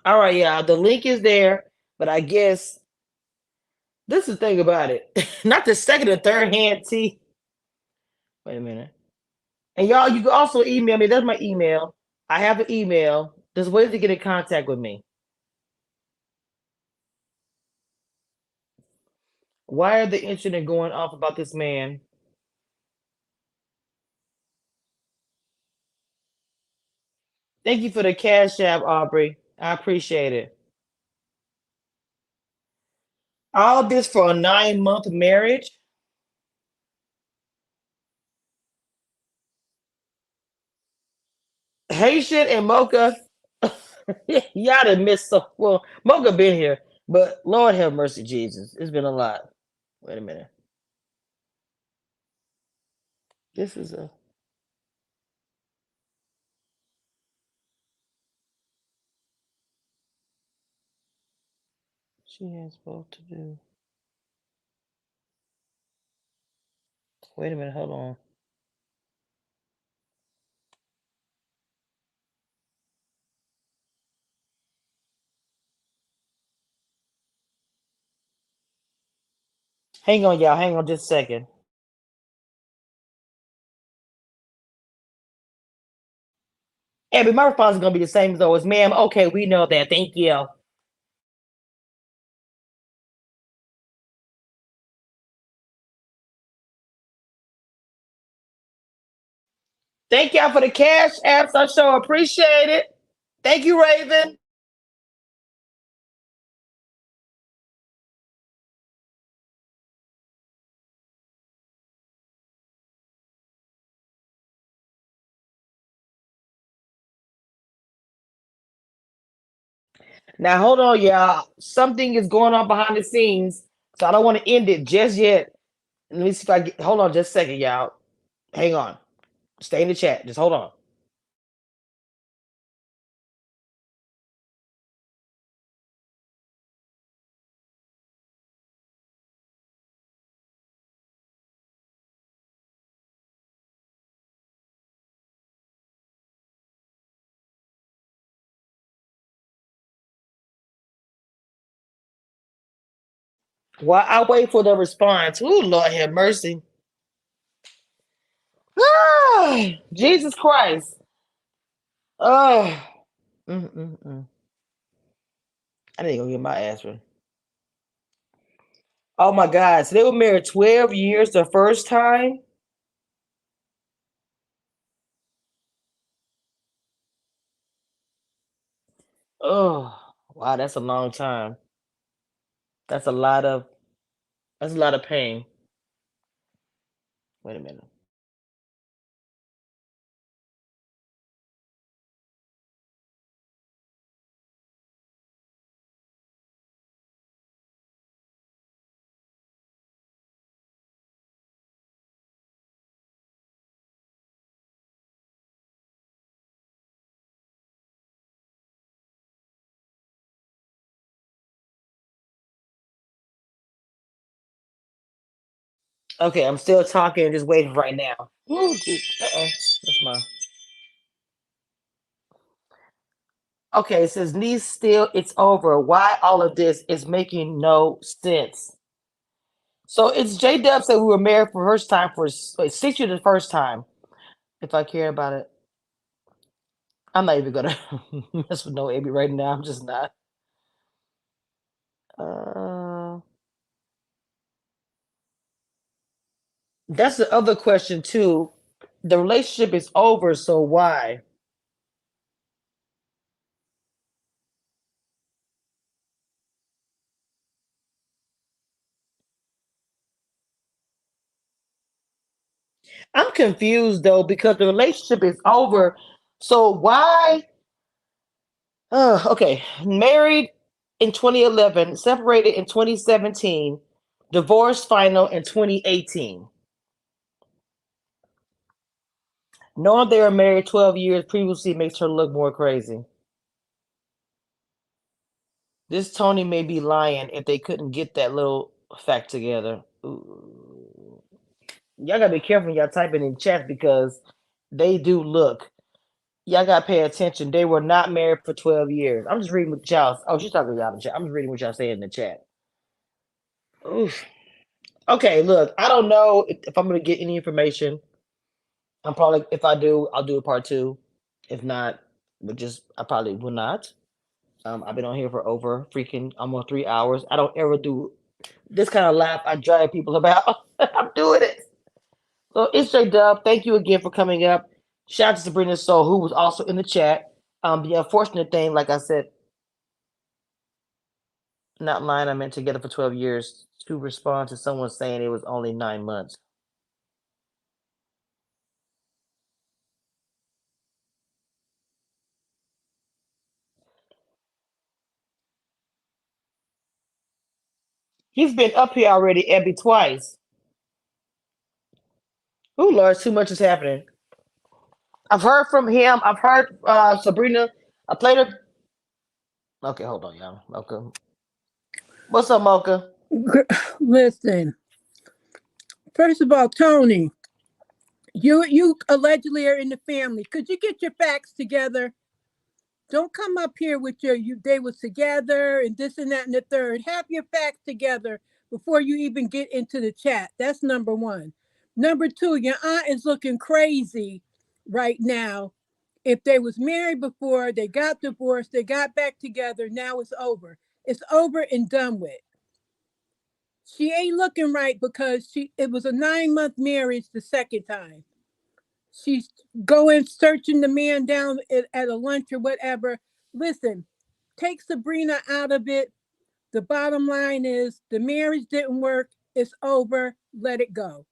Speaker 2: All right, yeah, the link is there, but I guess this is the thing about it. Not the second or third hand tea. Wait a minute. And y'all, you can also email me. That's my email. I have an email. There's ways to get in contact with me. Why are the internet going off about this man? Thank you for the cash app, Aubrey. I appreciate it. All this for a 9-month marriage? Haitian and Mocha, y'all done missed so well. Mocha been here, but Lord have mercy, Jesus. It's been a lot. Wait a minute. This is a she has supposed to do. Wait a minute, hold on. Hang on, y'all. Hang on just a second. Abby, my response is gonna be the same as always, ma'am. Okay, we know that. Thank you. Thank y'all for the cash apps. I sure appreciate it. Thank you, Raven. Now hold on, y'all. Something is going on behind the scenes, so I don't want to end it just yet. Let me see if I get. Hold on, just a second, y'all. Hang on. Stay in the chat. Just hold on. While I wait for the response, ooh, Lord have mercy. Ah, Jesus Christ. Oh, I need to go get my aspirin. Oh my God. So they were married 12 years the first time? Oh, wow, that's a long time. That's a lot of that's a lot of pain. Wait a minute. Okay, I'm still talking, just waiting right now. Ooh, uh-oh. That's my okay. It says niece still it's over. Why all of this is making no sense. So it's Jdub said we were married for first time for 6 years the first time. If I care about it, I'm not even gonna mess with no Amy right now. I'm just not. Uh, that's the other question too. The relationship is over, so why? I'm confused though because the relationship is over. So why? Okay, married in 2011, separated in 2017, divorce final in 2018. Knowing they were married 12 years previously makes her look more crazy. This Tony may be lying if they couldn't get that little fact together. Ooh. Y'all gotta be careful when y'all typing in chat because they do look Y'all gotta pay attention. They were not married for 12 years. I'm just reading what y'all. Oh, she's talking to y'all in the chat. I'm just reading what y'all say in the chat. Oof. Okay, look, I don't know if I'm gonna get any information. I'm probably, if I do, I'll do a part two. If not, I probably will not. I've been on here for over freaking almost 3 hours. I don't ever do this kind of laugh. I drive people about. I'm doing it. So it's Jdub. Thank you again for coming up. Shout out to Sabrina Soul, who was also in the chat. The unfortunate thing, like I said, not lying, I meant together for 12 years to respond to someone saying it was only 9 months. He's been up here already, Ebby, twice. Oh, Lord, too much is happening. I've heard from him. I've heard Sabrina. I played her. Okay, hold on, y'all. Okay. What's up, Mocha?
Speaker 5: Listen, first of all, Tony, you allegedly are in the family. Could you get your facts together? Don't come up here with they was together and this and that and the third. Have your facts together before you even get into the chat. That's number one. Number two, your aunt is looking crazy right now. If they was married before, they got divorced, they got back together, now it's over. It's over and done with. She ain't looking right because it was a 9-month marriage the second time. She's going searching the man down at a lunch or whatever. Listen, take Sabrina out of it. The bottom line is the marriage didn't work. It's over. Let it go.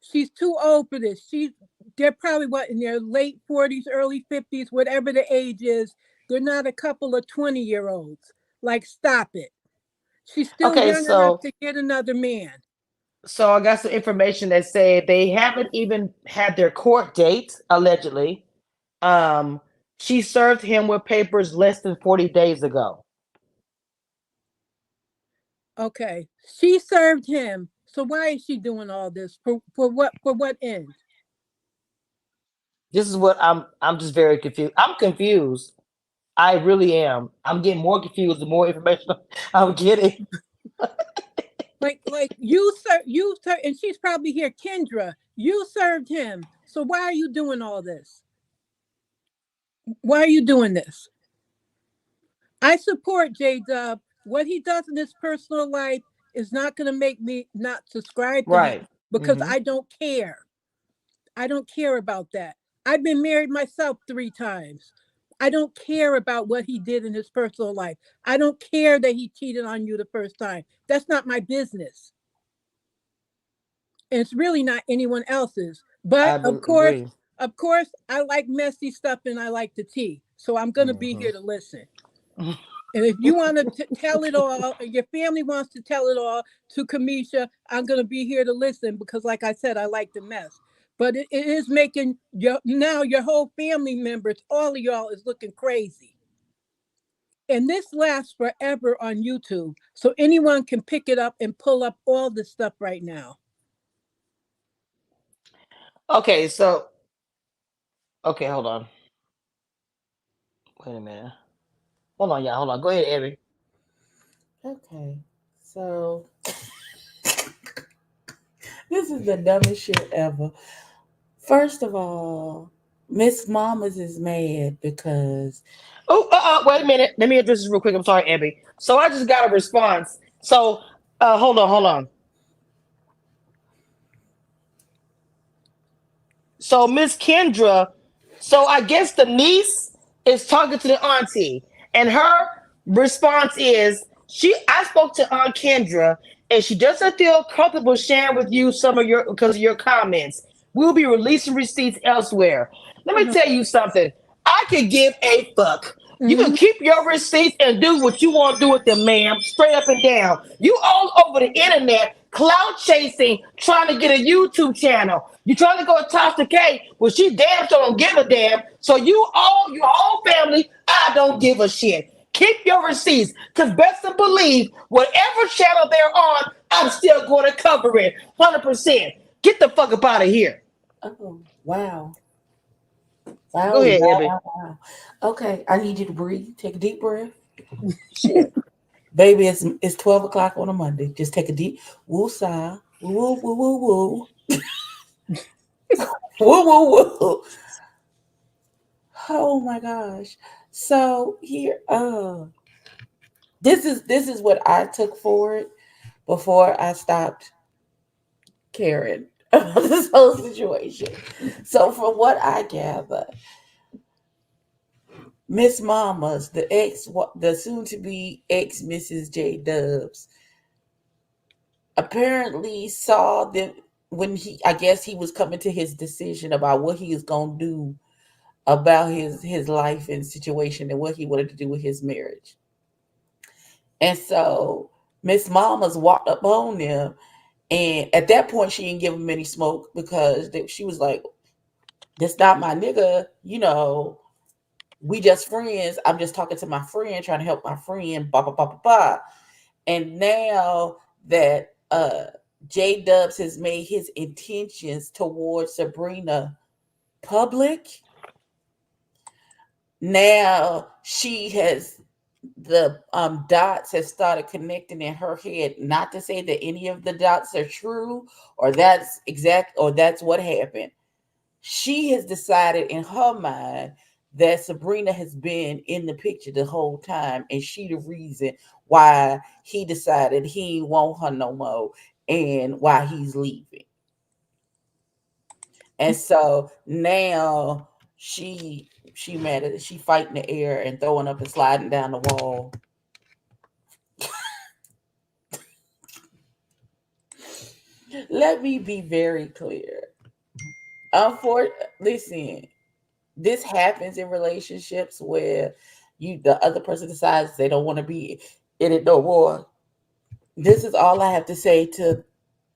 Speaker 5: She's too old for this. They're probably in their late 40s, early 50s, whatever the age is. They're not a couple of 20-year-olds. Like, stop it. She's still young enough to get another man.
Speaker 2: So I got some information that said they haven't even had their court date, allegedly. She served him with papers less than 40 days ago.
Speaker 5: Okay. She served him. So why is she doing all this? For what end?
Speaker 2: This is what I'm just very confused. I'm confused. I really am. I'm getting more confused the more information I'm getting.
Speaker 5: like you served, and she's probably here, Kendra. You served him. So why are you doing all this? Why are you doing this? I support Jdub. What he does in his personal life is not going to make me not subscribe to him because I don't care. I don't care about that. I've been married myself 3 times. I don't care about what he did in his personal life. I don't care that he cheated on you the first time. That's not my business. And it's really not anyone else's. But of course, I like messy stuff and I like the tea. So I'm going to be here to listen. And if you want to tell it all, your family wants to tell it all to Kamisha, I'm going to be here to listen because, like I said, I like the mess. But it is making your whole family members, all of y'all is looking crazy. And this lasts forever on YouTube. So anyone can pick it up and pull up all this stuff right now.
Speaker 2: Okay, hold on. Wait a minute. Hold on, y'all. Hold on. Go ahead, Abby.
Speaker 6: Okay, so this is the dumbest shit ever. First of all, Miss Mamas is mad because...
Speaker 2: wait a minute. Let me address this real quick. I'm sorry, Abby. So I just got a response. So, hold on. So Miss Kendra, so I guess the niece is talking to the auntie, and her response is I spoke to Aunt Kendra, and she doesn't feel comfortable sharing with you because of your comments. We'll be releasing receipts elsewhere. Let me tell you something. I could give a fuck. You can keep your receipts and do what you want to do with them, ma'am. Straight up and down. You all over the internet, cloud chasing, trying to get a YouTube channel. You trying to go to Tasha K? Well, she damn sure don't give a damn. So your whole family, I don't give a shit. Keep your receipts, because best to believe, whatever channel they're on, I'm still going to cover it, 100%. Get the fuck up out of here.
Speaker 6: Oh, wow.
Speaker 2: Go ahead, Ebby.
Speaker 6: Wow. Okay, I need you to breathe. Take a deep breath.
Speaker 2: Shit.
Speaker 6: Baby, it's 12 o'clock on a Monday. Just take a deep woo sigh. Woo woo woo woo. Woo woo woo. Oh my gosh. So here, this is what I took for it before I stopped caring about this whole situation. So from what I gather, Miss Mama's the soon to be ex Mrs. J Dubs apparently saw them when I guess he was coming to his decision about what he is gonna do about his life and situation and what he wanted to do with his marriage. And so Miss Mama's walked up on them, and at that point she didn't give him any smoke because she was like, "That's not my nigga, we just friends. I'm just talking to my friend, trying to help my friend, blah blah blah blah blah." And now that J Dubs has made his intentions towards Sabrina public, now she has the dots have started connecting in her head. Not to say that any of the dots are true or that's what happened. She has decided in her mind that Sabrina has been in the picture the whole time, and she the reason why he decided he won't her no more and why he's leaving. And so now she mad at it. She fighting the air and throwing up and sliding down the wall. Let me be very clear. Listen, this happens in relationships where the other person decides they don't want to be in it no more. This is all I have to say to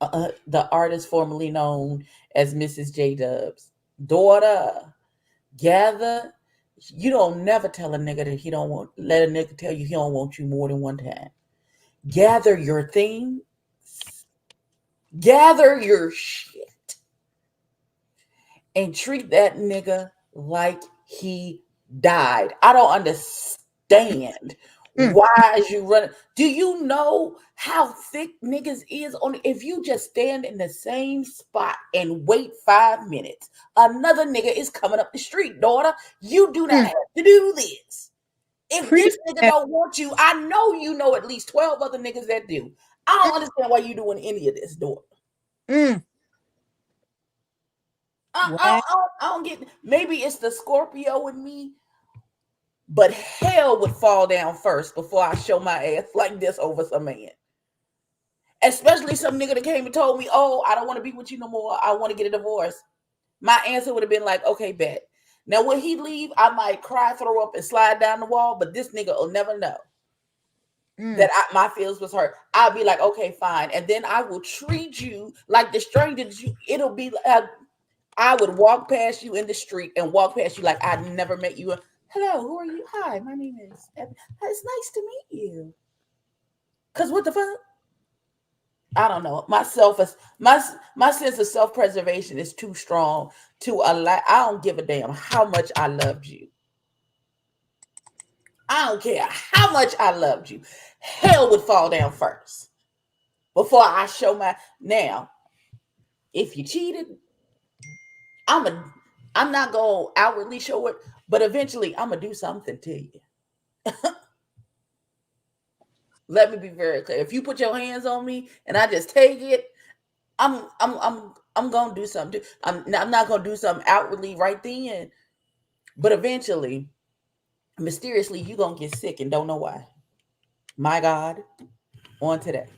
Speaker 6: the artist formerly known as Mrs. J Dubs. Daughter, gather. You don't never tell a nigga that let a nigga tell you he don't want you more than one time. Gather your things. Gather your shit. And treat that nigga like he died. I don't understand why is you running. Do you know how thick niggas is on if you just stand in the same spot and wait 5 minutes? Another nigga is coming up the street, daughter. You do not have to do this. If this nigga don't want you, I know you know at least 12 other niggas that do. I don't understand why you doing any of this, daughter. I don't get. Maybe it's the Scorpio in me, but hell would fall down first before I show my ass like this over some man. Especially some nigga that came and told me, "Oh, I don't want to be with you no more. I want to get a divorce." My answer would have been like, "Okay, bet." Now when he leave, I might cry, throw up, and slide down the wall. But this nigga will never know that my feelings was hurt. I'll be like, "Okay, fine," and then I will treat you like the stranger. It'll be. I would walk past you in the street and walk past you like I never met you. Hello, who are you? Hi, my name is. It's nice to meet you. Cause what the fuck? I don't know. My sense of self-preservation is too strong to allow. I don't give a damn how much I loved you. I don't care how much I loved you. Hell would fall down first before I show my. Now, if you cheated, I'm not gonna outwardly show it, but eventually I'm gonna do something to you. Let me be very clear. If you put your hands on me and I just take it, I'm gonna do something. I'm not gonna do something outwardly right then, but eventually, mysteriously, you gonna get sick and don't know why. My God, on today,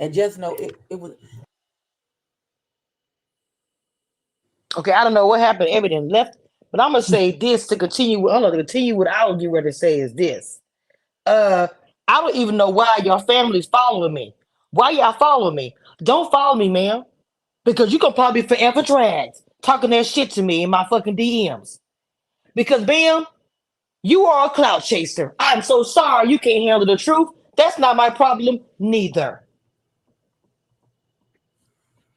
Speaker 6: and just know it was.
Speaker 2: Okay, I don't know what happened. Everything left, but I'm gonna say this to continue. I'm gonna continue what I was getting ready to say is this. I don't even know why your family's following me. Why y'all following me? Don't follow me, man, because you can probably be forever dragged talking that shit to me in my fucking DMs. Because, bam, you are a clout chaser. I'm so sorry you can't handle the truth. That's not my problem, neither.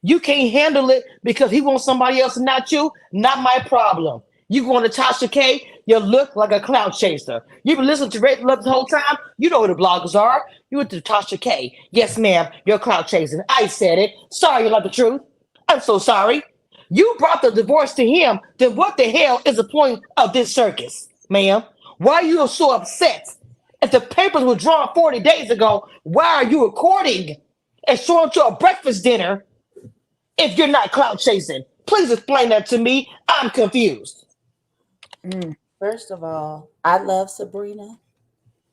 Speaker 2: You can't handle it because he wants somebody else and not you. Not my problem. You going to Tasha K, you look like a cloud chaser. You been listening to Red Love the whole time. You know who the bloggers are. You went to Tasha K. Yes, ma'am, you're cloud chasing. I said it. Sorry, you love the truth. I'm so sorry. You brought the divorce to him. Then what the hell is the point of this circus, ma'am? Why are you so upset? If the papers were drawn 40 days ago, why are you recording and showing to a breakfast dinner if you're not cloud chasing? Please explain that to me. I'm confused.
Speaker 6: First of all, I love Sabrina.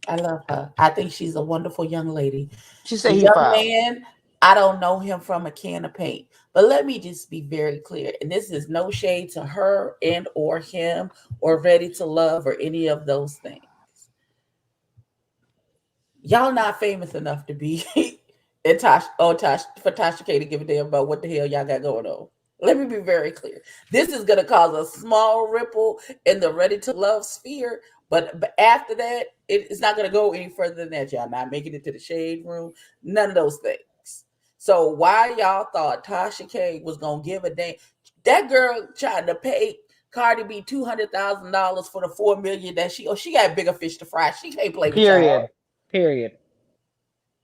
Speaker 6: I love her. I think she's a wonderful young lady.
Speaker 2: She
Speaker 6: The
Speaker 2: said he
Speaker 6: young
Speaker 2: filed.
Speaker 6: man, I don't know him from a can of paint. But let me just be very clear. And this is no shade to her and or him or Ready to Love or any of those things. Y'all not famous enough to be and for Tasha K to give a damn about what the hell y'all got going on. Let me be very clear. This is going to cause a small ripple in the Ready to Love sphere, but after that, it's not going to go any further than that. Y'all not making it to the shade room, none of those things. So why y'all thought Tasha K was going to give a damn? That girl tried to pay Cardi B $200,000 for the $4 million that she got bigger fish to fry. She can't play with y'all.
Speaker 2: Period.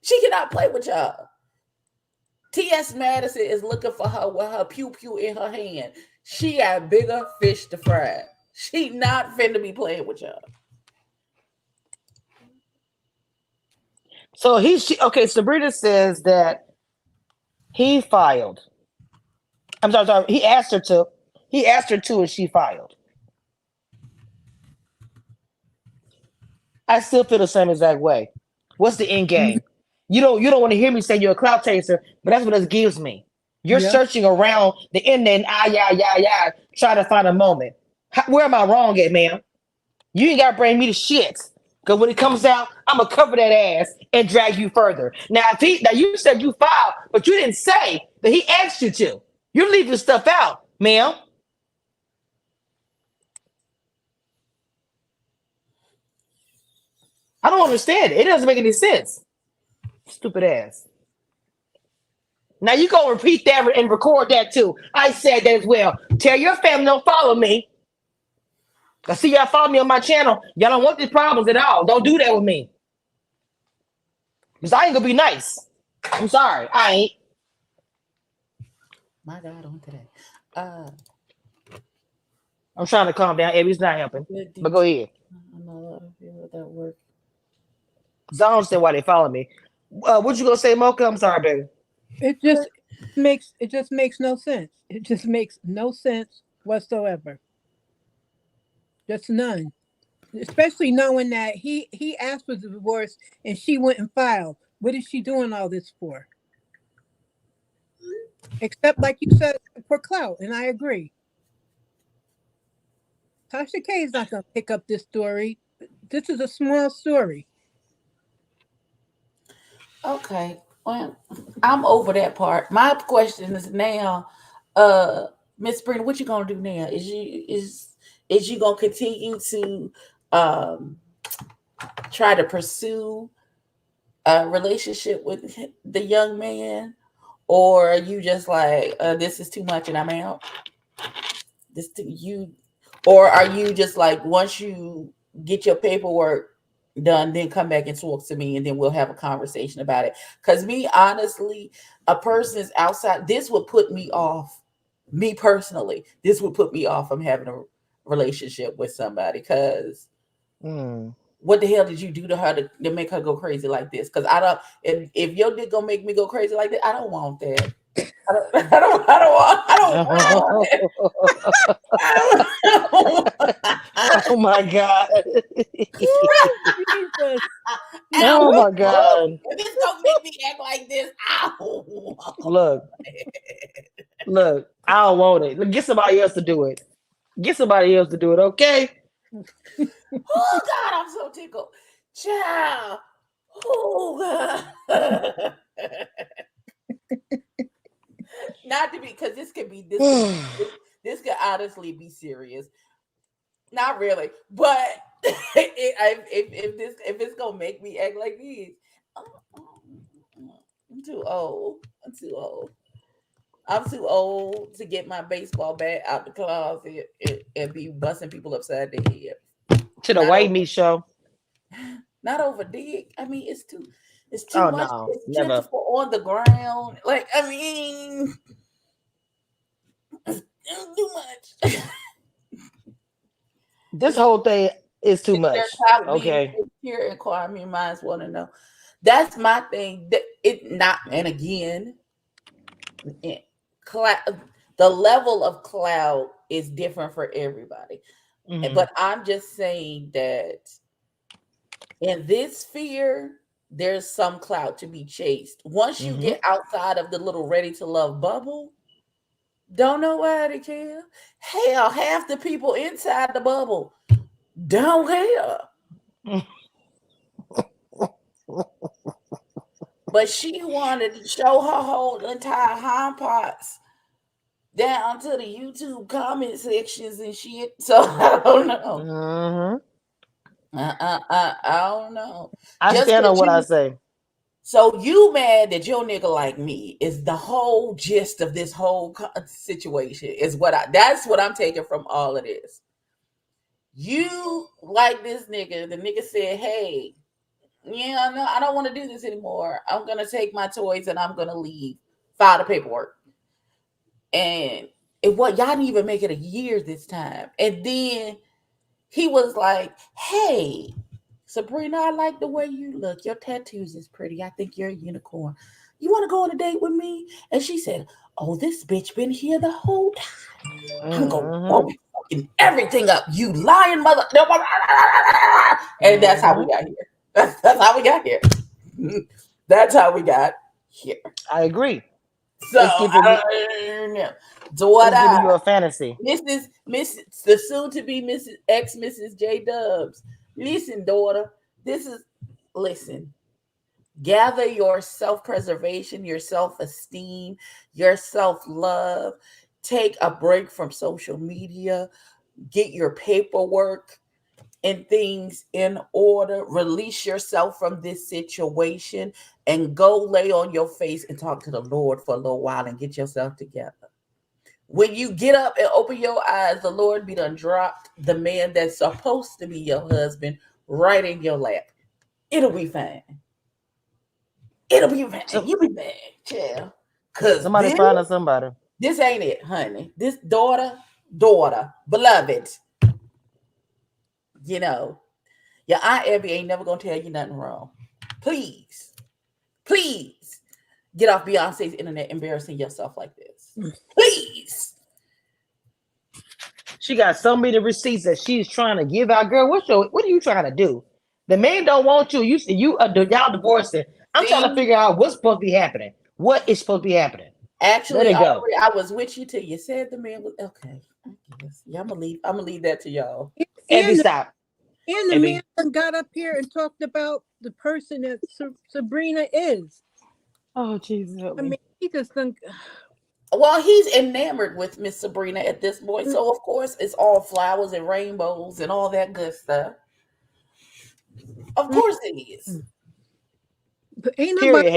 Speaker 6: She cannot play with y'all. T.S. Madison is looking for her with her pew pew in her hand. She got bigger fish to fry. She not finna be playing with y'all.
Speaker 2: So okay, Sabrina says that he filed. I'm sorry, he asked her to. He asked her to and she filed. I still feel the same exact way. What's the end game? You don't want to hear me say you're a clout chaser, but that's what this gives me. You're
Speaker 5: Yeah.
Speaker 2: searching around the internet and yeah, trying to find a moment. Where am I wrong at, ma'am? You ain't gotta bring me to shit. Cause when it comes out, I'm gonna cover that ass and drag you further. Now you said you filed, but you didn't say that he asked you to. You're leaving stuff out, ma'am. I don't understand it. It doesn't make any sense. Stupid ass. Now you go repeat that and record that too. I said that as well. Tell your family don't follow me. I see y'all follow me on my channel. Y'all don't want these problems at all. Don't do that with me. Because I ain't gonna be nice. I'm sorry. I ain't.
Speaker 6: My God, on today.
Speaker 2: I'm trying to calm down. Abby's not helping. But go ahead.
Speaker 6: I know a lot of people that work.
Speaker 2: Because I don't understand why they follow me. What you gonna say, Mocha? I'm sorry, baby.
Speaker 5: It just makes no sense. It just makes no sense whatsoever. Just none. Especially knowing that he asked for the divorce and she went and filed. What is she doing all this for? Except, like you said, for clout, and I agree. Tasha K is not going to pick up this story. This is a small story.
Speaker 6: Okay. Well, I'm over that part. My question is now, Miss Sabrina, what you gonna do now? Is you gonna continue to try to pursue a relationship with the young man, or are you just like this is too much and I'm out? Or are you just like once you get your paperwork done, then come back and talk to me and then we'll have a conversation about it? Because me, honestly, a person's outside, this would put me off. Me personally, this would put me off from having a relationship with somebody because what the hell did you do to her to make her go crazy like this? Because I don't, if your dick gonna make me go crazy like that, I don't want that. I don't want
Speaker 2: Oh my God.
Speaker 5: Jesus.
Speaker 2: Oh my God.
Speaker 6: If it's gonna make me act like this, I don't want
Speaker 2: Look, I don't want it. Get somebody else to do it. Get somebody else to do it, okay?
Speaker 6: Oh God, I'm so tickled. Child. Oh God. Not to be, because this could could honestly be serious. Not really, but if it's gonna make me act like this, I'm too old. I'm too old to get my baseball bat out the closet and be busting people upside the head.
Speaker 2: To the white meat show.
Speaker 6: Not over dick. I mean, it's too
Speaker 2: Oh
Speaker 6: much.
Speaker 2: no,
Speaker 6: It's
Speaker 2: never.
Speaker 6: plentiful on the ground. Like, I mean, it's too much.
Speaker 2: This whole thing is too much. Okay.
Speaker 6: Here and call me minds want to know. That's my thing. It not, and again, the level of cloud is different for everybody.
Speaker 2: Mhm.
Speaker 6: But I'm just saying that in this sphere, there's some cloud to be chased. Once you get outside of the little ready to love bubble, don't nobody care. Hell, half the people inside the bubble don't care. But she wanted to show her whole entire hind parts down to the YouTube comment sections and shit. So I don't know. I don't know.
Speaker 2: I stand on what I say.
Speaker 6: So you mad that your nigga like me is the whole gist of this whole situation is that's what I'm taking from all of this. You like this nigga. The nigga said, hey, yeah, no, I don't want to do this anymore. I'm going to take my toys and I'm going to leave. File the paperwork. And y'all didn't even make it a year this time. And then he was like, hey, Sabrina, I like the way you look. Your tattoos is pretty. I think you're a unicorn. You want to go on a date with me? And she said, oh, this bitch been here the whole time. I'm going to fucking everything up. You lying mother. And that's how we got here. That's how we got here. That's how we got here.
Speaker 2: I agree.
Speaker 6: So what
Speaker 2: giving you a fantasy.
Speaker 6: Mrs. the soon to be Mrs. Jdubs. Listen, daughter. Listen. Gather your self-preservation, your self-esteem, your self-love. Take a break from social media. Get your paperwork and things in order. Release yourself from this situation and go lay on your face and talk to the Lord for a little while and get yourself together. When you get up and open your eyes, the Lord be done dropped the man that's supposed to be your husband right in your lap. It'll be fine. It'll be fine. You'll be fine, child. Cause
Speaker 2: somebody find somebody.
Speaker 6: This ain't it, honey. This daughter, beloved. You know, your Aunt Abby ain't never gonna tell you nothing wrong. Please get off Beyonce's internet embarrassing yourself like this. Please.
Speaker 2: She got so many receipts that she's trying to give out. Girl, what are you trying to do? The man don't want you. Y'all divorcing. I'm trying to figure out what's supposed to be happening. What is supposed to be happening?
Speaker 6: Actually, I was with you till you said the man was okay. I guess. Yeah, I'm gonna leave that to y'all.
Speaker 2: Abby, stop.
Speaker 5: And the man got up here and talked about the person that Sabrina is.
Speaker 2: Oh, Jesus.
Speaker 5: I mean, he just think.
Speaker 6: Well, he's enamored with Miss Sabrina at this point. So, of course, it's all flowers and rainbows and all that good stuff. Of course it is.
Speaker 5: But ain't nobody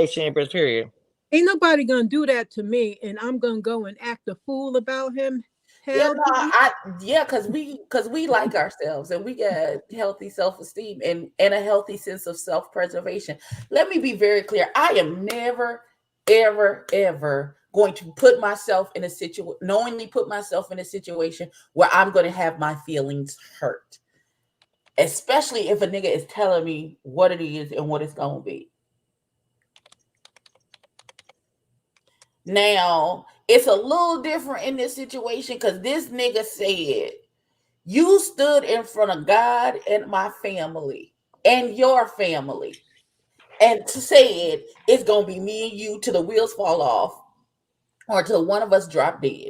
Speaker 5: gonna do that to me, and I'm gonna go and act a fool about him.
Speaker 6: Because we like ourselves and we got healthy self-esteem and a healthy sense of self-preservation. Let me be very clear. I am never, ever, ever going to put myself in a situation, knowingly put myself in a situation where I'm going to have my feelings hurt. Especially if a nigga is telling me what it is and what it's going to be. Now, it's a little different in this situation because this nigga said, you stood in front of God and my family and your family and said it's going to be me and you till the wheels fall off or till one of us drop dead.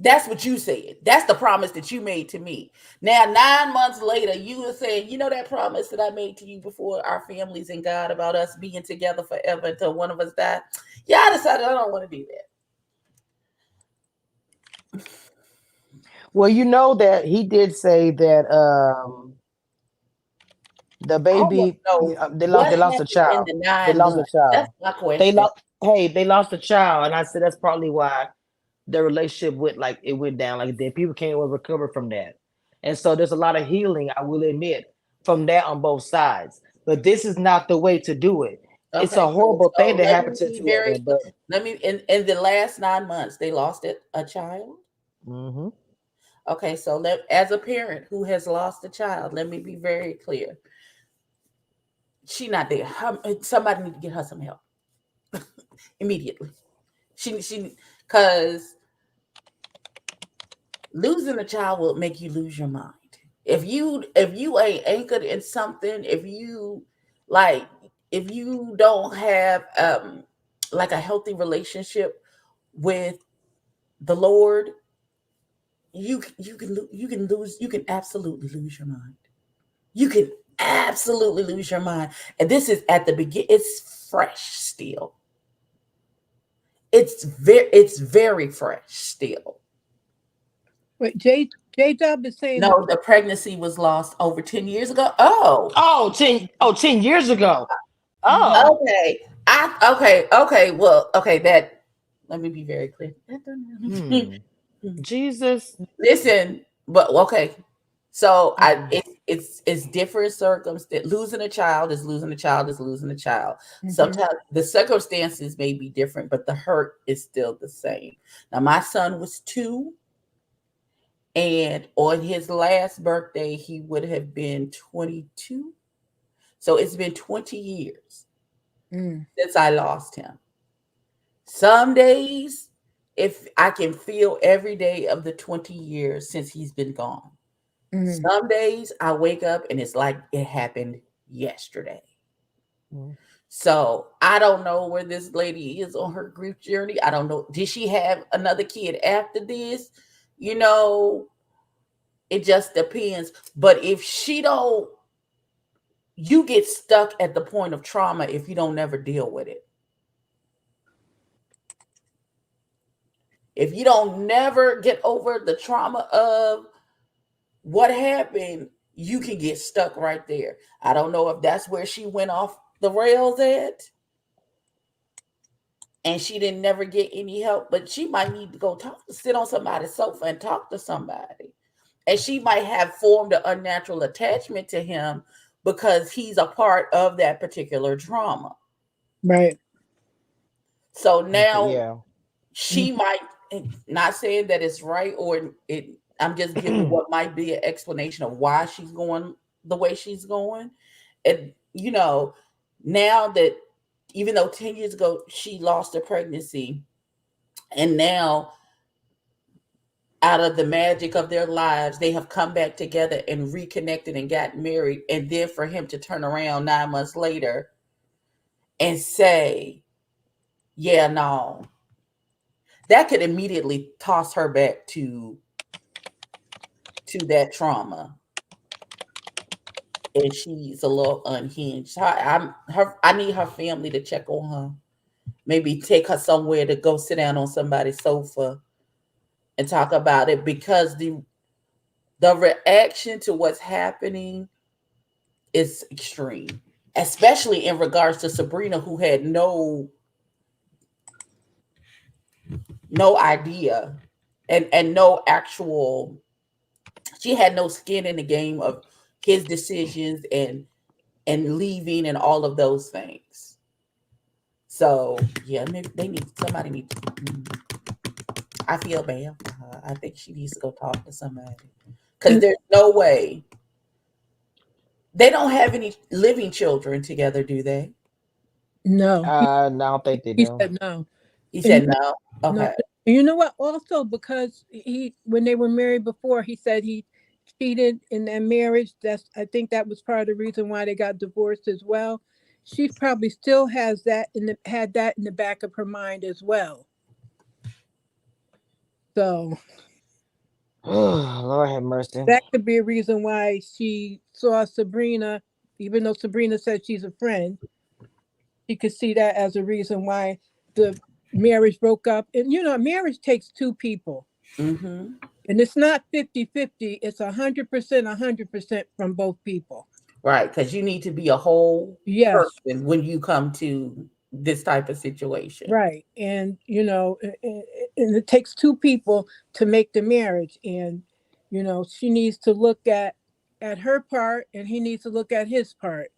Speaker 6: That's what you said. That's the promise that you made to me. Now, 9 months later, you were saying, you know that promise that I made to you before our families and God about us being together forever until one of us died? Yeah, I decided I don't want to do that.
Speaker 2: Well, you know that he did say that the baby, they lost a child. They lost a child.
Speaker 6: That's my question.
Speaker 2: hey, they lost a child, and I said that's probably why the relationship went down like that. People can't even recover from that, and so there's a lot of healing. I will admit from that on both sides, but this is not the way to do it. It's
Speaker 6: Okay,
Speaker 2: a horrible
Speaker 6: so
Speaker 2: thing that
Speaker 6: let me
Speaker 2: happened to
Speaker 6: be
Speaker 2: two of
Speaker 6: very.
Speaker 2: them, but
Speaker 6: Let me in the last 9 months they lost a child.
Speaker 2: mhm.
Speaker 6: Okay, so as a parent who has lost a child, let me be very clear. She not there. Somebody need to get her some help immediately. She because losing a child will make you lose your mind. If you ain't anchored in something, like if you don't have like a healthy relationship with the Lord, you can absolutely lose your mind. You can absolutely lose your mind. And this is at the beginning. It's fresh still. It's very fresh still.
Speaker 5: Wait, Jdub is saying
Speaker 6: No, the pregnancy was lost over 10 years ago. Oh,
Speaker 2: Oh, 10 years ago.
Speaker 5: Mhm.
Speaker 2: Oh,
Speaker 6: okay. Okay. Well, okay, that let me be very clear.
Speaker 2: hmm. Jesus.
Speaker 6: Listen, but okay. So
Speaker 2: Mm.
Speaker 6: it's different circumstance. Losing a child is losing a child is losing a child.
Speaker 5: Mhm.
Speaker 6: Sometimes the circumstances may be different, but the hurt is still the same. Now, my son was 2, and on his last birthday, he would have been 22. So it's been 20 years
Speaker 5: Mm.
Speaker 6: since I lost him. Some days, if I can feel every day of the 20 years since he's been gone.
Speaker 5: Mm.
Speaker 6: Some days I wake up and it's like it happened yesterday.
Speaker 2: Mm.
Speaker 6: So I don't know where this lady is on her grief journey. I don't know. Did she have another kid after this? You know, it just depends. But if she don't, you get stuck at the point of trauma if you don't never deal with it. If you don't never get over the trauma of what happened, you can get stuck right there. I don't know if that's where she went off the rails at and she didn't never get any help, but she might need to go sit on somebody's sofa and talk to somebody. And she might have formed an unnatural attachment to him because he's a part of that particular trauma.
Speaker 5: Right.
Speaker 6: So
Speaker 2: Okay,
Speaker 6: now
Speaker 2: yeah.
Speaker 6: she might, not saying that it's right or I'm just giving what might be an explanation of why she's going the way she's going. And now that even though 10 years ago she lost her pregnancy, and now out of the magic of their lives they have come back together and reconnected and got married, and then for him to turn around 9 months later and say, yeah, no, that could immediately toss her back to that trauma, and she's a little unhinged. I need her family to check on her. Maybe take her somewhere to go sit down on somebody's sofa and talk about it, because the reaction to what's happening is extreme, especially in regards to Sabrina, who had no idea and no actual. She had no skin in the game of his decisions and leaving and all of those things. So yeah, maybe somebody needs to. I feel bad for her. I think she needs to go talk to somebody, because there's no way they don't have any living children together, do they?
Speaker 5: No.
Speaker 2: I don't think they
Speaker 5: He
Speaker 2: do.
Speaker 5: said no.
Speaker 6: He
Speaker 5: And
Speaker 6: said no.
Speaker 5: no.
Speaker 6: Okay.
Speaker 5: You know what? Also, because when they were married before, he said he cheated in their marriage. I think that was part of the reason why they got divorced as well. She probably still had that in the back of her mind as well. So
Speaker 2: Lord have mercy.
Speaker 5: that could be a reason why she saw Sabrina, even though Sabrina said she's a friend. She could see that as a reason why the marriage broke up. And marriage takes two people.
Speaker 6: Mm-hmm.
Speaker 5: And it's not 50-50. It's 100% from both people.
Speaker 6: Right, because you need to be a whole
Speaker 5: Yes.
Speaker 6: person when you come to this type of situation.
Speaker 5: Right. And, and it takes two people to make the marriage. And, she needs to look at her part and he needs to look at his part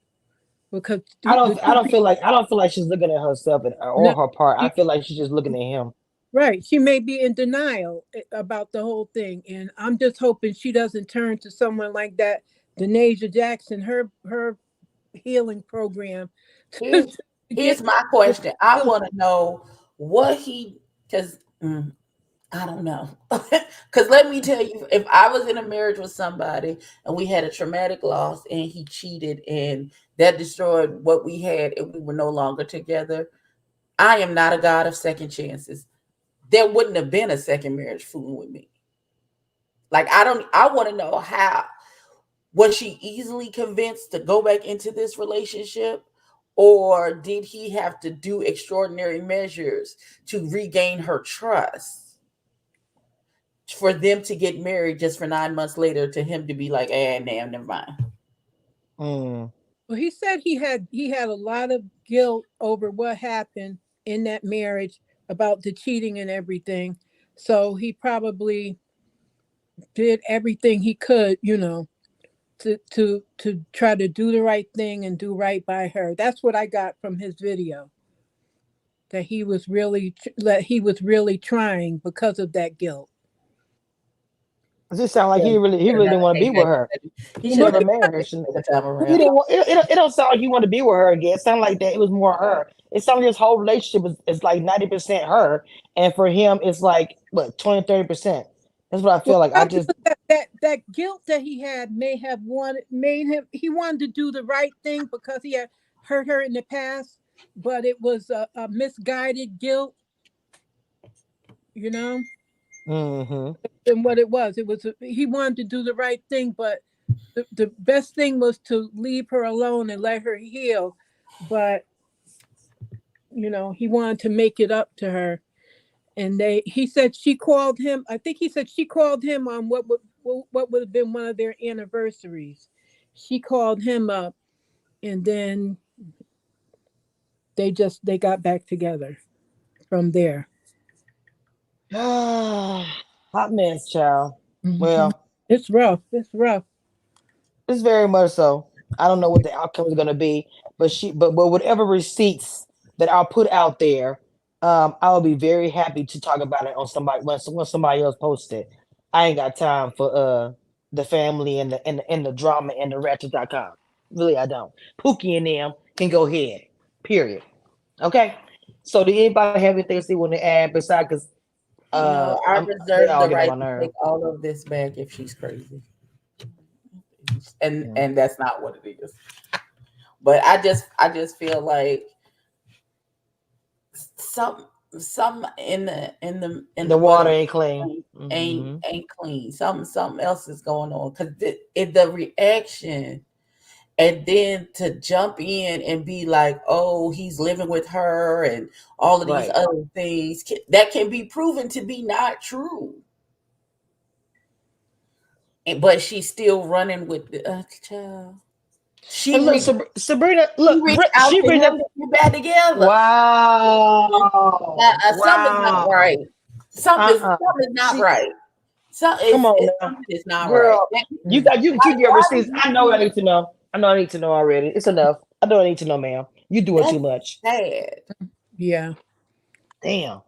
Speaker 5: because the
Speaker 2: I
Speaker 5: two
Speaker 2: don't feel
Speaker 5: people,
Speaker 2: like she's looking at herself or
Speaker 5: no,
Speaker 2: her part. I
Speaker 5: she,
Speaker 2: feel like she's just looking at him.
Speaker 5: right. She may be in denial about the whole thing. And I'm just hoping she doesn't turn to someone like that, Denasia Jackson, her healing program to
Speaker 6: Here's,
Speaker 5: get
Speaker 6: here's my question. I want to know what because I don't know. Because let me tell you, if I was in a marriage with somebody and we had a traumatic loss and he cheated and that destroyed what we had and we were no longer together, I am not a god of second chances. There wouldn't have been a second marriage fooling with me. Like, I want to know how. Was she easily convinced to go back into this relationship? Or did he have to do extraordinary measures to regain her trust for them to get married just for 9 months later to him to be like, never mind.
Speaker 2: Mm.
Speaker 5: Well, he said he had a lot of guilt over what happened in that marriage about the cheating and everything. So he probably did everything he could, to try to do the right thing and do right by her. That's what I got from his video. That he was really trying because of that guilt.
Speaker 2: It just sound like he really didn't want to be with her. He
Speaker 6: should
Speaker 2: never
Speaker 6: have
Speaker 2: married her. He
Speaker 6: around.
Speaker 2: didn't want, it don't sound like he wanted to be with her again. It sounded like that it was more her. It sounded like his whole relationship is like 90% her, and for him it's like what 20-30%. That's what I feel like. I just
Speaker 5: that guilt that he had made him he wanted to do the right thing because he had hurt her in the past, but it was a misguided guilt,
Speaker 2: Mm-hmm.
Speaker 5: and what it was he wanted to do the right thing, but the best thing was to leave her alone and let her heal, but he wanted to make it up to her. And he said she called him. I think he said she called him on what would have been one of their anniversaries. She called him up, and then they got back together from there.
Speaker 2: Hot mess, child.
Speaker 5: Mm-hmm.
Speaker 2: Well,
Speaker 5: it's rough.
Speaker 2: it's very much so. I don't know what the outcome is going to be, but whatever receipts that I'll put out there, I'll be very happy to talk about it on somebody when somebody else posts it. I ain't got time for the family and the drama and the ratchet.com. Really, I don't. Pookie and them can go ahead. Period. Okay. So, do anybody have anything they want to add besides? Because
Speaker 6: I reserve the right to take all of this back if she's crazy. And that's not what it is. But I just feel like some in the
Speaker 2: water ain't clean.
Speaker 6: Ain't clean. Something else is going on because the reaction, and then to jump in and be like, oh, he's living with her and all of these other things that can be proven to be not true. But she's still running with the child.
Speaker 2: Sabrina, look,
Speaker 6: she bring them back together.
Speaker 2: Wow.
Speaker 6: Something's not right. Something's not right.
Speaker 2: Come on,
Speaker 6: something is not
Speaker 2: girl,
Speaker 6: right.
Speaker 2: You can keep your receipts. I know I need to know. I need to know already. It's enough. I know I need to know, ma'am. You're doing too much.
Speaker 6: Sad.
Speaker 5: Yeah.
Speaker 2: Damn.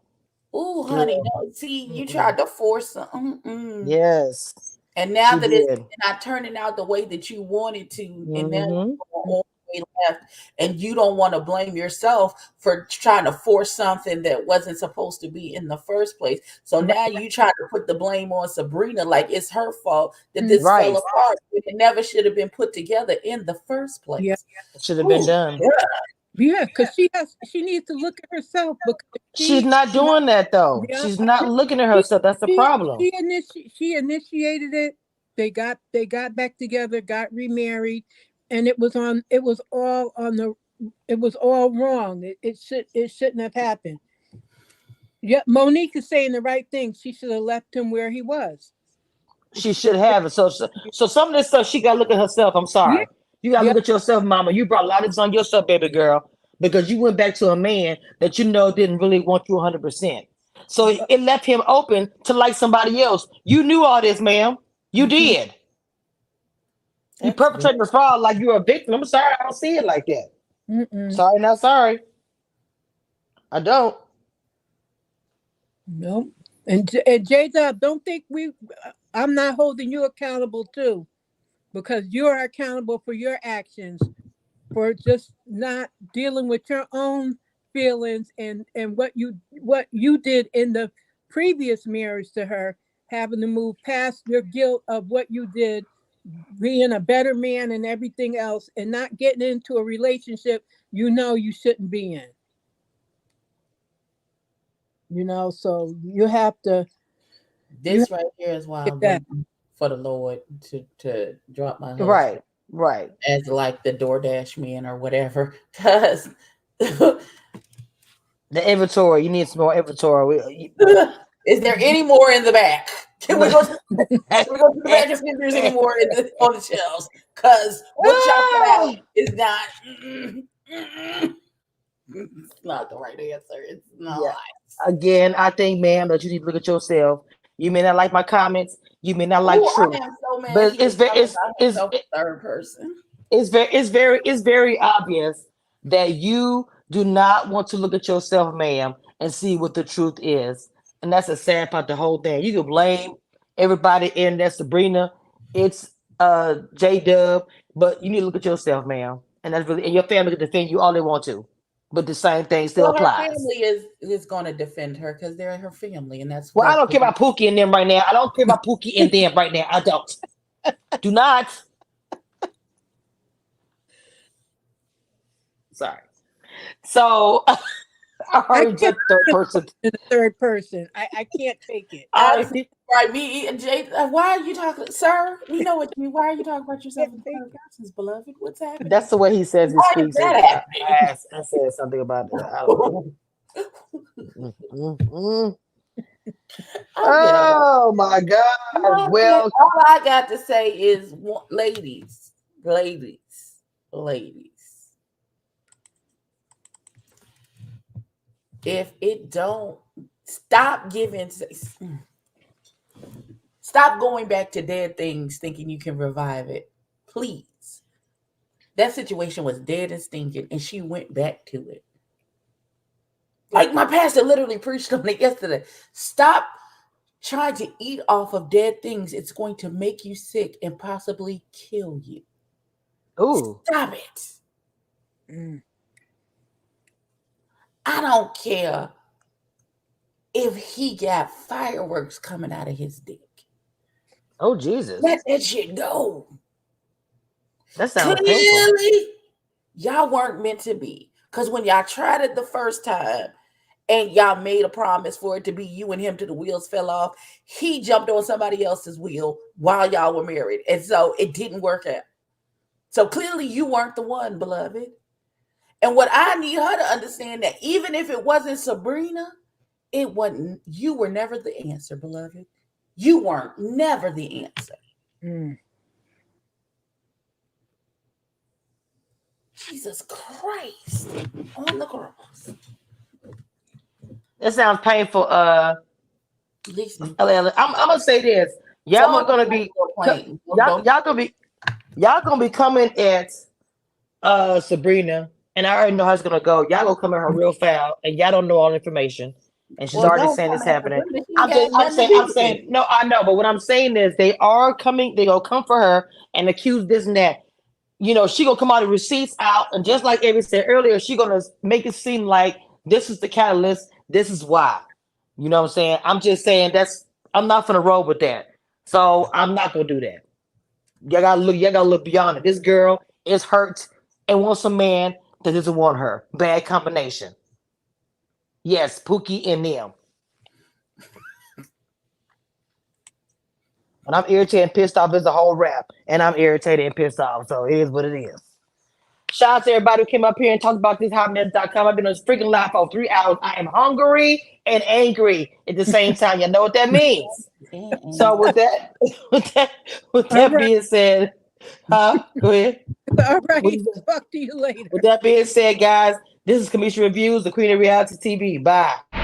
Speaker 6: Ooh, honey. No, see, you tried to force something.
Speaker 2: Yes.
Speaker 6: And now that it's not turning out the way that you wanted to, and now you're all the way left, and you don't want to blame yourself for trying to force something that wasn't supposed to be in the first place. So now you try to put the blame on Sabrina, like it's her fault that this fell apart. It never should have been put together in the first place.
Speaker 5: Yeah.
Speaker 2: It should have been done.
Speaker 5: Yeah, because she needs to look at herself. Because
Speaker 2: she's not doing that though. Yeah. She's not looking at herself. That's the problem.
Speaker 5: She initiated it. They got back together, got remarried, and it was all wrong. It shouldn't have happened. Yeah, Monique is saying the right thing. She should have left him where he was.
Speaker 2: She should have it. So some of this stuff she got to look at herself. I'm sorry. Yeah. You got to look at yourself, mama. You brought a lot of this on yourself, baby girl. because you went back to a man that you know didn't really want you 100%. So it left him open to like somebody else. You knew all this, ma'am. You did. You
Speaker 6: That's
Speaker 2: perpetrated the fraud like you're a victim. I'm sorry, I don't see it like that.
Speaker 5: Mm-mm.
Speaker 2: Sorry, not sorry. I don't.
Speaker 5: Nope. And Jdub, don't think I'm not holding you accountable too, because you're accountable for your actions, for just not dealing with your own feelings and what you did in the previous marriage to her, having to move past your guilt of what you did, being a better man and everything else, and not getting into a relationship you know you shouldn't be in. You know, so you have to.
Speaker 6: This right here is why I'm
Speaker 5: that.
Speaker 6: waiting for the Lord to drop my husband
Speaker 2: Right, right.
Speaker 6: as like the DoorDash man or whatever. Because
Speaker 2: The inventory. You need some more inventory.
Speaker 6: is there any more in the back? Can we go to the back and see if there's any more on the shelves? Because what y'all put out is not. It's not the right answer. It's not.
Speaker 2: Yeah. Again, I think, ma'am, that you need to look at yourself. You may not like my comments. You may not like truth.
Speaker 6: I am so mad.
Speaker 2: But it's
Speaker 6: third person.
Speaker 2: It's very obvious that you do not want to look at yourself, ma'am, and see what the truth is. And that's a sad part of the whole thing. You can blame everybody in that Sabrina. It's Jdub, but you need to look at yourself, ma'am. And that's really, and your family can defend you all they want to. But the same thing still applies.
Speaker 6: Her family is going to defend her because they're her family, and that's.
Speaker 2: Well, I don't care about Pookie and them right now. I don't care about Pookie and them right now. I don't. Do not. Sorry. So I heard just third person.
Speaker 5: In the third person, I can't take it.
Speaker 6: Right, me and Jay. Why are you talking, sir? We know what you mean. Why are you talking about yourself in the third person, beloved? What's happening?
Speaker 2: That's the way he says he speaks. I said something about it. I don't know. Oh my God! Well,
Speaker 6: all I got to say is, ladies. If it don't stop going back to dead things thinking you can revive it, please. That situation was dead and stinking, and she went back to it. Like my pastor literally preached on it yesterday. Stop trying to eat off of dead things. It's going to make you sick and possibly kill you.
Speaker 2: Ooh.
Speaker 6: Stop it. I don't care if he got fireworks coming out of his dick.
Speaker 2: Oh, Jesus.
Speaker 6: Let that shit go.
Speaker 2: That sounds
Speaker 6: clearly
Speaker 2: painful.
Speaker 6: Y'all weren't meant to be. Because when y'all tried it the first time and y'all made a promise for it to be you and him till the wheels fell off, he jumped on somebody else's wheel while y'all were married. And so it didn't work out. So clearly you weren't the one, beloved. And what I need her to understand, that even if it wasn't Sabrina, it wasn't, you were never the answer, beloved. You weren't never the answer. Jesus Christ on the cross.
Speaker 2: That sounds painful. I'm gonna say this. Y'all are gonna be y'all gonna be coming at Sabrina, and I already know how it's gonna go. Y'all gonna come at her real foul, and y'all don't know all the information. And she's already saying it's happening. I'm saying, no, I know, but what I'm saying is they gonna come for her and accuse this and that. You know, she gonna come out of receipts out, and just like Avery said earlier, she gonna make it seem like this is the catalyst. This is why. You know what I'm saying? I'm just saying I'm not gonna roll with that. So I'm not gonna do that. Y'all gotta look beyond it. This girl is hurt and wants a man that doesn't want her. Bad combination. Yes, Pookie and them. And I'm irritated and pissed off. It's a whole rap. And I'm irritated and pissed off. So it is what it is. Shout out to everybody who came up here and talked about this hotmess.com. I've been on this freaking live for 3 hours. I am hungry and angry at the same time. You know what that means. So with that being said, go ahead.
Speaker 5: All right. Talk to you later.
Speaker 2: With that being said, guys, This is Kamisha Reviews, the Queen of Reality TV. Bye.